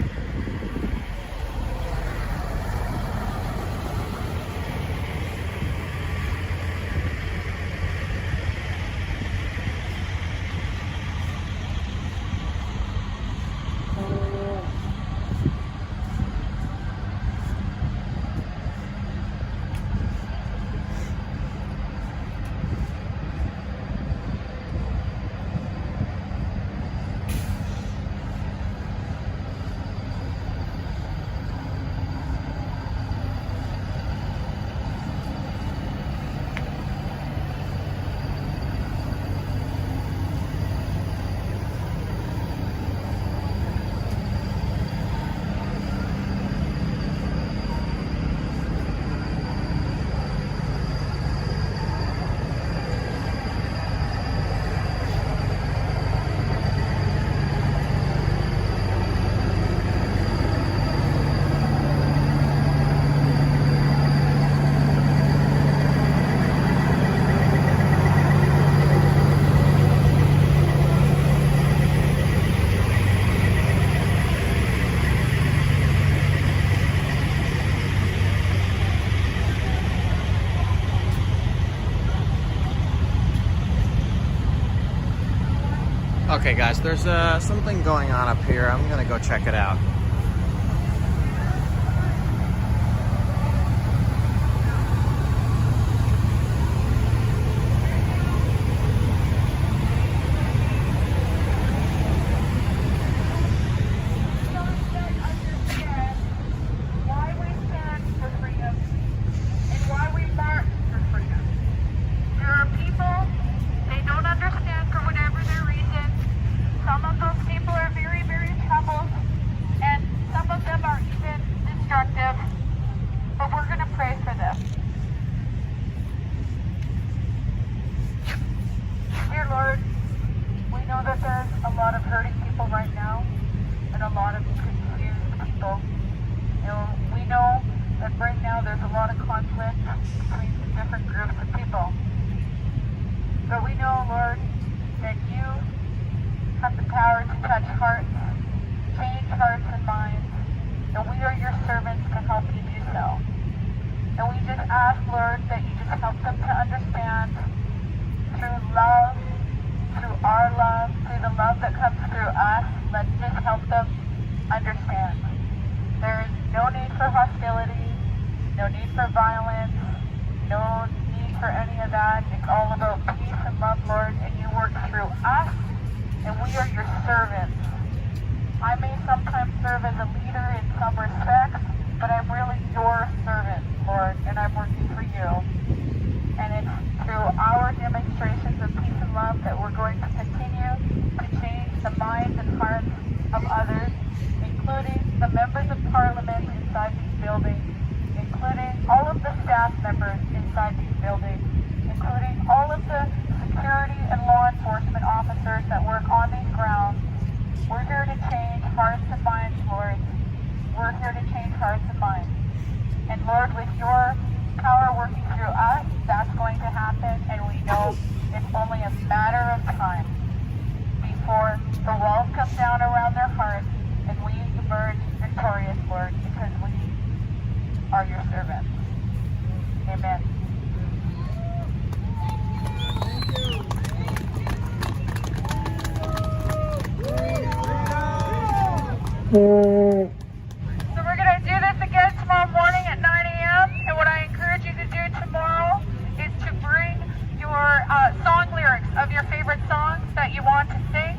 Okay guys, there's something going on up here. I'm gonna go check it out.
I may sometimes serve as a leader in some respects, but I'm really your servant, Lord, and I'm working for you. And it's through our demonstrations of peace and love that we're going to continue to change the minds and hearts of others, including the members of parliament inside these buildings, including all of the staff members inside these buildings, including all of the security and law enforcement officers that work on these grounds. We're here to change hearts and minds, Lord. We're here to change hearts and minds. And Lord, with your power working through us, that's going to happen, and we know it's only a matter of time before the walls come down around their hearts and we emerge victorious, Lord, because we are your servants. Amen. So we're going to do this again tomorrow morning at 9 a.m. And what I encourage you to do tomorrow is to bring your song lyrics of your favorite songs that you want to sing.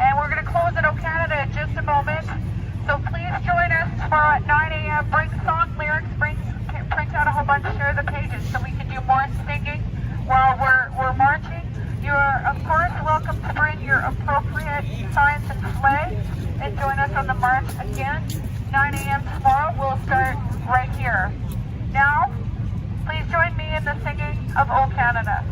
And we're going to close at O Canada in just a moment. So please join us tomorrow at 9 a.m. Bring song lyrics, print out a whole bunch, share the pages so we can do more singing while we're marching. You're, of course, welcome to bring your appropriate signs and flags and join us on the march again. 9 a.m. tomorrow. We'll start right here. Now, please join me in the singing of O Canada.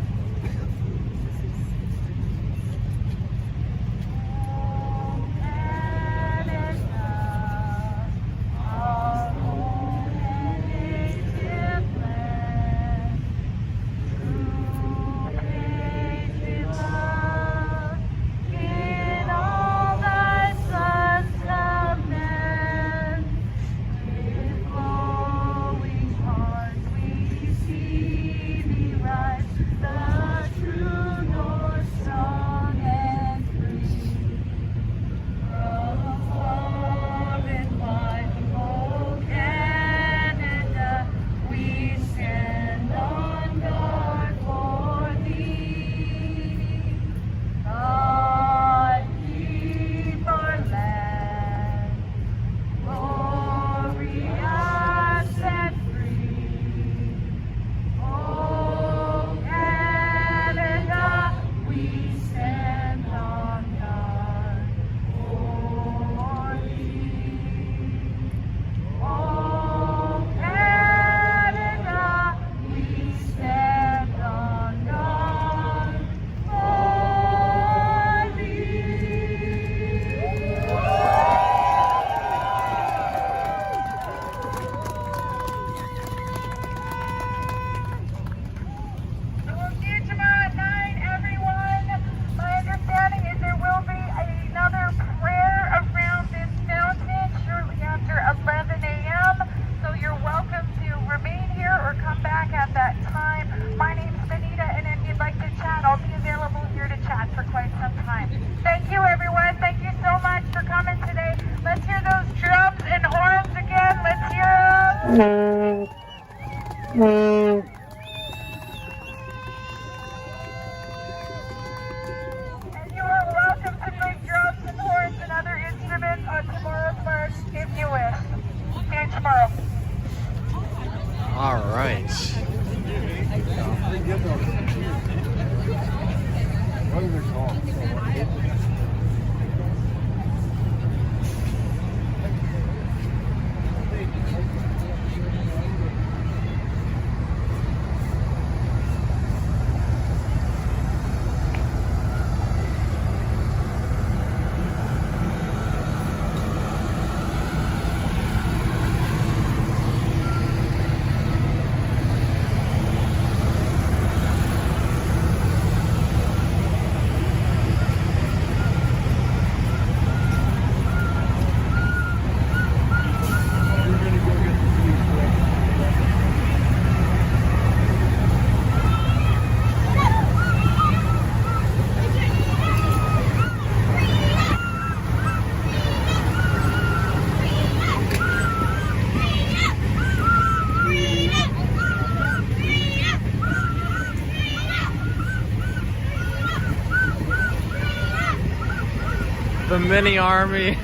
Mini army.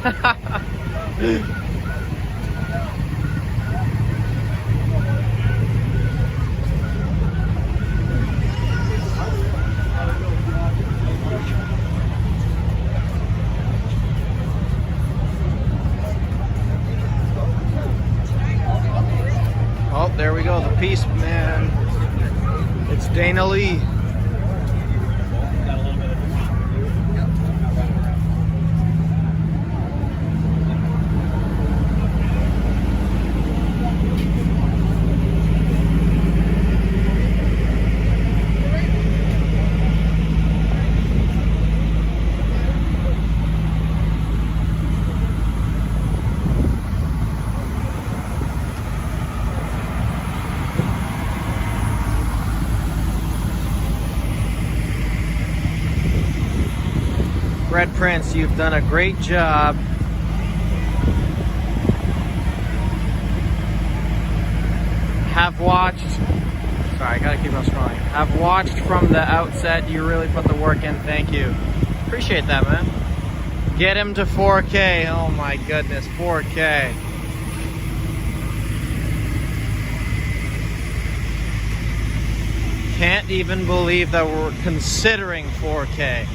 Oh, there we go, the Peace Man. It's Dana Lee. Red Prince, you've done a great job. Have watched, sorry, I gotta keep on scrolling. Have watched from the outset. You really put the work in. Thank you. Appreciate that, man. Get him to 4K. Oh my goodness, 4K. Can't even believe that we're considering 4K.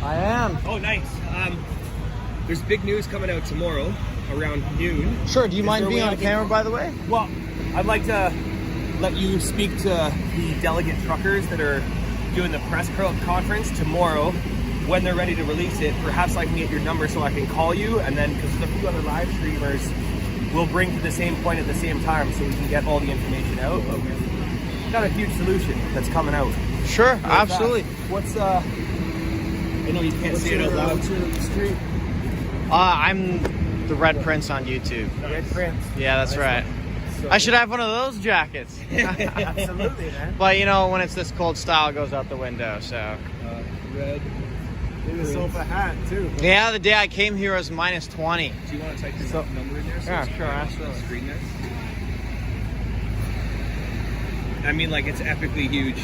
I am.
Oh, nice. There's big news coming out tomorrow around noon.
Sure, do you mind being on camera, by the way?
Well, I'd like to let you speak to the delegate truckers that are doing the press conference tomorrow. When they're ready to release it, perhaps I can get your number so I can call you, and then, because there's a few other live streamers, we'll bring to the same point at the same time so we can get all the information out. But we've got a huge solution that's coming out.
Sure, absolutely.
What's, I know you can't say it out loud.
What's your street?
I'm the Red Prince on YouTube.
Red Prince.
Yeah, that's right.
So,
I should have one of those jackets.
absolutely, man.
But you know, when it's this cold, style goes out the window, so.
Red.
Maybe a sofa hat too.
Yeah, the day I came here was minus 20.
Do you want to type your number in there? So
Yeah,
it's
sure,
on the
absolutely.
screen there? I mean, like, it's epically huge.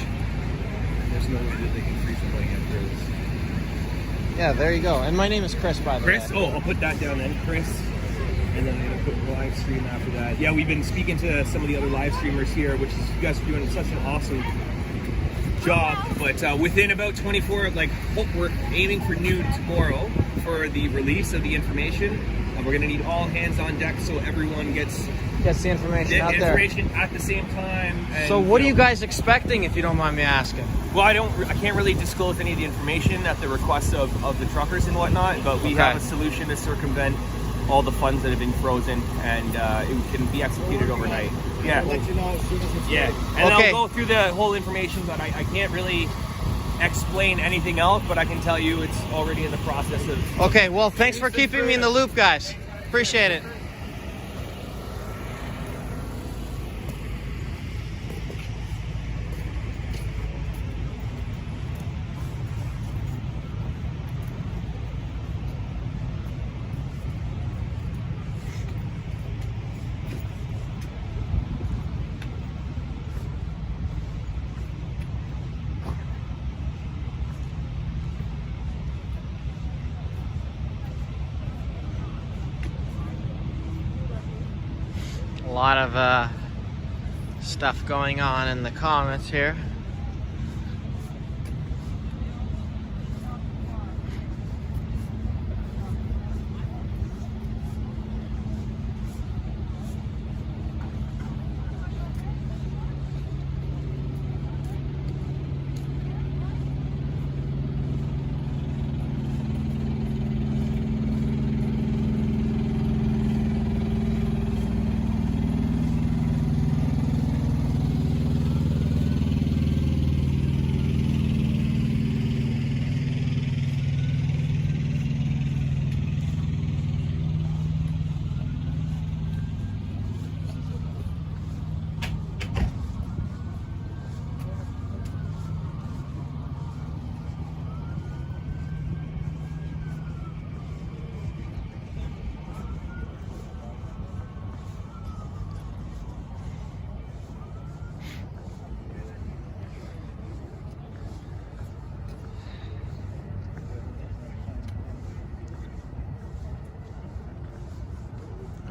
There's no way that they can freeze somebody after this.
Yeah, there you go. And my name is Chris, by the
Chris?
way.
Oh, I'll put that down then, Chris. And then I'm going to put live stream after that. Yeah, we've been speaking to some of the other live streamers here, which is, you guys are doing such an awesome job. But within about 24, like, we're aiming for noon tomorrow for the release of the information. And we're going to need all hands on deck so everyone gets
Gets the information out there.
information at the same time. And,
So what are you guys expecting, if you don't mind me asking?
Well, I can't really disclose any of the information at the request of the truckers and whatnot, but we have a solution to circumvent all the funds that have been frozen, and it can be executed overnight. Yeah.
I'll let you know as soon as it's
Yeah.
ready.
And
Okay.
I'll go through the whole information, but I can't really explain anything else, but I can tell you it's already in the process of...
Okay, well, thanks for keeping me in the loop, guys. Appreciate it. A lot of stuff going on in the comments here.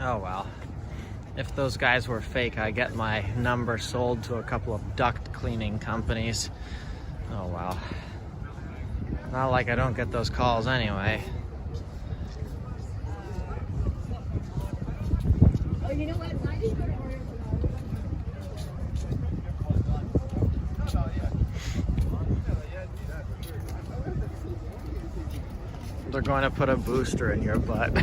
Oh well. If those guys were fake, I get my number sold to a couple of duct cleaning companies. Oh well. Not like I don't get those calls anyway.
Oh, you know what? I just go to order
They're going to put a booster in your butt.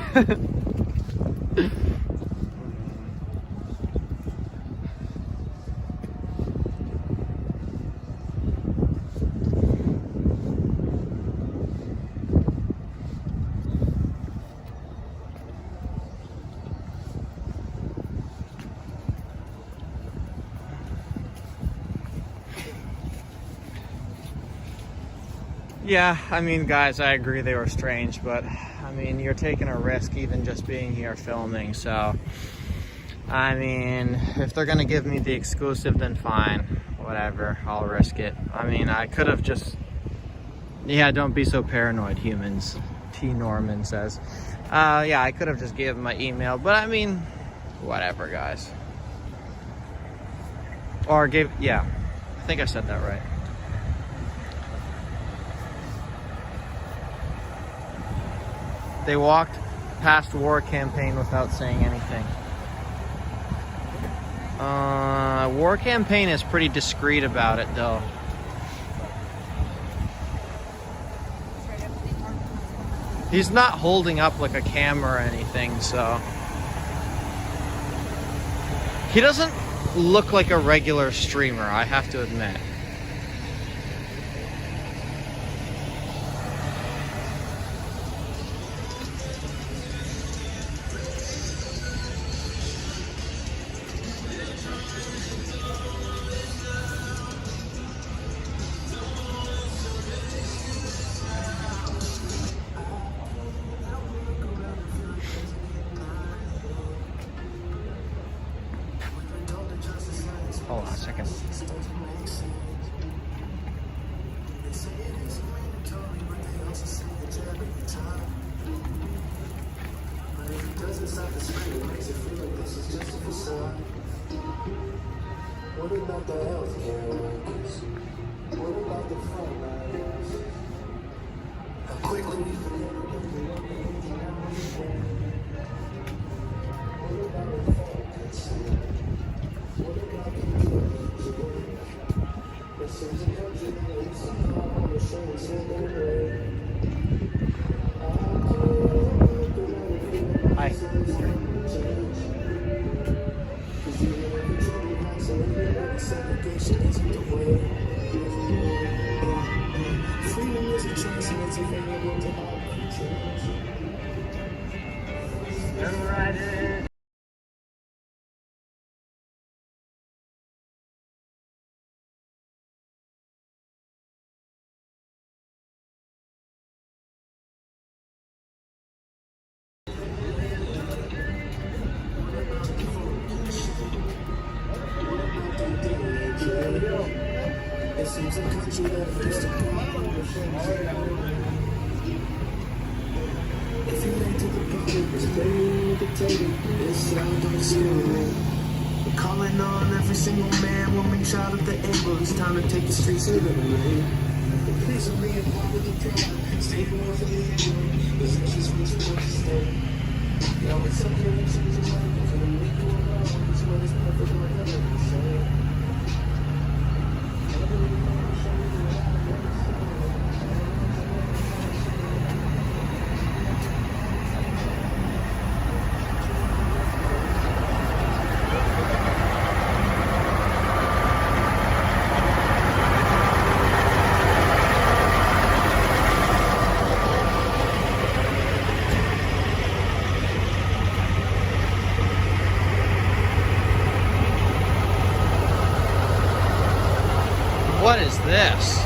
Yeah, I mean, guys, I agree they were strange, but I mean, you're taking a risk even just being here filming, so I mean, if they're gonna give me the exclusive, then fine, whatever, I'll risk it. I mean, I could have just, yeah, don't be so paranoid, humans, T. Norman says. Yeah, I could have just given my email, but I mean, whatever, guys. Or yeah, I think I said that right. They walked past war campaign without saying anything. War campaign is pretty discreet about it though. He's not holding up like a camera or anything, so. He doesn't look like a regular streamer, I have to admit. Hold on a second.
What about the healthcare workers? What about the front lines? How quickly we forget what about the focus? What about the drugs? There seems a country that is somehow the showing
Hi.
Segregation isn't the way. Freedom is a choice and it's available to all creatures. It seems a country that is the problem. If you ain't to the problem, it's playing with the table. It's sound on the stereo. We're calling on every single man, woman, child, if they're able. It's time to take the streets and liberate. The police are being part of the crowd. Stay more for the ego. Possessions from the sports state. Now it's something that changes your life. For the weak or wrong, it's what is perfect, whatever you say.
What is this?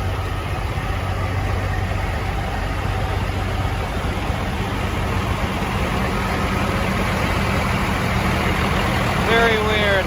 Very weird.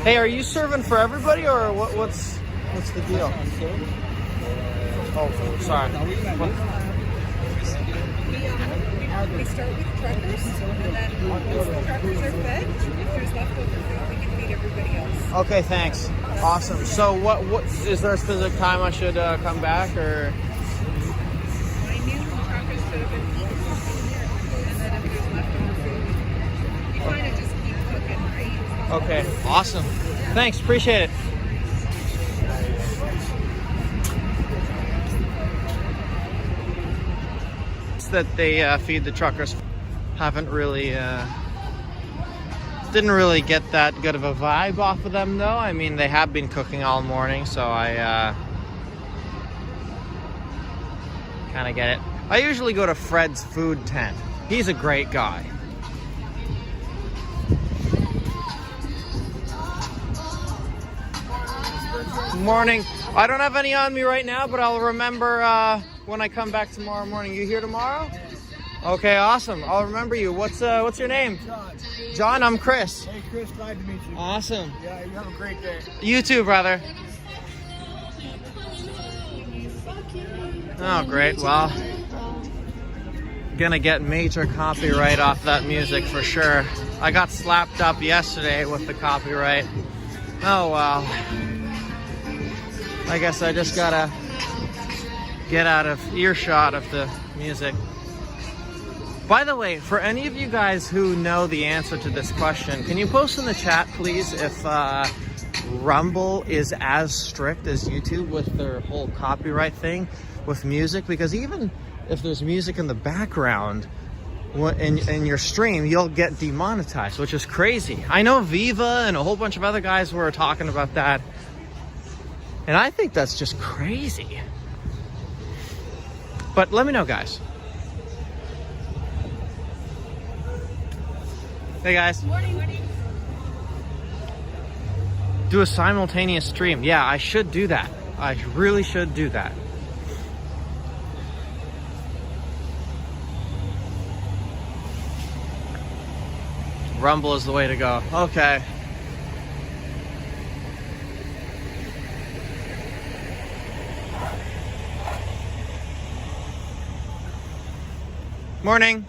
Hey, are you serving for everybody or what's the deal? Oh, sorry. What?
We start with truckers, and then once the truckers are fed, if there's leftover food, we can feed everybody else.
Okay, thanks. Awesome. So what is there a specific time I should come back or?
My new truckers should have been eating something here, and then if there's leftover food, you kind of just keep cooking, right?
Okay, awesome. Thanks, appreciate it. That they feed the truckers haven't really didn't really get that good of a vibe off of them though. I mean, they have been cooking all morning, so I kind of get it. I usually go to Fred's food tent. He's a great guy. Morning. I don't have any on me right now, but I'll remember when I come back tomorrow morning. You here tomorrow? Okay, awesome. I'll remember you. What's your name?
John.
John, I'm Chris.
Hey, Chris, glad to meet you.
Awesome.
Yeah, you have a great day.
You too, brother. Oh, great. Well, gonna get major copyright off that music for sure. I got slapped up yesterday with the copyright. Oh, well. I guess I just gotta get out of earshot of the music. By the way, for any of you guys who know the answer to this question, can you post in the chat, please, if Rumble is as strict as YouTube with their whole copyright thing with music? Because even if there's music in the background in your stream, you'll get demonetized, which is crazy. I know Viva and a whole bunch of other guys were talking about that. And I think that's just crazy. But let me know, guys. Hey, guys.
Morning.
Do a simultaneous stream. Yeah, I should do that. I really should do that. Rumble is the way to go. Okay. Morning.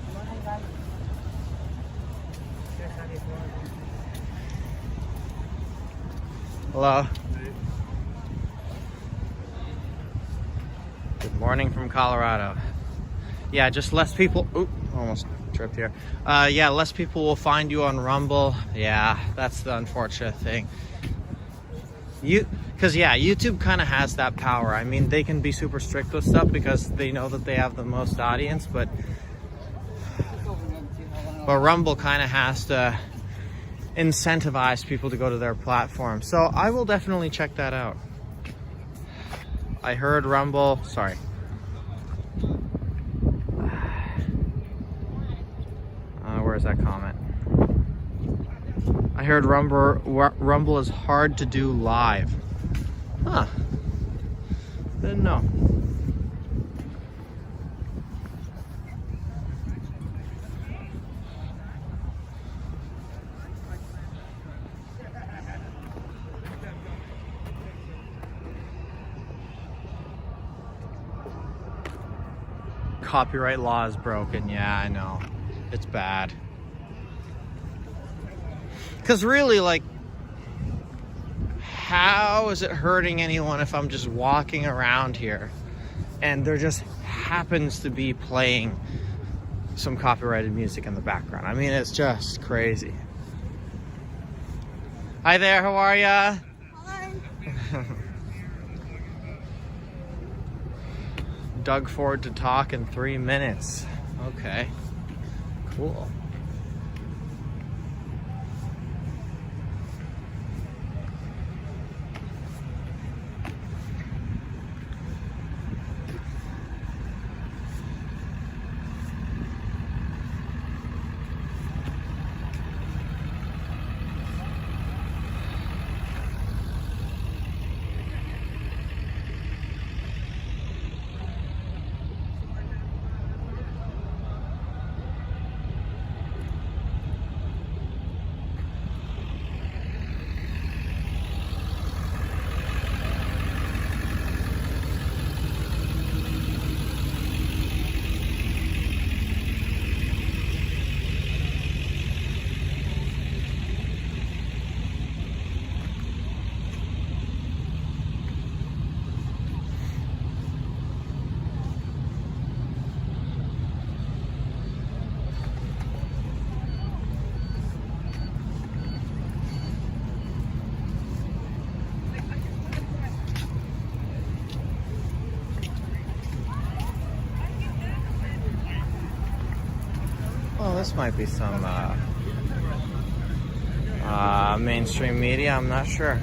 Hello. Good morning from Colorado. Yeah, just less people. Oop, almost tripped here. Yeah, less people will find you on Rumble. Yeah, that's the unfortunate thing. Because YouTube kind of has that power. I mean, they can be super strict with stuff because they know that they have the most audience, but Rumble kind of has to incentivize people to go to their platform. So I will definitely check that out. I heard Rumble, sorry. Where's that comment? I heard Rumble is hard to do live. Huh. Didn't know. Copyright law is broken. Yeah, I know. It's bad. Because really, like, how is it hurting anyone if I'm just walking around here and there just happens to be playing some copyrighted music in the background? I mean, it's just crazy. Hi there, how are ya?
Hi.
Doug Ford to talk in 3 minutes. Okay, cool. this might be some mainstream media. I'm not sure.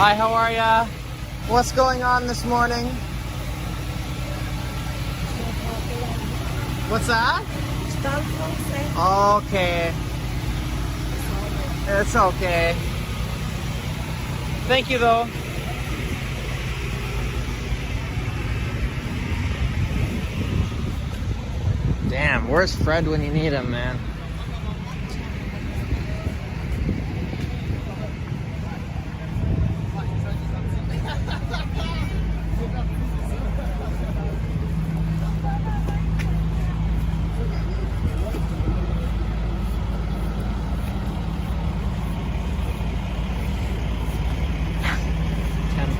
Hi, how are ya? What's going on this morning? What's that? Okay. It's okay. Thank you though. Damn, where's Fred when you need him, man?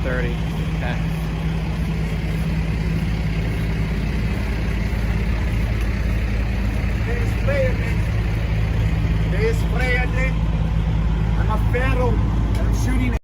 Okay.
They sprayed me. I'm a pharaoh. I'm shooting.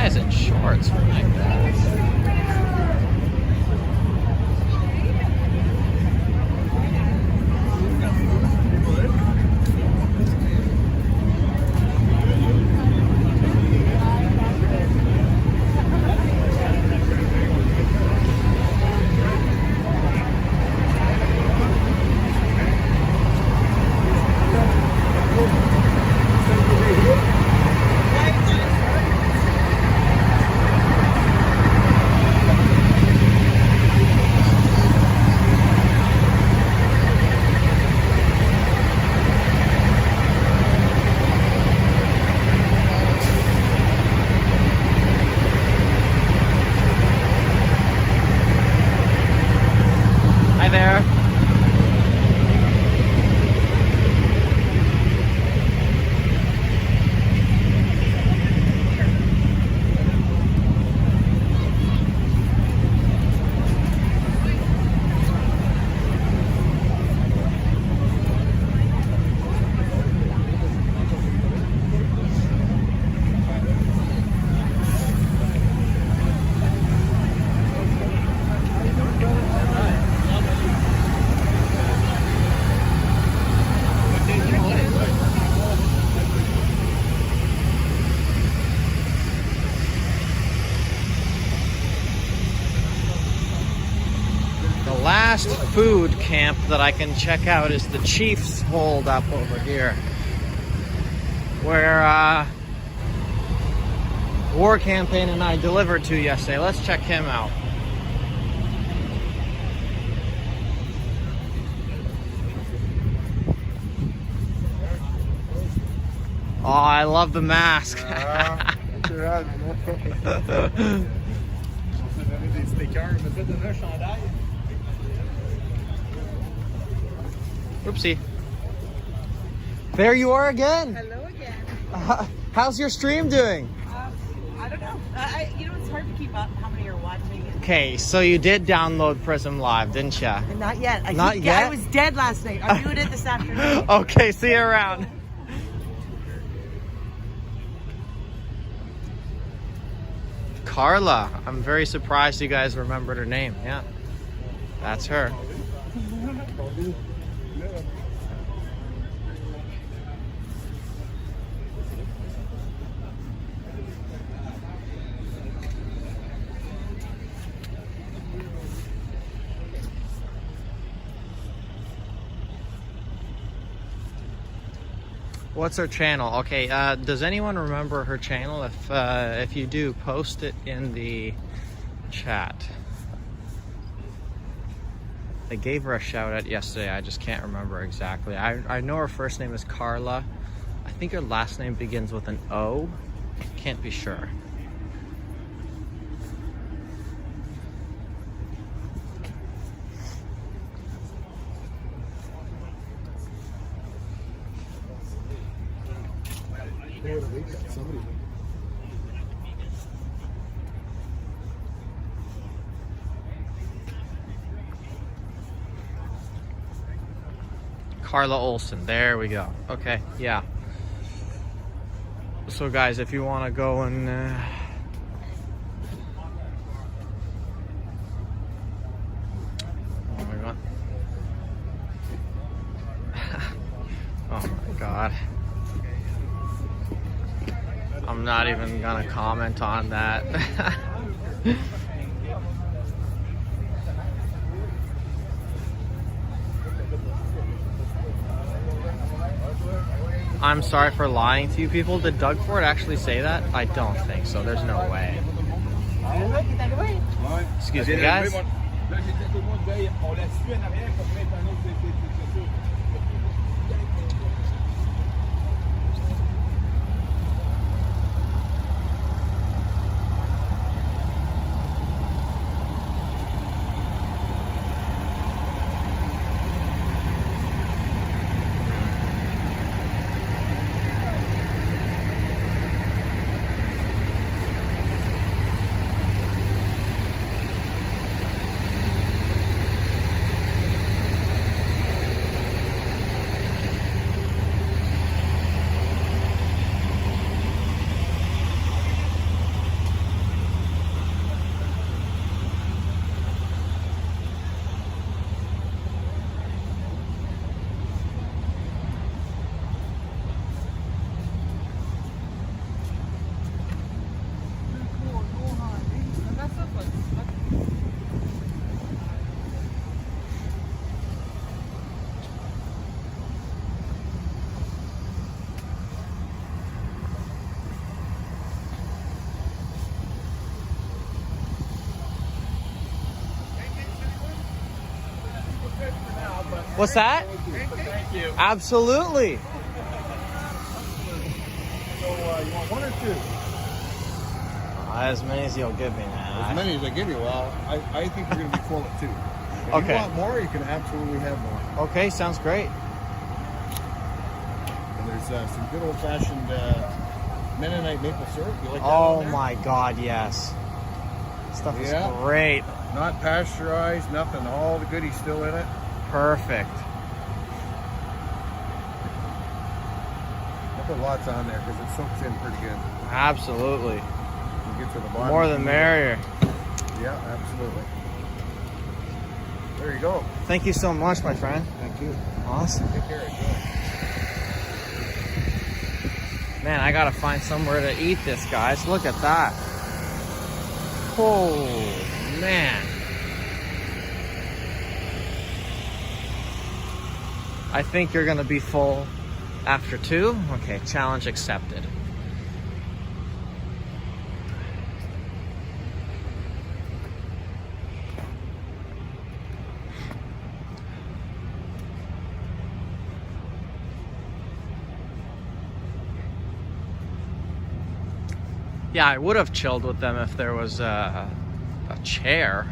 In shorts for my God. Hi there. Last food camp that I can check out is the Chiefs hold up over here, where War Campaign and I delivered to yesterday. Let's check him out. Oh, I love the mask. Oopsie. There you are again.
Hello again.
How's your stream doing?
I don't know. You know, it's hard to keep up how many are watching.
Okay, so you did download Prism Live, didn't ya?
Not yet.
Not yet?
I was dead last night. I'm doing it this afternoon.
Okay, see you around. Carla. I'm very surprised you guys remembered her name. Yeah, that's her. What's her channel? Okay, does anyone remember her channel? If you do, post it in the chat. They gave her a shout out yesterday. I just can't remember exactly. I know her first name is Carla. I think her last name begins with an O. Can't be sure.
Somebody.
Carla Olson. There we go. Okay, yeah. So guys, if you want to go and oh my god. Oh my god. I'm not even gonna comment on that. I'm sorry for lying to you people. Did Doug Ford actually say that? I don't think so. There's no way. Excuse me, guys. What's that?
Thank you.
Absolutely.
So, you want one or two?
As many as you'll give me, man.
As many as I give you. Well, I think we're going to be full at 2. If
Okay.
you want more, you can absolutely have more.
Okay, sounds great.
And there's some good old-fashioned Mennonite maple syrup. You like that
Oh
on there?
my god, yes. Stuff is
Yeah.
great.
Not pasteurized, nothing. All the goodies still in it.
Perfect.
I put lots on there because it soaks in pretty good.
Absolutely.
You get to the bottom.
More than merrier.
Yeah, absolutely. There you go.
Thank you so much, my friend.
Thank you.
Awesome.
Take care. Enjoy.
Man, I gotta find somewhere to eat this, guys. Look at that. Oh, man. I think you're gonna be full after 2. Okay, challenge accepted. Yeah, I would have chilled with them if there was a chair.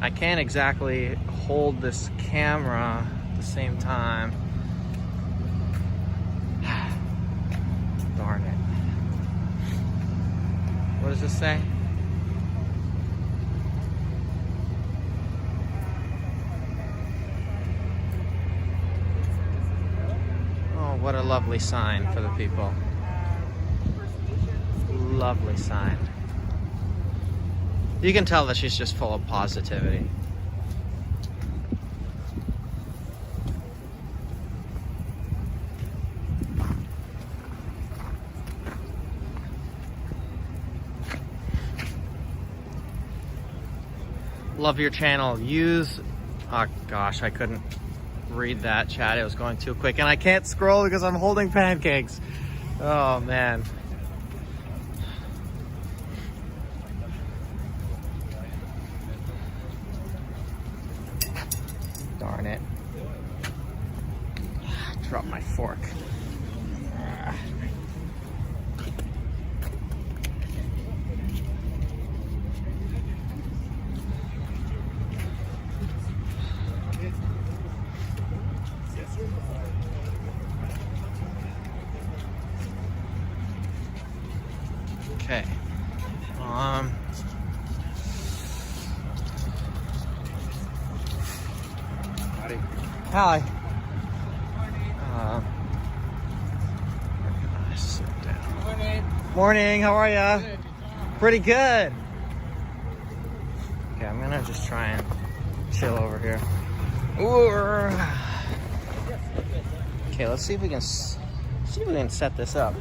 I can't exactly hold this camera at the same time. Darn it. What does this say? Oh, what a lovely sign for the people. Lovely sign. You can tell that she's just full of positivity. Love your channel. Use, oh gosh, I couldn't read that chat. It was going too quick, and I can't scroll because I'm holding pancakes. Oh man. Darn it. Dropped my fork. Okay. Hi. Sit down.
Morning.
Morning. How are ya?
Good.
Pretty good. Okay, I'm gonna just try and chill over here. Ooh. Okay, let's see if we can set this up.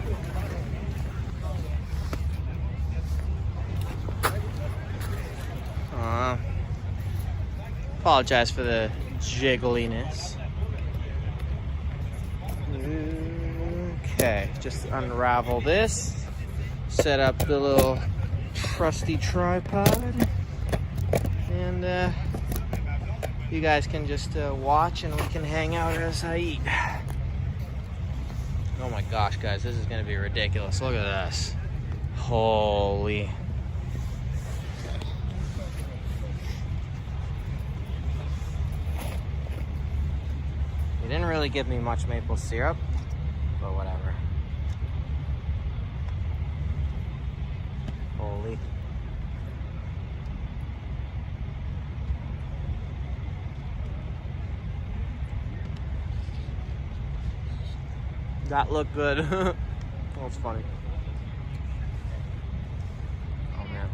Apologize for the jiggliness. Okay, just unravel this. Set up the little trusty tripod. And you guys can just watch and we can hang out as I eat. Oh my gosh, guys, this is gonna be ridiculous. Look at this. Holy. They didn't really give me much maple syrup, but whatever. Holy. That looked good. That's funny. Oh man.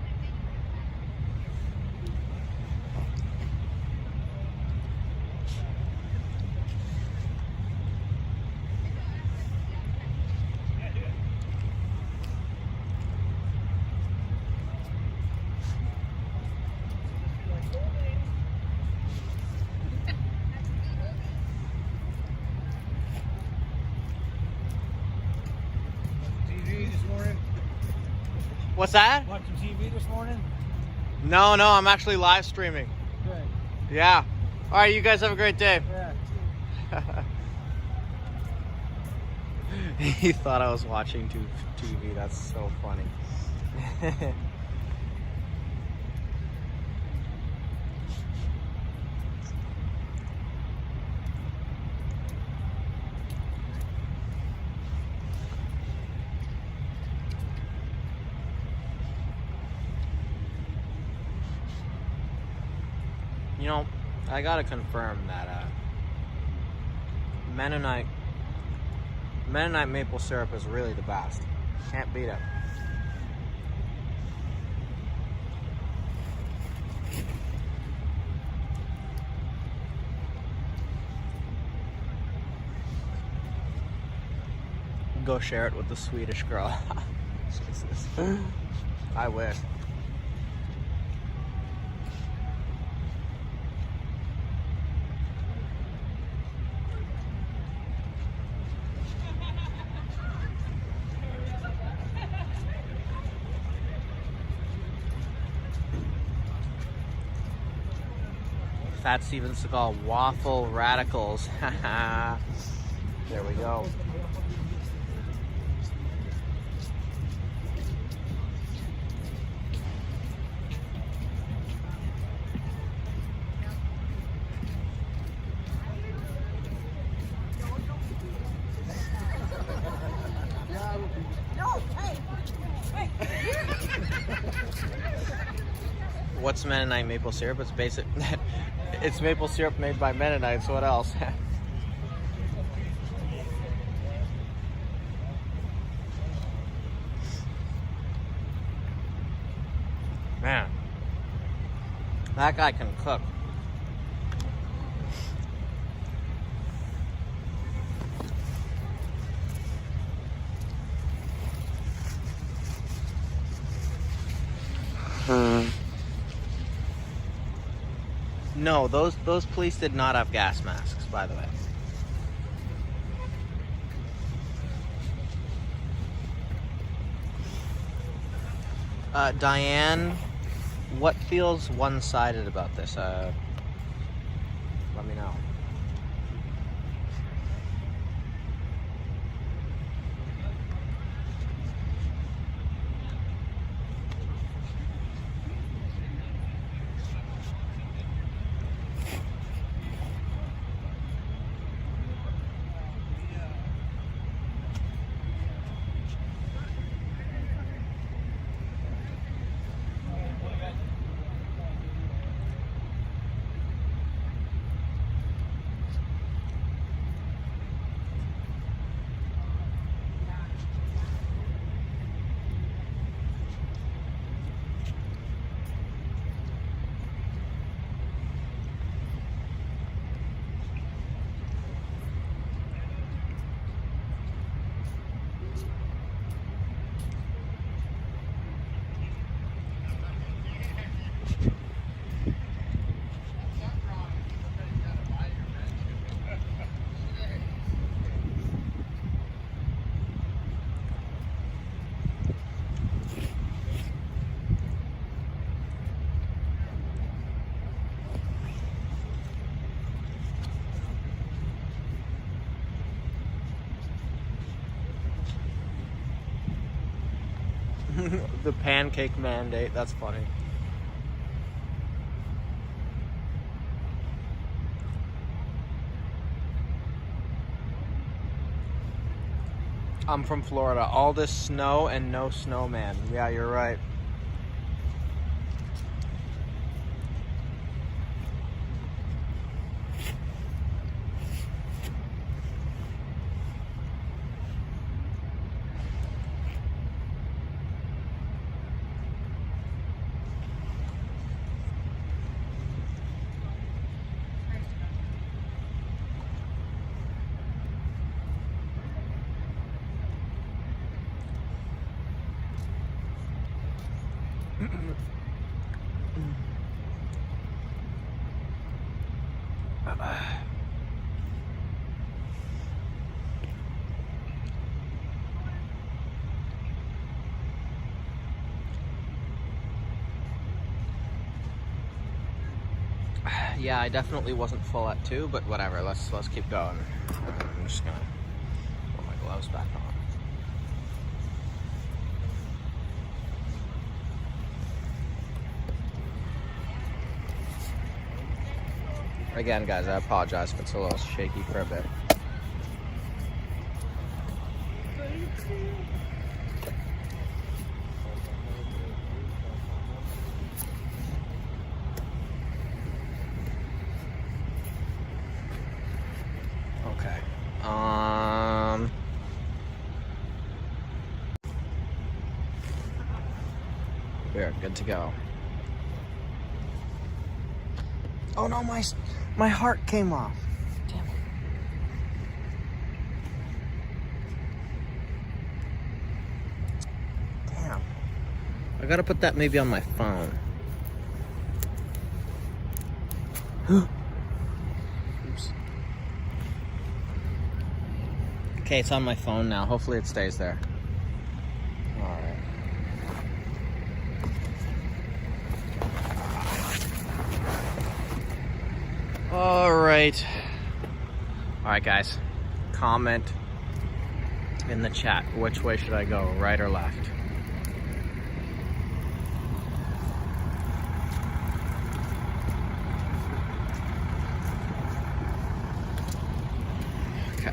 TV this morning.
What's that?
Watching TV this morning.
No, I'm actually live streaming.
Good.
Yeah. All right, you guys have a great day.
Yeah.
He thought I was watching TV. That's so funny. You know, I gotta confirm that Mennonite maple syrup is really the best. Can't beat it. Go share it with the Swedish girl. Jesus. I wish. Fat Steven Seagal waffle radicals. There we go. What's Mennonite maple syrup? It's basic. It's maple syrup made by Mennonites. What else? Man, That guy can cook. No, those police did not have gas masks, by the way. Diane, what feels one-sided about this? Let me know. The pancake mandate, that's funny. I'm from Florida. All this snow and no snowman. Yeah, you're right. Yeah, I definitely wasn't full at 2, but whatever. Let's keep going. I'm just gonna put my gloves back on. Again, guys, I apologize if it's a little shaky for a bit. Okay. We're good to go. Oh no, my heart came off. Damn it. Damn. I gotta put that maybe on my phone. Oops. Okay, it's on my phone now. Hopefully it stays there. Alright. Alright. Alright, guys. Comment in the chat. Which way should I go? Right or left? Okay.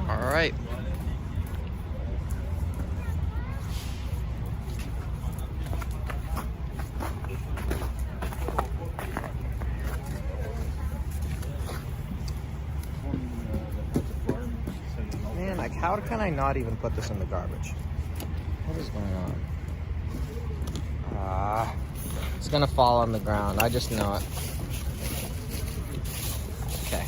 Alright. how can I not even put this in the garbage? What is going on? It's gonna fall on the ground. I just know it. Okay.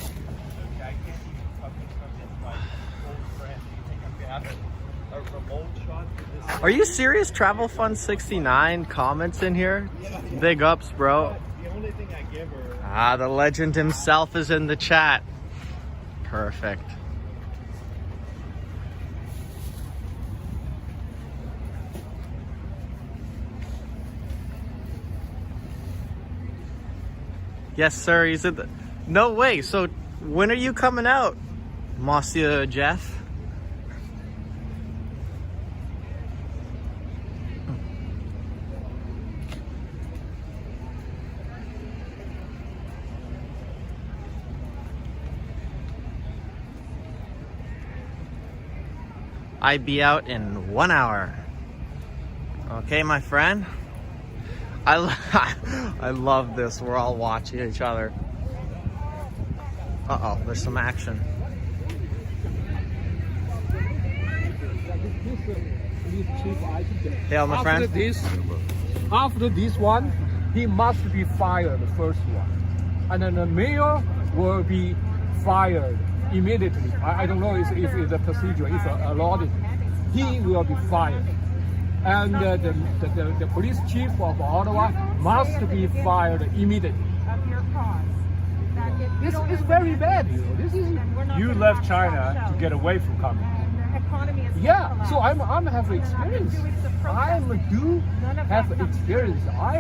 Are you serious? Travel Fun 69 comments in here? Big ups, bro.
The only thing I give her.
The legend himself is in the chat. Perfect. Yes, sir. He's at the... No way. So when are you coming out, Monsieur Jeff? I be out in 1 hour. Okay, my friend. I love this. We're all watching each other. Uh-oh, there's some action. Hey, my friend.
After this one, he must be fired, the first one. And then the mayor will be fired immediately. I don't know if it's a procedure, if allowed, he will be fired. And the police chief of Ottawa must be fired immediately. It's very bad. This is
You left China to get away from communism.
yeah. So I'm have experience. I do have experience. I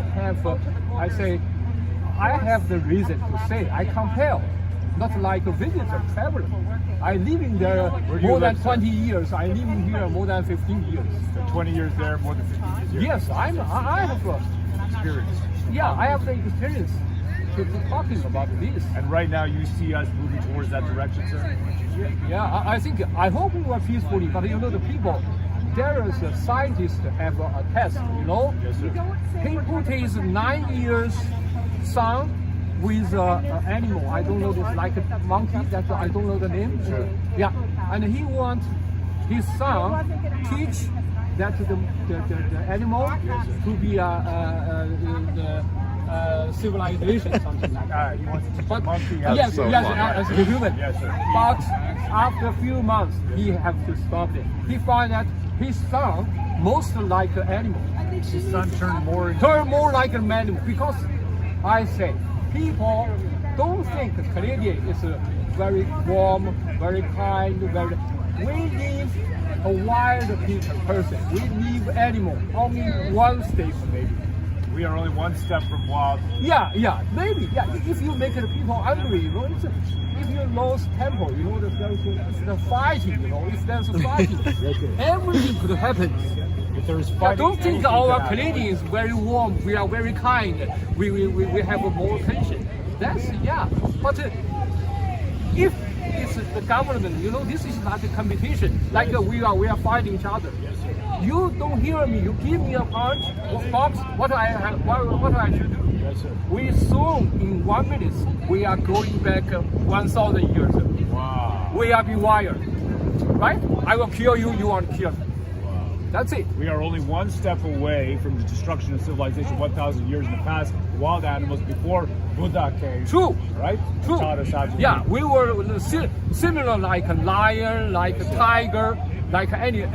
have the reason to say I compare. Not like a visitor, traveler. I live in there more than 20 years. I live in here more than 15 years.
So 20 years there, more than 15 years.
Yes, I have
Experience.
Yeah, I have the experience to talking about this.
And right now you see us moving towards that direction, sir?
Yeah, I hope we were peacefully, but you know the people, there is a scientist have a test, you know?
Yes, sir.
He put his 9 years son with an animal. I don't know this, like a monkey. That's I don't know the name.
Sure.
Yeah, and he wants his son teach that the animal to be civilization, something like that.
He wants to teach
But
monkey
yes,
so
yes,
fun.
as a human.
Yes, sir.
But after a few months, he have to stop it. He find that his son most like an animal.
His son turned more into...
Turn more like an animal because I say people don't think Canadian is a very warm, very kind, very. We live a wild person. We live animal. Only one state maybe.
We are only one step from wild.
Yeah, maybe. Yeah, if you make the people angry, you know, if you lose temper, you know, there's the fighting, you know, if there's a fighting, everything could happen.
If there's
I
fighting,
don't think
anything
our
can happen.
Canadians very warm. We are very kind. We have more attention. That's But if it's the government, you know, this is not a competition. Like we are fighting each other. You don't hear me. You give me a punch, box. What I should do?
Yes, sir.
We soon in 1 minute we are going back 1,000 years.
Wow.
We are be wired, right? I will kill you. You want to kill me. That's it.
We are only one step away from the destruction of civilization 1,000 years in the past. Wild animals before Buddha came.
True.
Right?
True.
Taught us how to
Yeah,
live.
we were similar like a lion, like a tiger, like anything.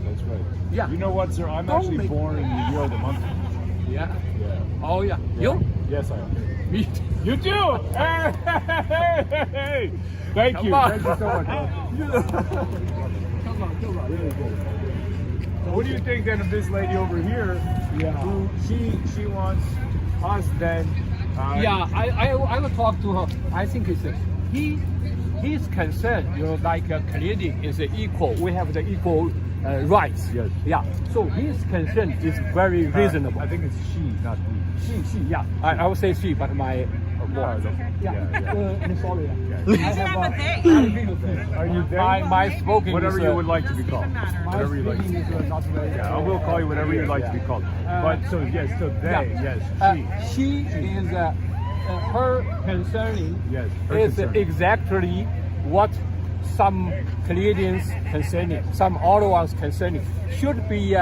That's right.
Yeah.
You know what, sir? I'm
Don't
actually
make-
born in the year of the monkey.
Yeah.
Yeah.
Oh yeah. You?
Yes, I am.
Me.
You do! Hey, hey, hey, hey. Thank you.
Come on.
Thank you so much.
Come on.
Really good. So what do you think then of this lady over here?
Yeah.
Who she wants us then?
Yeah, I will talk to her. I think it's his concern, you know, like Canadian is equal. We have the equal rights.
Yes.
Yeah. So his concern is very reasonable.
I think it's she, not we.
She, yeah. I would say she, but my
Oh,
yeah. I'm sorry.
You should have a thing.
Are you there?
My spoken
Whatever
is,
you would like to be called.
matter.
Whatever you like.
speaking is not very.
Yeah, I will call you whatever you'd like to be called. But so yes, so they, yes,
She is her concerning
yes, her
is
concern.
exactly what some Canadians concerning, some Ottawans concerning, should be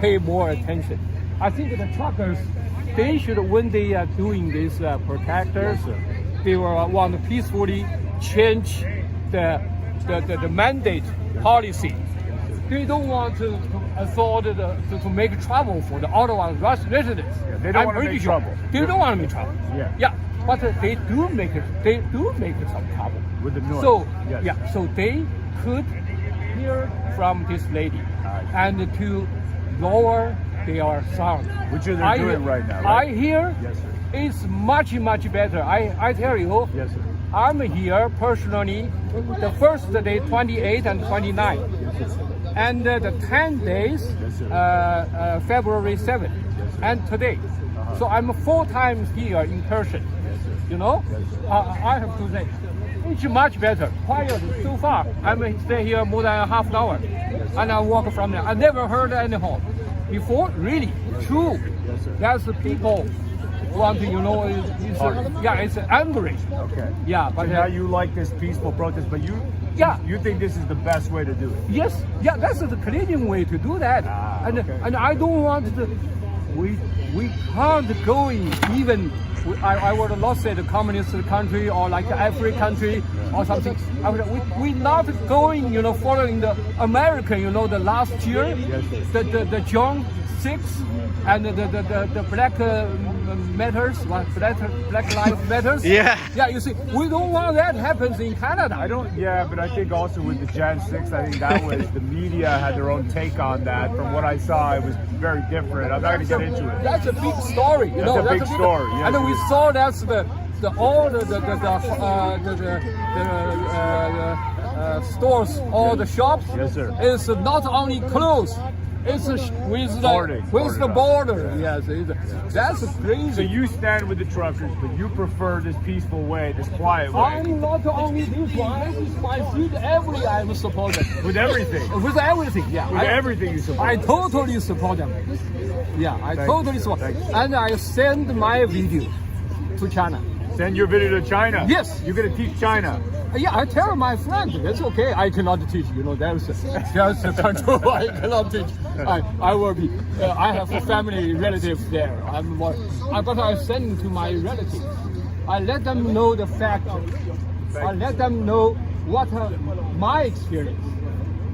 pay more attention. I think the truckers, they should, when they are doing these protectors, they will want to peacefully change the mandate policy. They don't want to afford to make trouble for the Ottawa residents.
Yeah, they don't want to make trouble.
They don't want to make trouble.
Yeah.
But they do make it. They do make some trouble
With the noise.
So
Yes.
so they could hear from this lady and to lower their sound.
Which they're doing right now, right?
I hear
Yes, sir.
it's much better. I tell you.
Yes, sir.
I'm here personally the first day 28 and 29 and the 10 days February 7th and today. So I'm 4 times here in person. You know, I have to say it's much better. Quiet so far. I'm stay here more than a half an hour and I walk from there. I never heard any horn before. Really true. That's the people want to, you know, it's angry.
Okay.
Yeah, but
So now you like this peaceful protest, but you think this is the best way to do it?
Yes, that's the Canadian way to do that. And I don't want to. We can't go in even. I would not say the communist country or like every country or something. We not going, you know, following the American, you know, the last year, the John 6 and the black matters, black lives matters. Yeah. You see, we don't want that happens in Canada.
But I think also with the Jan 6, I think that was the media had their own take on that. From what I saw, it was very different. I'm not going to get into it.
That's a big story. You know,
that's a big story. Yes,
and we saw that's all the stores, all the shops.
Yes, sir.
It's not only clothes. It's with the border. Yes, that's crazy.
So you stand with the truckers, but you prefer this peaceful way, this quiet way.
I'm not only this one. This is my feet. I'm supporting.
With everything.
With everything. Yeah.
With everything you support.
I totally support them. Yeah, I totally support. And I send my video to China.
Send your video to China?
Yes.
You're going to teach China?
Yeah, I tell my friend, that's okay. I cannot teach, you know, there's a control. I cannot teach. I will be, I have a family relatives there. But I send to my relatives. I let them know the fact. I let them know what my experience.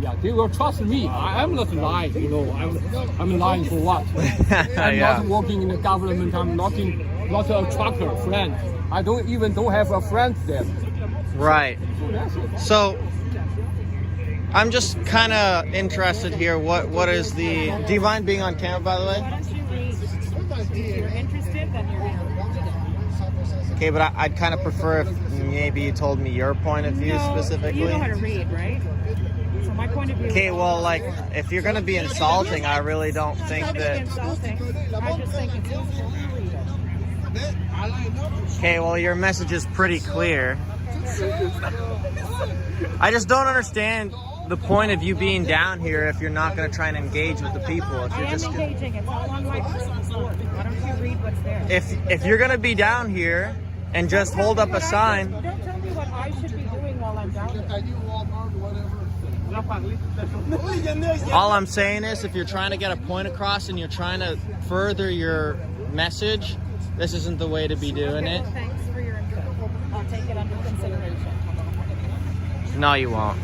Yeah, they will trust me. I'm not lying, you know. I'm lying for what? I'm not working in the government. I'm not a trucker friend. I don't have a friend there.
Right. So I'm just kind of interested here. What is the? Do you mind being on camera, by the way?
Why don't you read? If you're interested, then you're in.
Okay, but I'd kind of prefer if maybe you told me your point of view specifically.
You know how to read, right? So my point of view.
Okay, well, like if you're gonna be insulting, I really don't think that.
Insulting. I just think it's useful to read it.
Okay, well, your message is pretty clear. I just don't understand the point of you being down here if you're not going to try and engage with the people. If you're just
engaging. It's all on my board. Why don't you read what's there?
If you're going to be down here and just hold up a sign.
Don't tell me what I should be doing while I'm down there.
All I'm saying is if you're trying to get a point across and you're trying to further your message, this isn't the way to be doing it.
Well, thanks for your input. I'll take it under consideration.
No, you won't.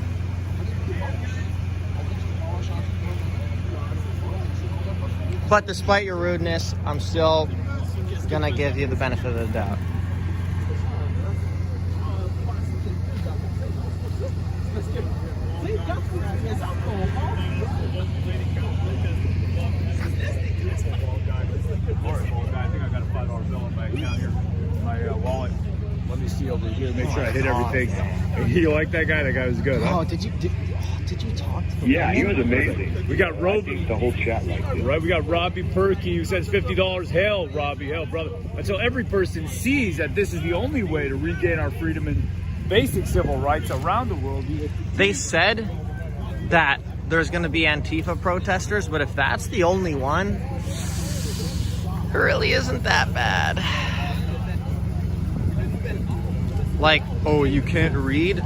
But despite your rudeness, I'm still gonna give you the benefit of the doubt.
I think I got a $5 bill in my account here, my wallet. Let me see over here, make sure I hit everything. You like that guy? That guy was good. Huh?
Oh, did you talk to him?
Yeah, he was amazing. We got Robbie. The whole chat liked it. Right, we got Robbie Perky who says $50. Hail, Robbie, hail, brother. Until every person sees that this is the only way to regain our freedom and basic civil rights around the world.
They said that there's going to be Antifa protesters, but if that's the only one, it really isn't that bad. Like, oh, you can't read?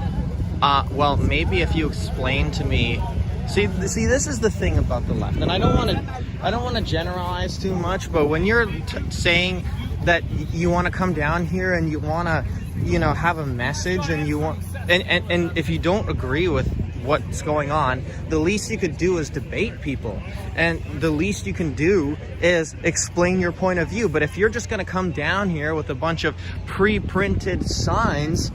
Well, maybe if you explain to me. See, this is the thing about the left, and I don't want to generalize too much, but when you're saying that you want to come down here and you want to, you know, have a message, and you want, and if you don't agree with what's going on, the least you could do is debate people, and the least you can do is explain your point of view. But if you're just going to come down here with a bunch of pre-printed signs,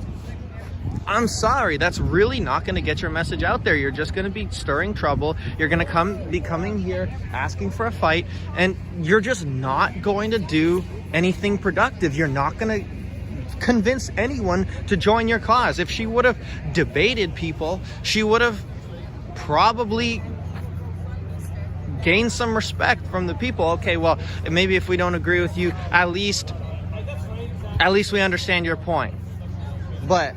I'm sorry, that's really not going to get your message out there. You're just going to be stirring trouble. You're going to be coming here asking for a fight, and you're just not going to do anything productive. You're not going to convince anyone to join your cause. If she would have debated people, she would have probably gained some respect from the people. Okay, well, maybe if we don't agree with you, at least we understand your point. But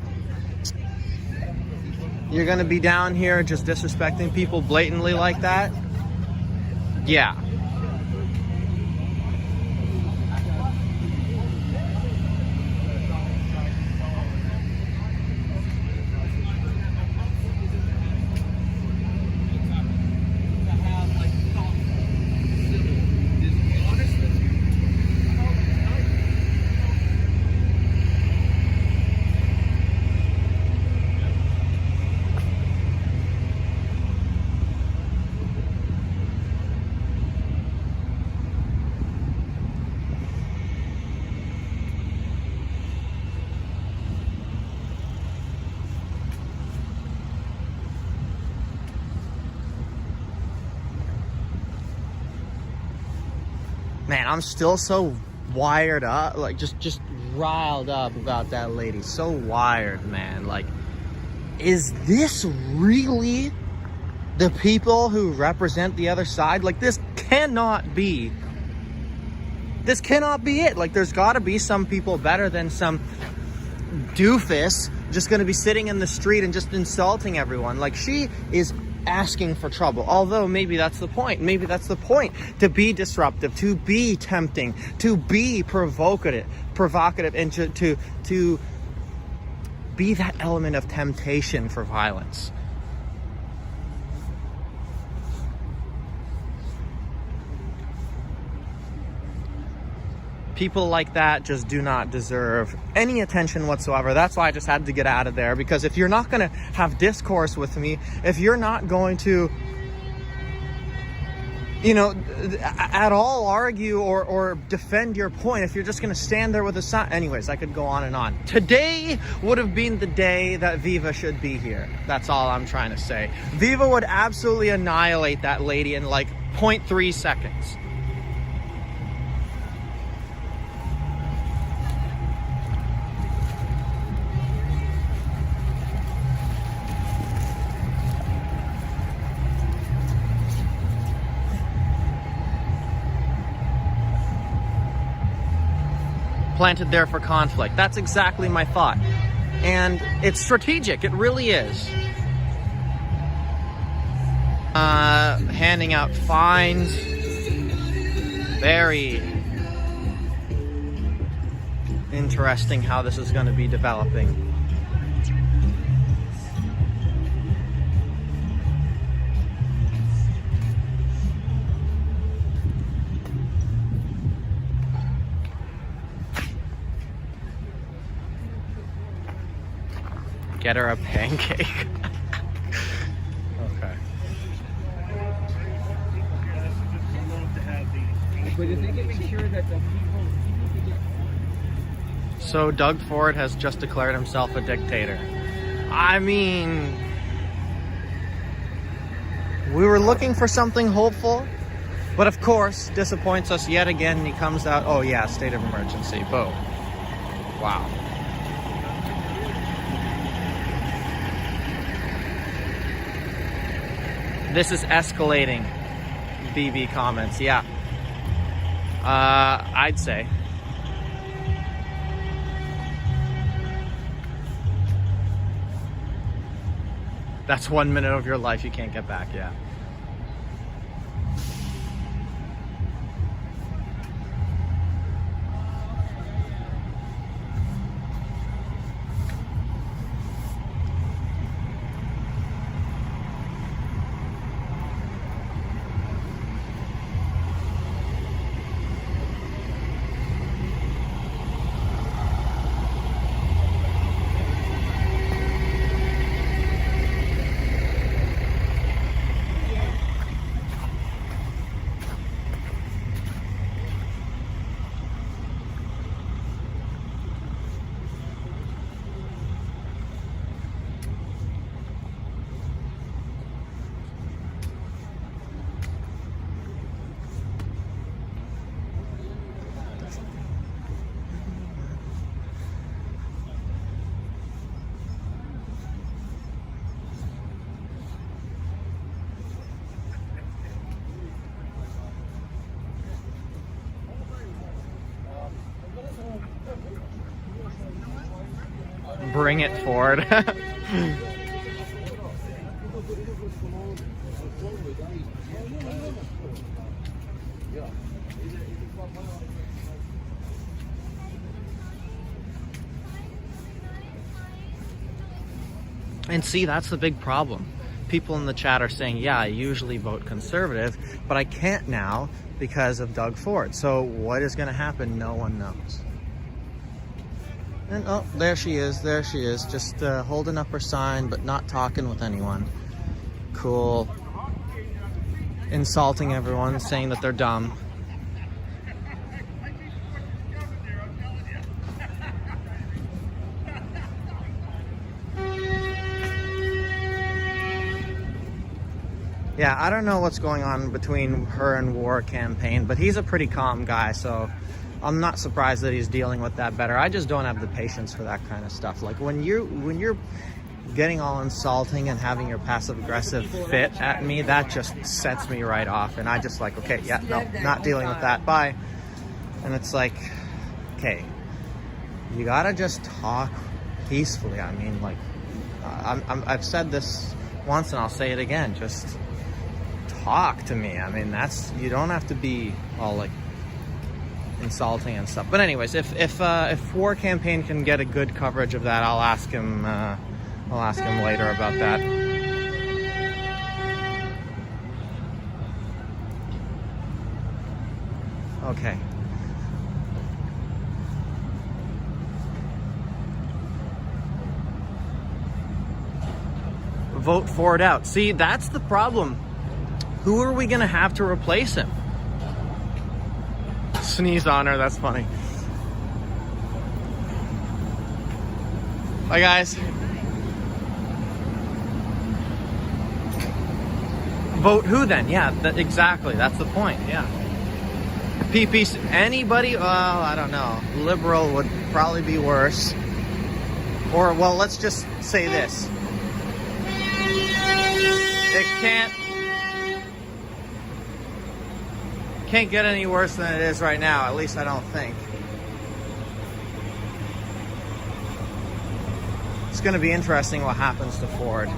you're gonna be down here just disrespecting people blatantly like that? Yeah. Man, I'm still so wired up, like just riled up about that lady. So wired, man. Like, is this really the people who represent the other side? Like, this cannot be it. Like, there's got to be some people better than some doofus just going to be sitting in the street and just insulting everyone. Like, she is asking for trouble, although maybe that's the point. Maybe that's the point, to be disruptive, to be tempting, to be provocative, and to be that element of temptation for violence. People like that just do not deserve any attention whatsoever. That's why I just had to get out of there, because if you're not going to have discourse with me, if you're not going to, you know, at all argue or defend your point, if you're just going to stand there with a sign. Anyways, I could go on and on. Today would have been the day that Viva should be here. That's all I'm trying to say. Viva would absolutely annihilate that lady in like 0.3 seconds. Planted there for conflict. That's exactly my thought. And it's strategic. It really is. Handing out fines. Very interesting how this is going to be developing. Get her a pancake. Okay.
But if they can make sure that the people
So Doug Ford has just declared himself a dictator. I mean, we were looking for something hopeful, but of course disappoints us yet again, and he comes out, oh yeah, state of emergency. Boom. Wow. This is escalating, BB comments, yeah. I'd say. That's 1 minute of your life you can't get back, yeah. Bring it, Ford. And see, that's the big problem. People in the chat are saying, yeah, I usually vote conservative, but I can't now because of Doug Ford. So what is going to happen? No one knows. And oh, there she is, just holding up her sign, but not talking with anyone. Cool. Insulting everyone, saying that they're dumb. Yeah, I don't know what's going on between her and War campaign, but he's a pretty calm guy, so I'm not surprised that he's dealing with that better. I just don't have the patience for that kind of stuff. Like when you're getting all insulting and having your passive aggressive fit at me, that just sets me right off, and I just like, okay, yeah, no, not dealing with that, bye. And it's like, okay, you gotta just talk peacefully. I mean, like, I've said this once and I'll say it again, just talk to me. I mean, you don't have to be all like insulting and stuff. But anyways, if War campaign can get a good coverage of that, I'll ask him later about that. Okay. Vote Ford out. See, that's the problem. Who are we gonna have to replace him? Sneeze on her, that's funny. Bye, guys. Vote who then? Yeah, exactly, that's the point, yeah. PPC, anybody? Well, I don't know. Liberal would probably be worse. Or, well, let's just say this. It can't get any worse than it is right now, at least I don't think. It's going to be interesting what happens to Ford.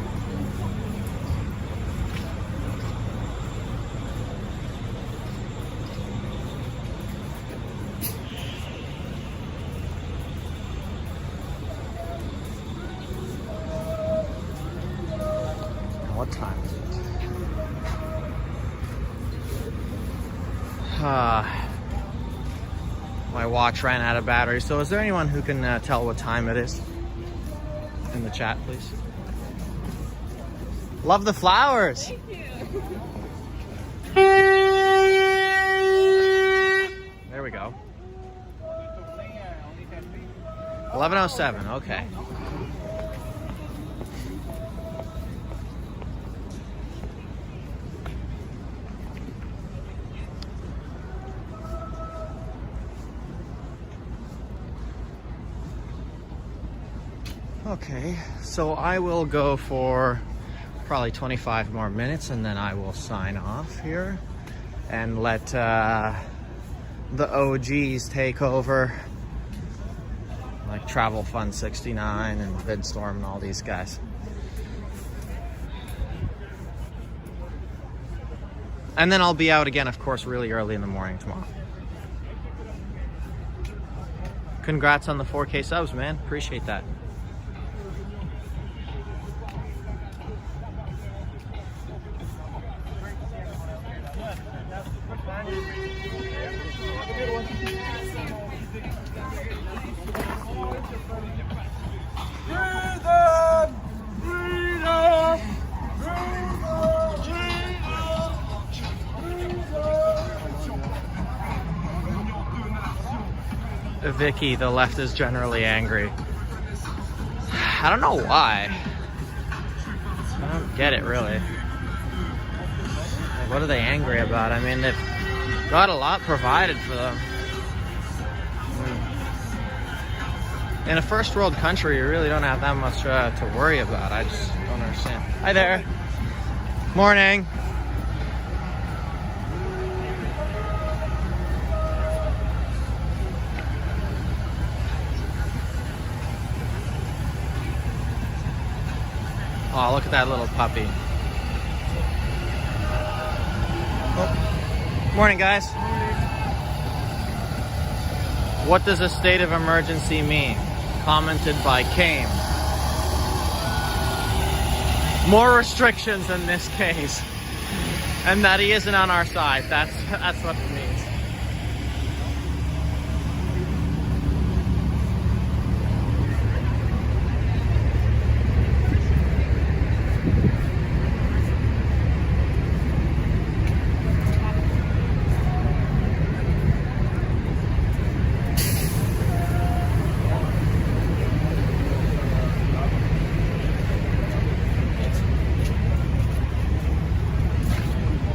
What time is it? My watch ran out of battery, so is there anyone who can tell what time it is? In the chat, please. Love the flowers!
Thank you.
There we go. 11:07, okay. Okay, so I will go for probably 25 more minutes and then I will sign off here and let the OGs take over, like Travel Fund 69 and VidStorm and all these guys. And then I'll be out again, of course, really early in the morning tomorrow. Congrats on the 4K subs, man. Appreciate that. Vicky, the left is generally angry. I don't know why. I don't get it, really. Like, what are they angry about? I mean, they've got a lot provided for them. In a first world country, you really don't have that much to worry about. I just don't understand. Hi there. Morning. Oh, look at that little puppy. Oh. Morning, guys. What does a state of emergency mean? Commented by Kame. More restrictions in this case. And that he isn't on our side. That's what it means.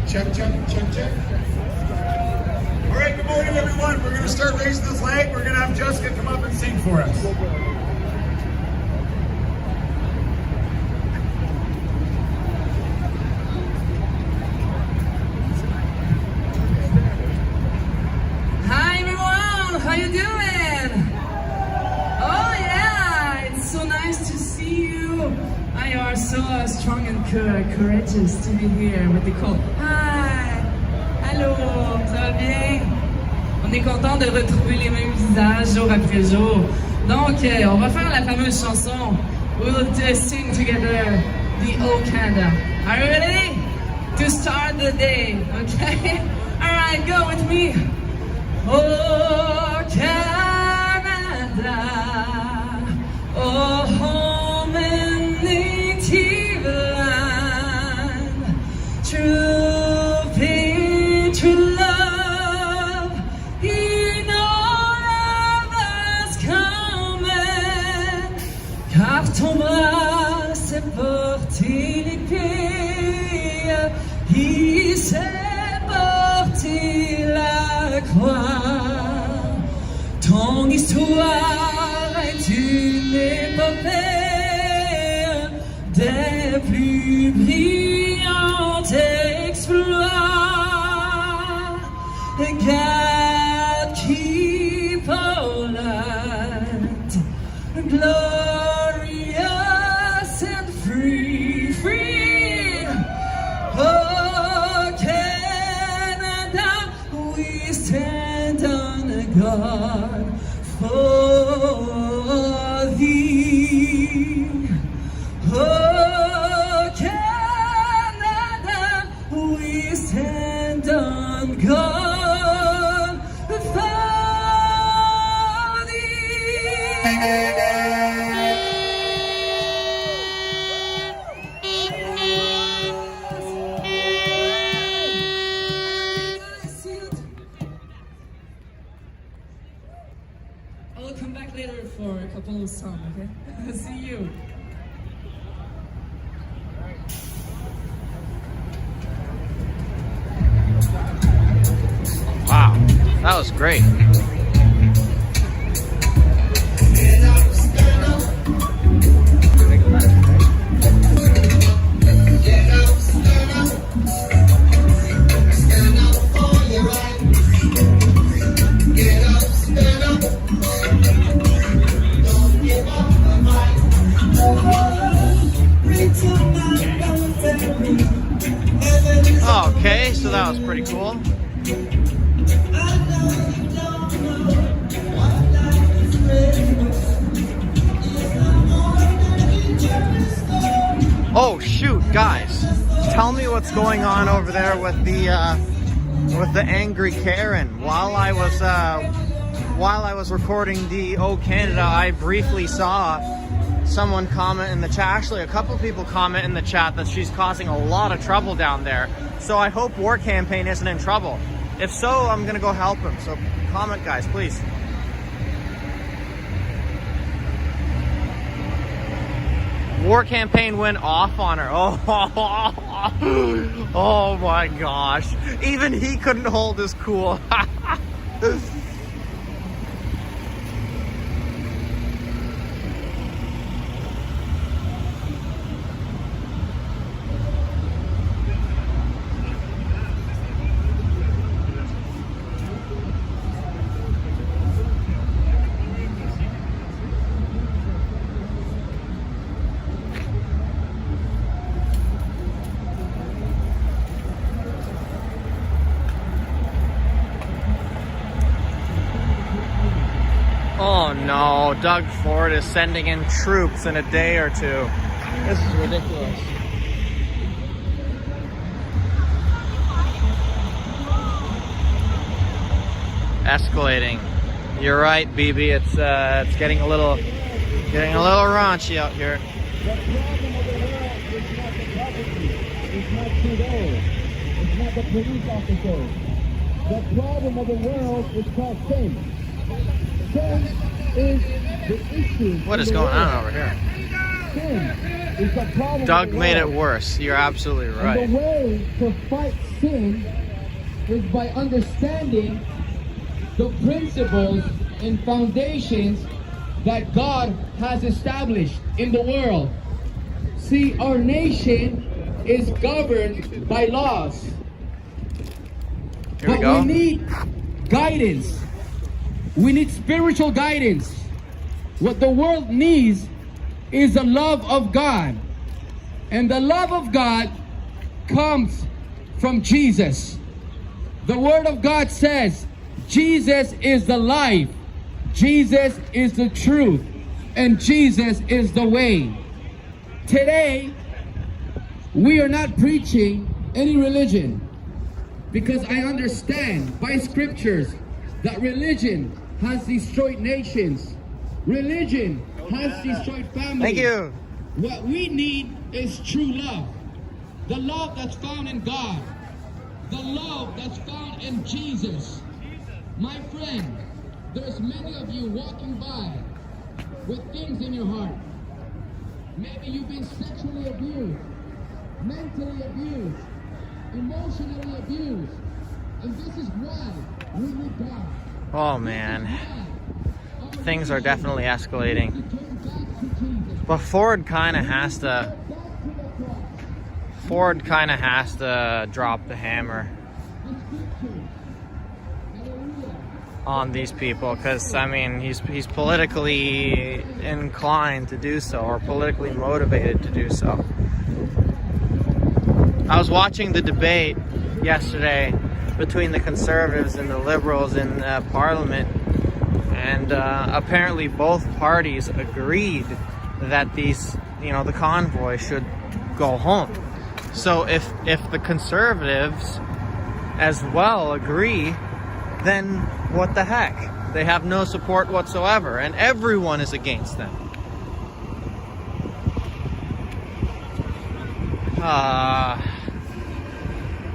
Check, check, check, check. All right, good morning, everyone. We're going to start raising the flag. We're going to have Jessica come up and sing for us.
Hi, everyone. How you doing? Oh, yeah. It's so nice to see you. You are so strong and courageous to be here with the call. Hi! Allô! Ça va bien? On est content de retrouver les mêmes visages jour après jour. Donc, on va faire la fameuse chanson. We'll sing together the O Canada. Are you ready? To start the day, okay? Alright, go with me. Oh, Canada. Oh, home and native land, true pain, true love, in all others common, car ton bras s'est porté l'épée, il s'est porté la croix, ton histoire est une épopée des plus brillants exploits. God keep our land glorious and free, free. Oh, Canada, we stand on guard for thee. Oh, Canada, we stand on guard for I'll come back later for a couple of songs, okay? See you.
Wow, that was great. Okay, so that was pretty cool. Oh shoot, guys, tell me what's going on over there with the angry Karen. While I was recording the O Canada, I briefly saw someone comment in the chat, actually a couple people comment in the chat that she's causing a lot of trouble down there. So I hope War Campaign isn't in trouble. If so, I'm gonna go help him. So comment, guys, please. War Campaign went off on her. Oh my gosh. Even he couldn't hold his cool. Oh no, Doug Ford is sending in troops in a day or two. This is ridiculous. Escalating. You're right, BB. It's getting a little raunchy out here.
The problem of the world is called sin. Sin is the issue.
What is going on over here?
Sin is the problem.
Doug made it worse. You're absolutely right.
And the way to fight sin is by understanding the principles and foundations that God has established in the world. See, our nation is governed by laws.
Here we go.
We need guidance. We need spiritual guidance. What the world needs is the love of God. And the love of God comes from Jesus. The Word of God says, Jesus is the life, Jesus is the truth, and Jesus is the way. Today, we are not preaching any religion, because I understand by scriptures that religion has destroyed nations. Religion has destroyed families.
Thank you.
What we need is true love. The love that's found in God. The love that's found in Jesus. My friend, there's many of you walking by with things in your heart. Maybe you've been sexually abused, mentally abused, emotionally abused. And this is why we need God.
Oh man, things are definitely escalating. But Ford kind of has to drop the hammer on these people, because I mean he's politically inclined to do so, or politically motivated to do so. I was watching the debate yesterday between the Conservatives and the Liberals in Parliament, and apparently both parties agreed that these, the convoy should go home. So if the Conservatives as well agree, then what the heck? They have no support whatsoever, and everyone is against them.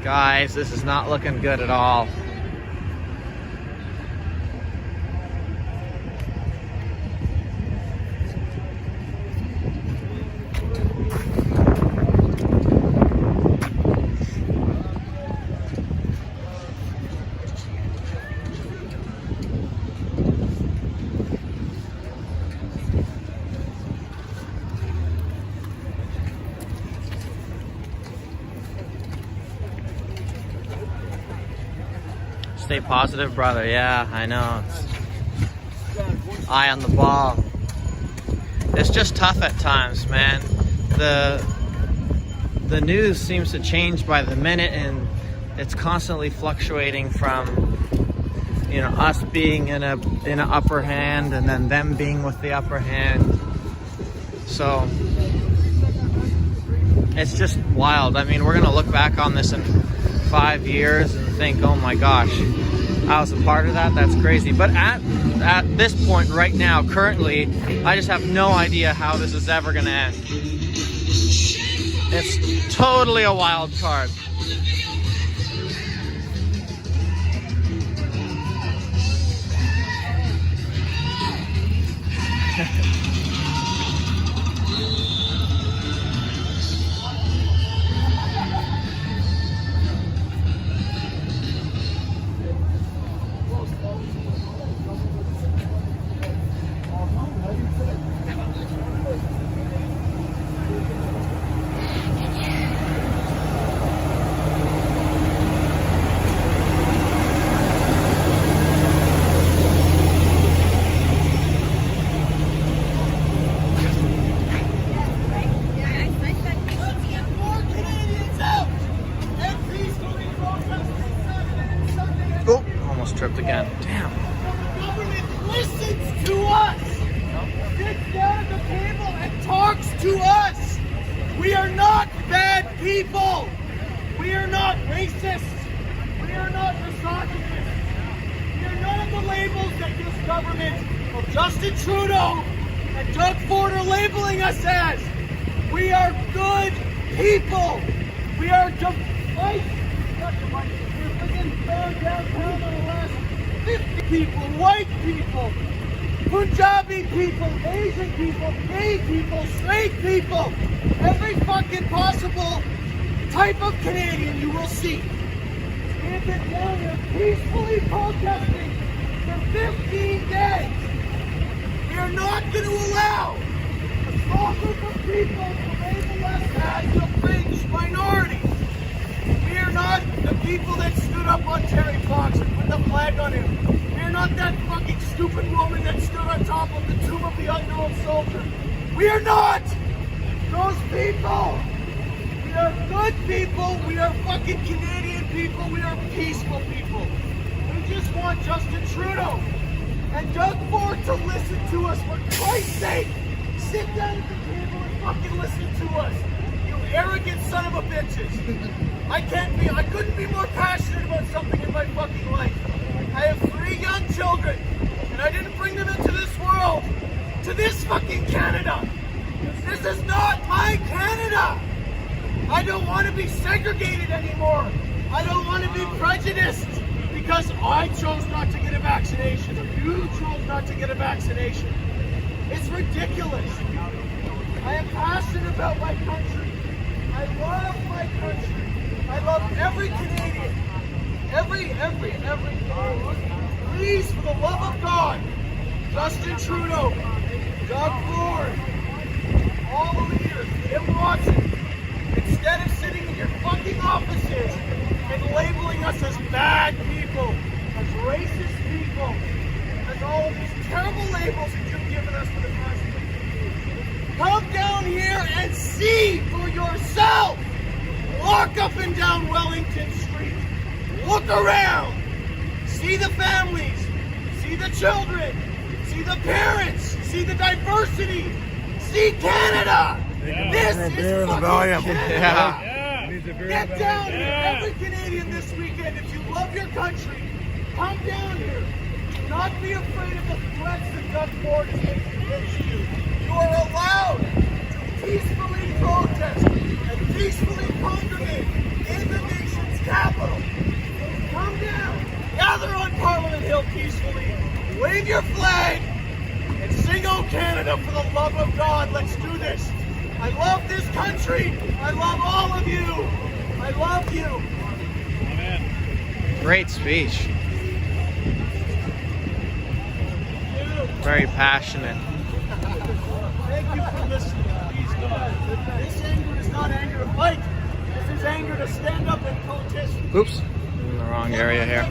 Guys, this is not looking good at all. Stay positive, brother. Yeah, I know. Eye on the ball. It's just tough at times, man. The news seems to change by the minute, and it's constantly fluctuating from us being in an upper hand, and then them being with the upper hand. So it's just wild. I mean, we're gonna look back on this in 5 years and think, oh my gosh, I was a part of that. That's crazy. But at this point right now, currently, I just have no idea how this is ever gonna end. It's totally a wild card.
to us. We are not bad people. We are not racist. We are not misogynists. We are none of the labels that this government of Justin Trudeau and Doug Ford are labeling us as. We are good people. We are just white. We're freaking burned downtown on the last 50 people, white people, Punjabi people, Asian people, gay people, straight people, every fucking possible type of Canadian you will see. We've been down here peacefully protesting for 15 days. We are not going to allow a small group of people to label us as the fringe minority. We are not the people that stood up on Terry Fox and put the flag on him. We are not that fucking stupid woman that stood on top of the tomb of the unknown soldier. We are not those people. We are good people. We are fucking Canadian people. We are peaceful people. We just want Justin Trudeau and Doug Ford to listen to us. For Christ's sake, sit down at the table and fucking listen to us. You arrogant son of a bitches. I couldn't be more passionate about something in my fucking life. I have 3 young children, and I didn't bring them into this world, to this fucking Canada. This is not my Canada. I don't want to be segregated anymore. I don't want to be prejudiced because I chose not to get a vaccination or you chose not to get a vaccination. It's ridiculous. I am passionate about my country. I love my country. I love every Canadian. Every Canadian. Please, for the love of God, Justin Trudeau, Doug Ford, all the leaders, Tim Watson, instead of sitting in your fucking offices and labeling us as bad people, as racist people, as all of these terrible labels that you've given us for the past 50 years. Come down here and see for yourself. Walk up and down Wellington Street. Look around. See the families. See the children. See the parents. See the diversity. See Canada. This is fucking Canada. Get down here. Every Canadian this weekend, if you love your country, come down here. Do not be afraid of the threats that Doug Ford is making against you. You are allowed to peacefully protest and peacefully congregate in the nation's capital. Come down, gather on Parliament Hill peacefully, wave your flag, and sing "O Canada" for the love of God. Let's do this. I love this country. I love all of you. I love you. Amen.
Great speech. Very passionate.
Thank you for listening. Please God. This anger is not anger to fight. This is anger to stand up and protest.
Oops, I'm in the wrong area here.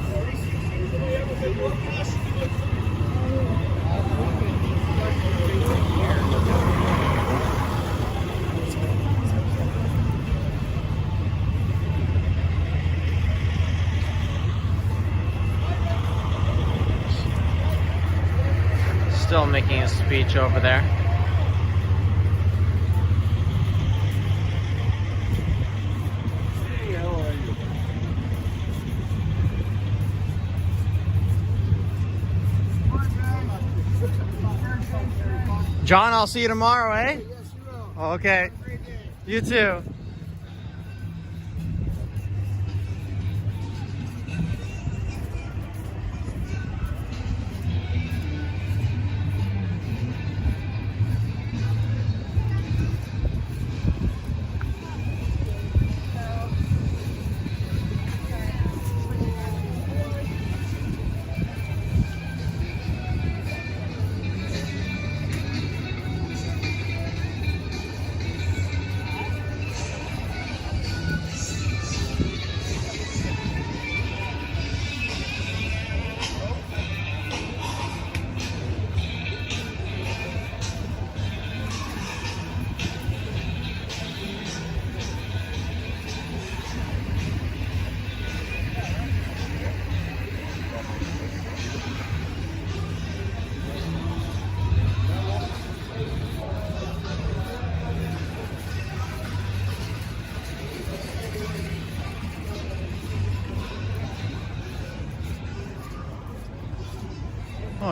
Still making a speech over there.
Hey, how are you?
John, I'll see you tomorrow, eh?
Yes, you will.
Okay. You too.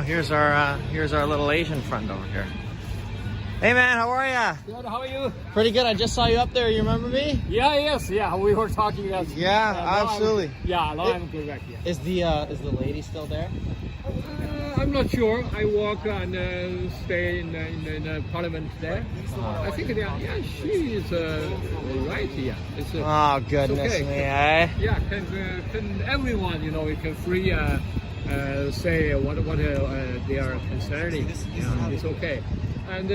Oh, here's our little Asian friend over here. Hey man, how are ya?
Good, how are you?
Pretty good. I just saw you up there. You remember me?
Yeah, yes, yeah. We were talking.
Yeah, absolutely.
Now I'm going back here.
Is the lady still there?
I'm not sure. I walk and stay in the parliament there. I think she is right. Yeah, it's,
oh goodness
it's okay.
me, eh?
Yeah, can everyone we can free say what they are concerning. Yeah, it's okay. And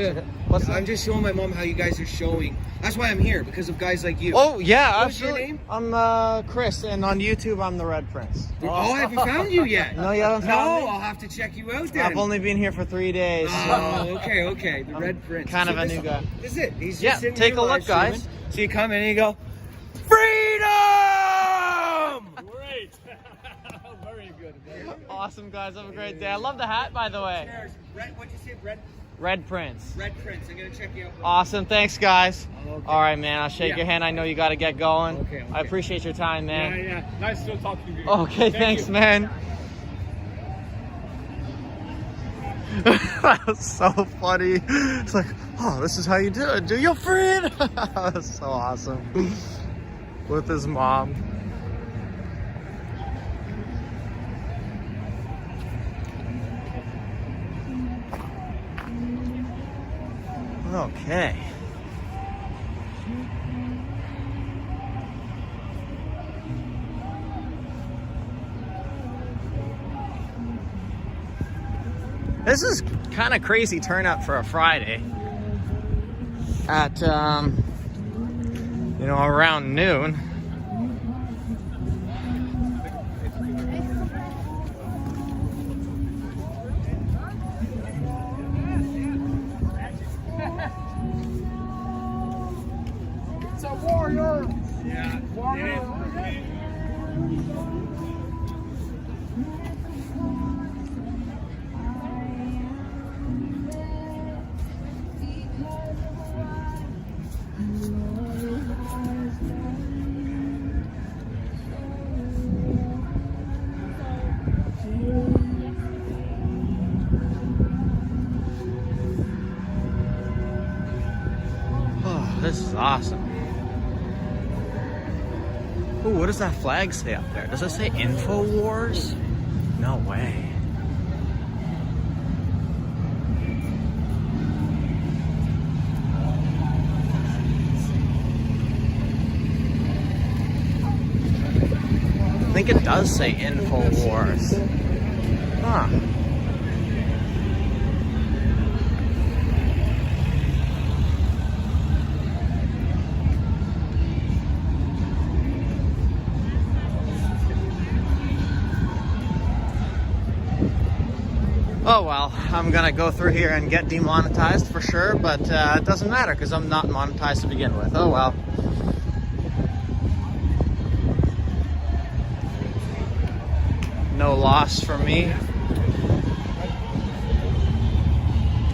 I'm just showing my mom how you guys are showing. That's why I'm here, because of guys like you.
Oh yeah,
What's
absolutely.
your name?
I'm Chris, and on YouTube I'm the Red Prince.
Oh, I haven't found you yet.
No, you haven't found me?
No, I'll have to check you out then.
I've only been here for 3 days.
Oh, okay. The Red Prince.
Kind of a new guy.
This is it. He's
Yeah,
just sitting
take
here
a look,
live
guys.
streaming. So you come in and you go, freedom!
great. Very good.
Awesome, guys. Have a great day. I love the hat, by the way.
Cheers. What'd you say?
Red Prince.
Red Prince. I'm gonna check you out.
Awesome. Thanks, guys.
Okay.
All right, man. I'll shake your hand. I know you got to get going.
Okay.
I appreciate your time, man.
Yeah. Nice to talk to you.
Okay, thanks, man. That was so funny. It's like, oh, this is how you do it. Do your friend. That's so awesome. With his mom. Okay. This is kind of crazy turnout for a Friday at, around noon.
It's a warrior.
Yeah.
Warrior.
Oh, this is awesome. Ooh, what does that flag say up there? Does it say InfoWars? No way. I think it does say InfoWars. Huh. Oh well, I'm gonna go through here and get demonetized for sure, but it doesn't matter because I'm not monetized to begin with. Oh well. No loss for me.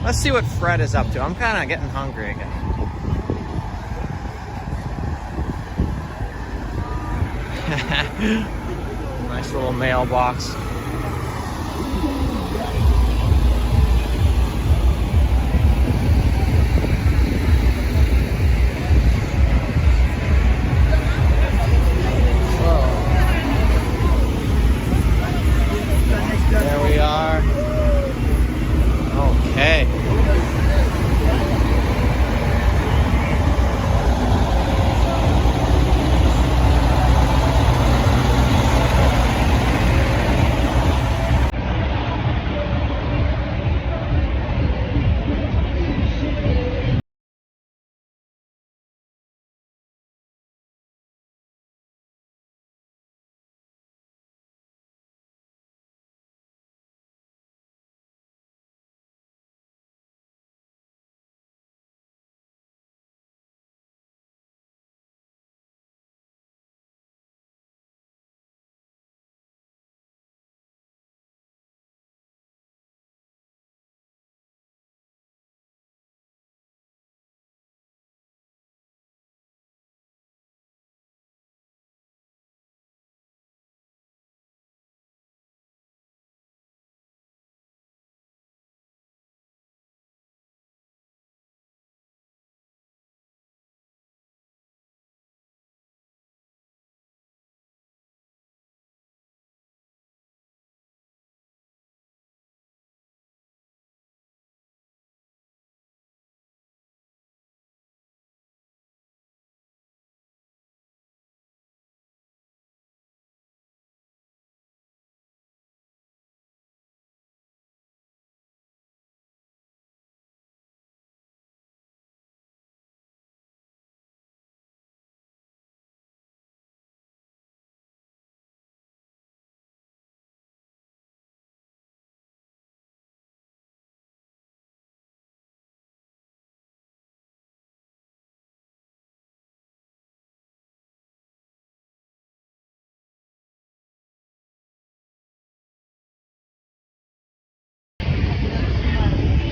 Let's see what Fred is up to. I'm kind of getting hungry again. Nice little mailbox. There we are. Okay.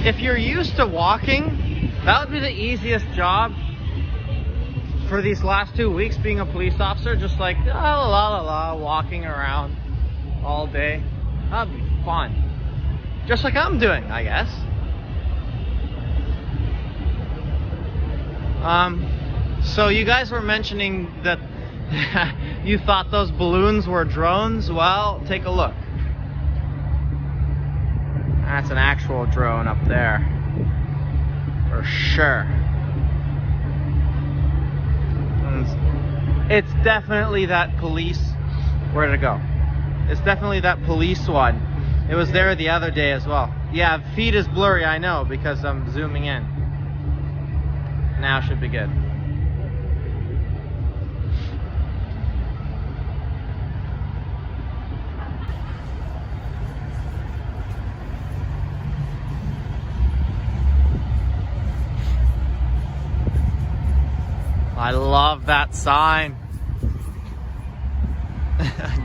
if you're used to walking, that would be the easiest job for these last 2 weeks being a police officer. Just like la la la la, walking around all day. That'd be fun. Just like I'm doing, I guess. So you guys were mentioning that you thought those balloons were drones. Well, take a look. That's an actual drone up there. For sure. And it's definitely that police. Where'd it go? It's definitely that police one. It was there the other day as well. Yeah, feed is blurry, I know, because I'm zooming in. Now should be good. I love that sign.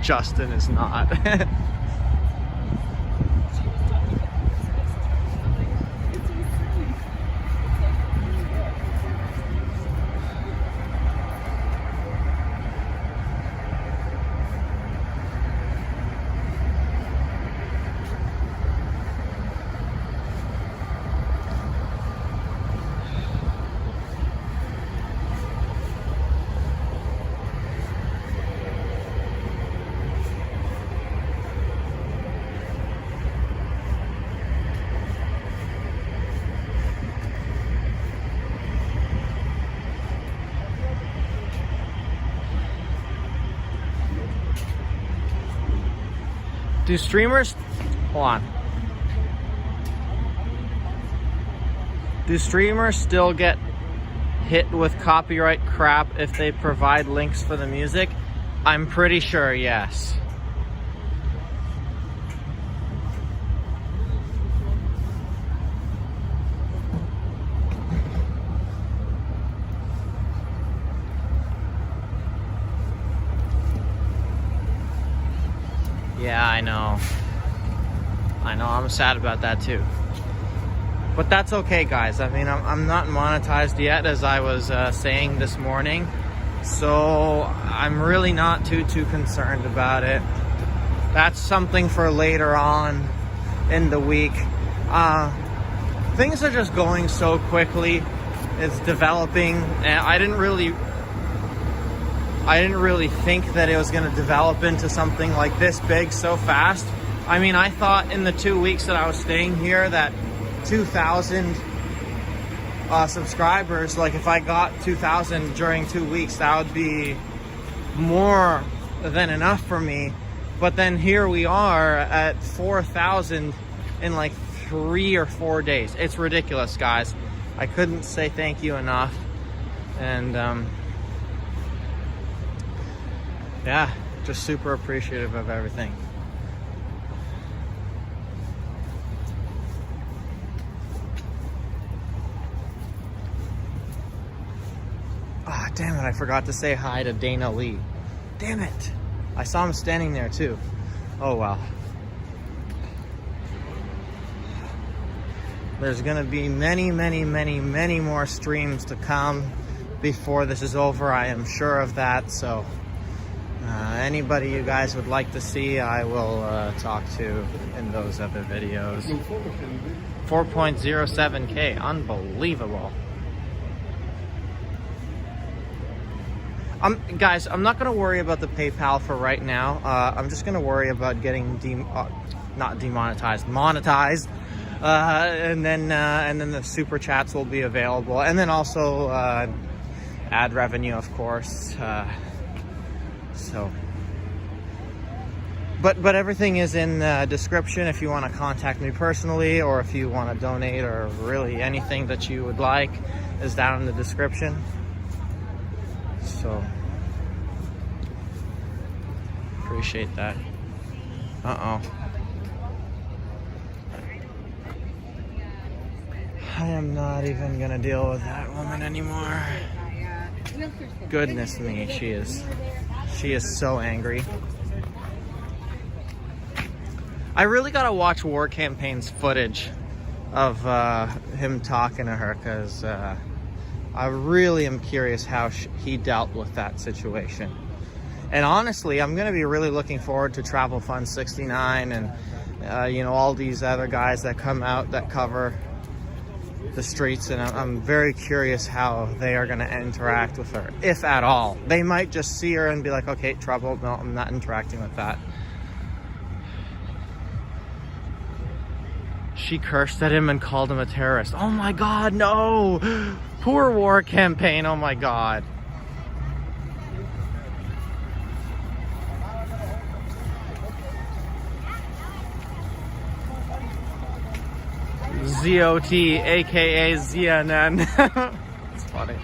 Justin is not. Do streamers, hold on. Do streamers still get hit with copyright crap if they provide links for the music? I'm pretty sure, yes. Yeah, I know. I'm sad about that too. But that's okay, guys. I mean, I'm not monetized yet, as I was saying this morning. So I'm really not too concerned about it. That's something for later on in the week. Things are just going so quickly. It's developing, and I didn't really think that it was going to develop into something like this big so fast. I mean, I thought in the 2 weeks that I was staying here that 2,000 subscribers, like if I got 2,000 during 2 weeks, that would be more than enough for me. But then here we are at 4,000 in like 3 or 4 days. It's ridiculous, guys. I couldn't say thank you enough. And yeah, just super appreciative of everything. Ah, damn it, I forgot to say hi to Dana Lee. Damn it. I saw him standing there too. Oh well. There's gonna be many more streams to come before this is over. I am sure of that. So anybody you guys would like to see, I will talk to in those other videos. 4.07K, unbelievable. Guys, I'm not gonna worry about the PayPal for right now. I'm just gonna worry about getting not demonetized, monetized, and then the super chats will be available, and then also ad revenue, of course. So, but everything is in the description if you want to contact me personally, or if you want to donate, or really anything that you would like is down in the description. So, appreciate that. Uh-oh. I am not even gonna deal with that woman anymore. Goodness me, she is so angry. I really gotta watch War Campaign's footage of him talking to her, because I really am curious how he dealt with that situation. And honestly, I'm going to be really looking forward to Travel Fund 69 and, you know, all these other guys that come out that cover the streets. And I'm very curious how they are going to interact with her, if at all. They might just see her and be like, okay, trouble. No, I'm not interacting with that. She cursed at him and called him a terrorist. Oh my God, no. Poor war campaign. Oh my God. ZOT, aka ZNN. It's funny.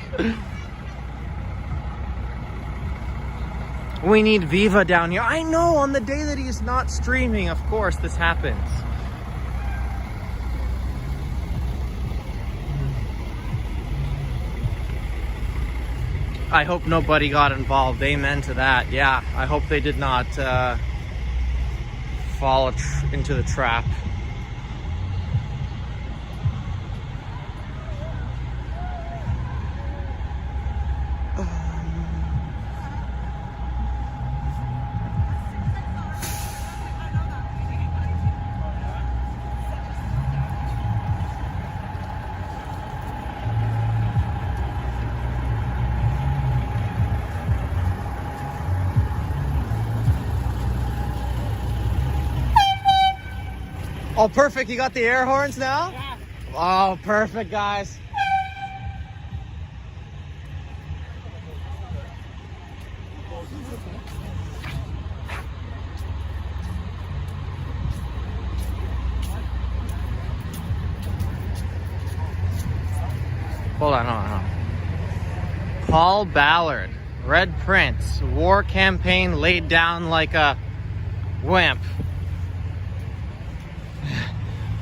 We need Viva down here. I know, on the day that he's not streaming, of course, this happens. I hope nobody got involved. Amen to that. Yeah, I hope they did not fall into the trap. Oh, perfect. You got the air horns now? Yeah. Oh, perfect, guys. Hold on. Paul Ballard, Red Prince, war campaign laid down like a wimp.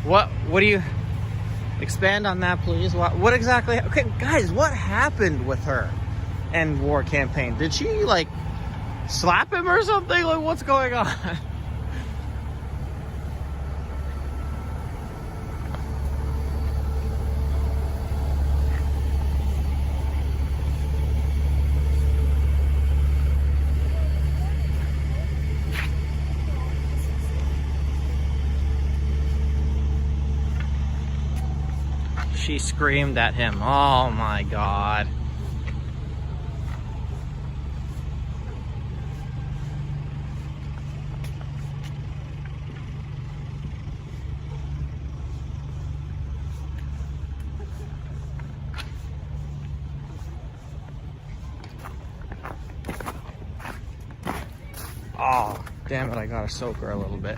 What do you expand on that, please? What exactly? Okay, guys, what happened with her and war campaign? Did she like slap him or something? Like, what's going on? She screamed at him. Oh my God. Oh, damn it, I gotta soak her a little bit.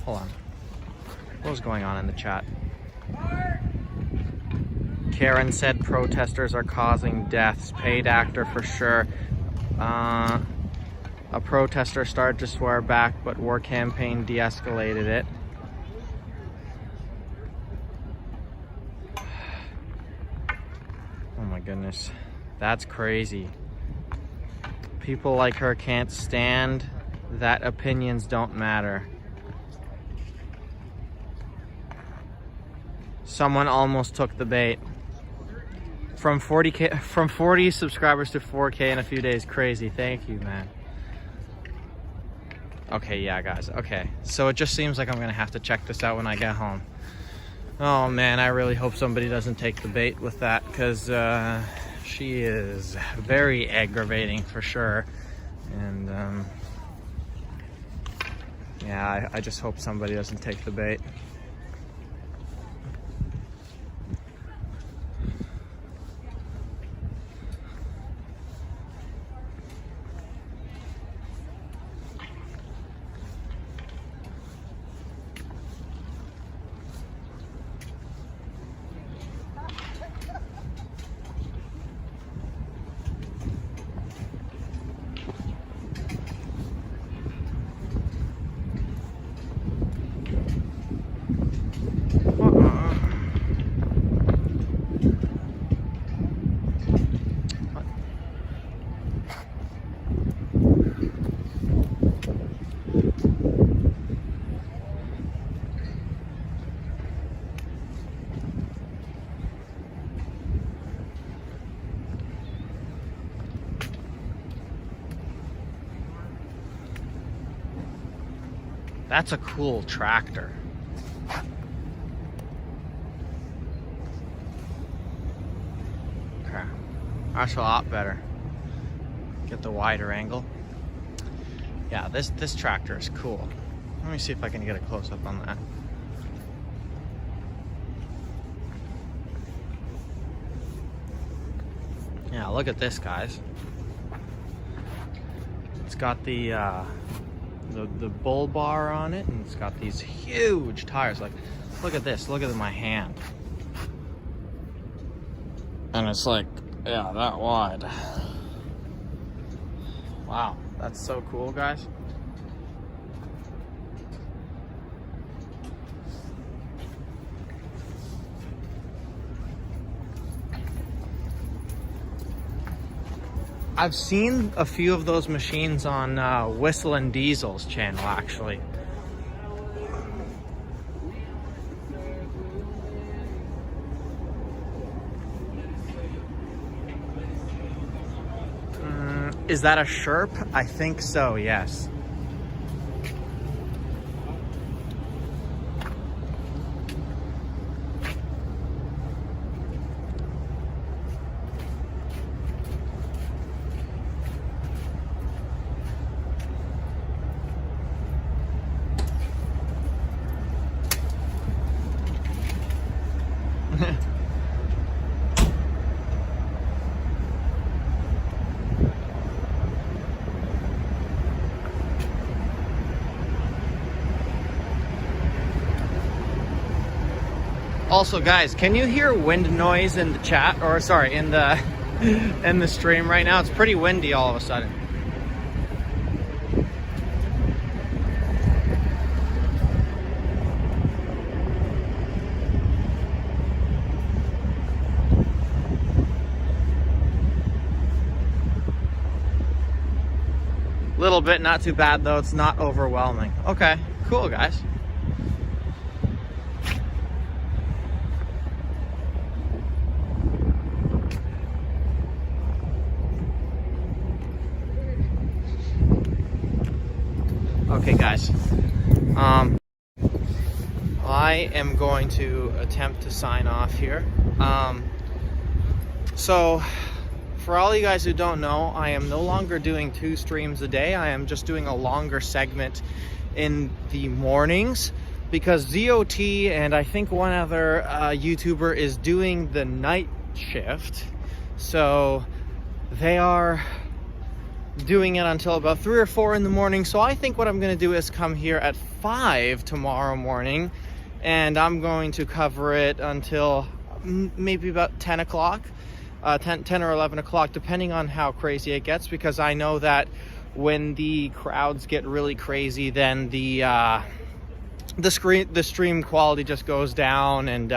Hold on. What was going on in the chat? Karen said protesters are causing deaths. Paid actor for sure. A protester started to swear back, but war campaign de-escalated it. Oh my goodness. That's crazy. People like her can't stand that opinions don't matter. Someone almost took the bait. From 40 subscribers to 4K in a few days. Crazy. Thank you, man. Okay, yeah, guys. Okay. So it just seems like I'm going to have to check this out when I get home. Oh, man. I really hope somebody doesn't take the bait with that, because she is very aggravating for sure. And, yeah, I just hope somebody doesn't take the bait. That's a cool tractor. Okay, that's a lot better. Get the wider angle. Yeah, this tractor is cool. Let me see if I can get a close up on that. Yeah, look at this, guys. It's got the bull bar on it, and it's got these huge tires. Like, look at this. Look at my hand. And it's like, yeah, that wide. Wow, that's so cool, guys. I've seen a few of those machines on Whistle and Diesel's channel, actually. Is that a Sherp? I think so, yes. Also, guys, can you hear wind noise in the chat, or sorry, in the stream right now? It's pretty windy all of a sudden. Little bit, not too bad though. It's not overwhelming. Okay, cool, guys. Okay, guys, I am going to attempt to sign off here. So for all you guys who don't know, I am no longer doing 2 streams a day. I am just doing a longer segment in the mornings because ZOT and I think one other YouTuber is doing the night shift. So they are doing it until about 3 or 4 in the morning. So I think what I'm going to do is come here at 5 tomorrow morning, and I'm going to cover it until maybe about 10 o'clock, 10 or 11 o'clock, depending on how crazy it gets, because I know that when the crowds get really crazy, then the stream quality just goes down, and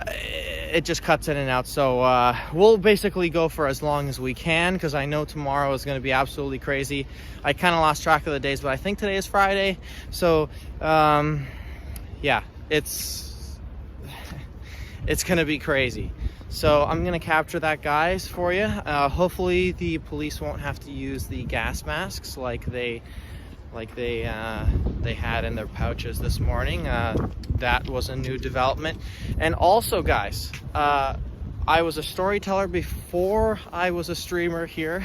it just cuts in and out. So we'll basically go for as long as we can, because I know tomorrow is going to be absolutely crazy. I kind of lost track of the days, but I think today is Friday. So yeah, it's going to be crazy. So I'm going to capture that, guys, for you. Hopefully the police won't have to use the gas masks like they had in their pouches this morning. That was a new development. And also, guys, I was a storyteller before I was a streamer here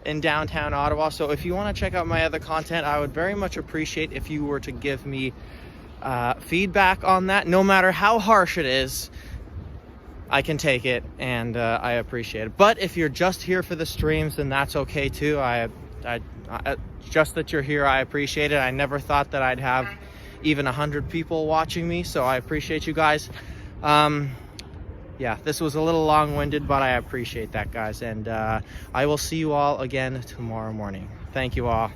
in downtown Ottawa. So if you want to check out my other content, I would very much appreciate if you were to give me feedback on that. No matter how harsh it is, I can take it, and I appreciate it. But if you're just here for the streams, then that's okay too. I just that you're here, I appreciate it. I never thought that I'd have even 100 people watching me, so I appreciate you guys. Yeah, this was a little long-winded, but I appreciate that, guys, and I will see you all again tomorrow morning. Thank you all.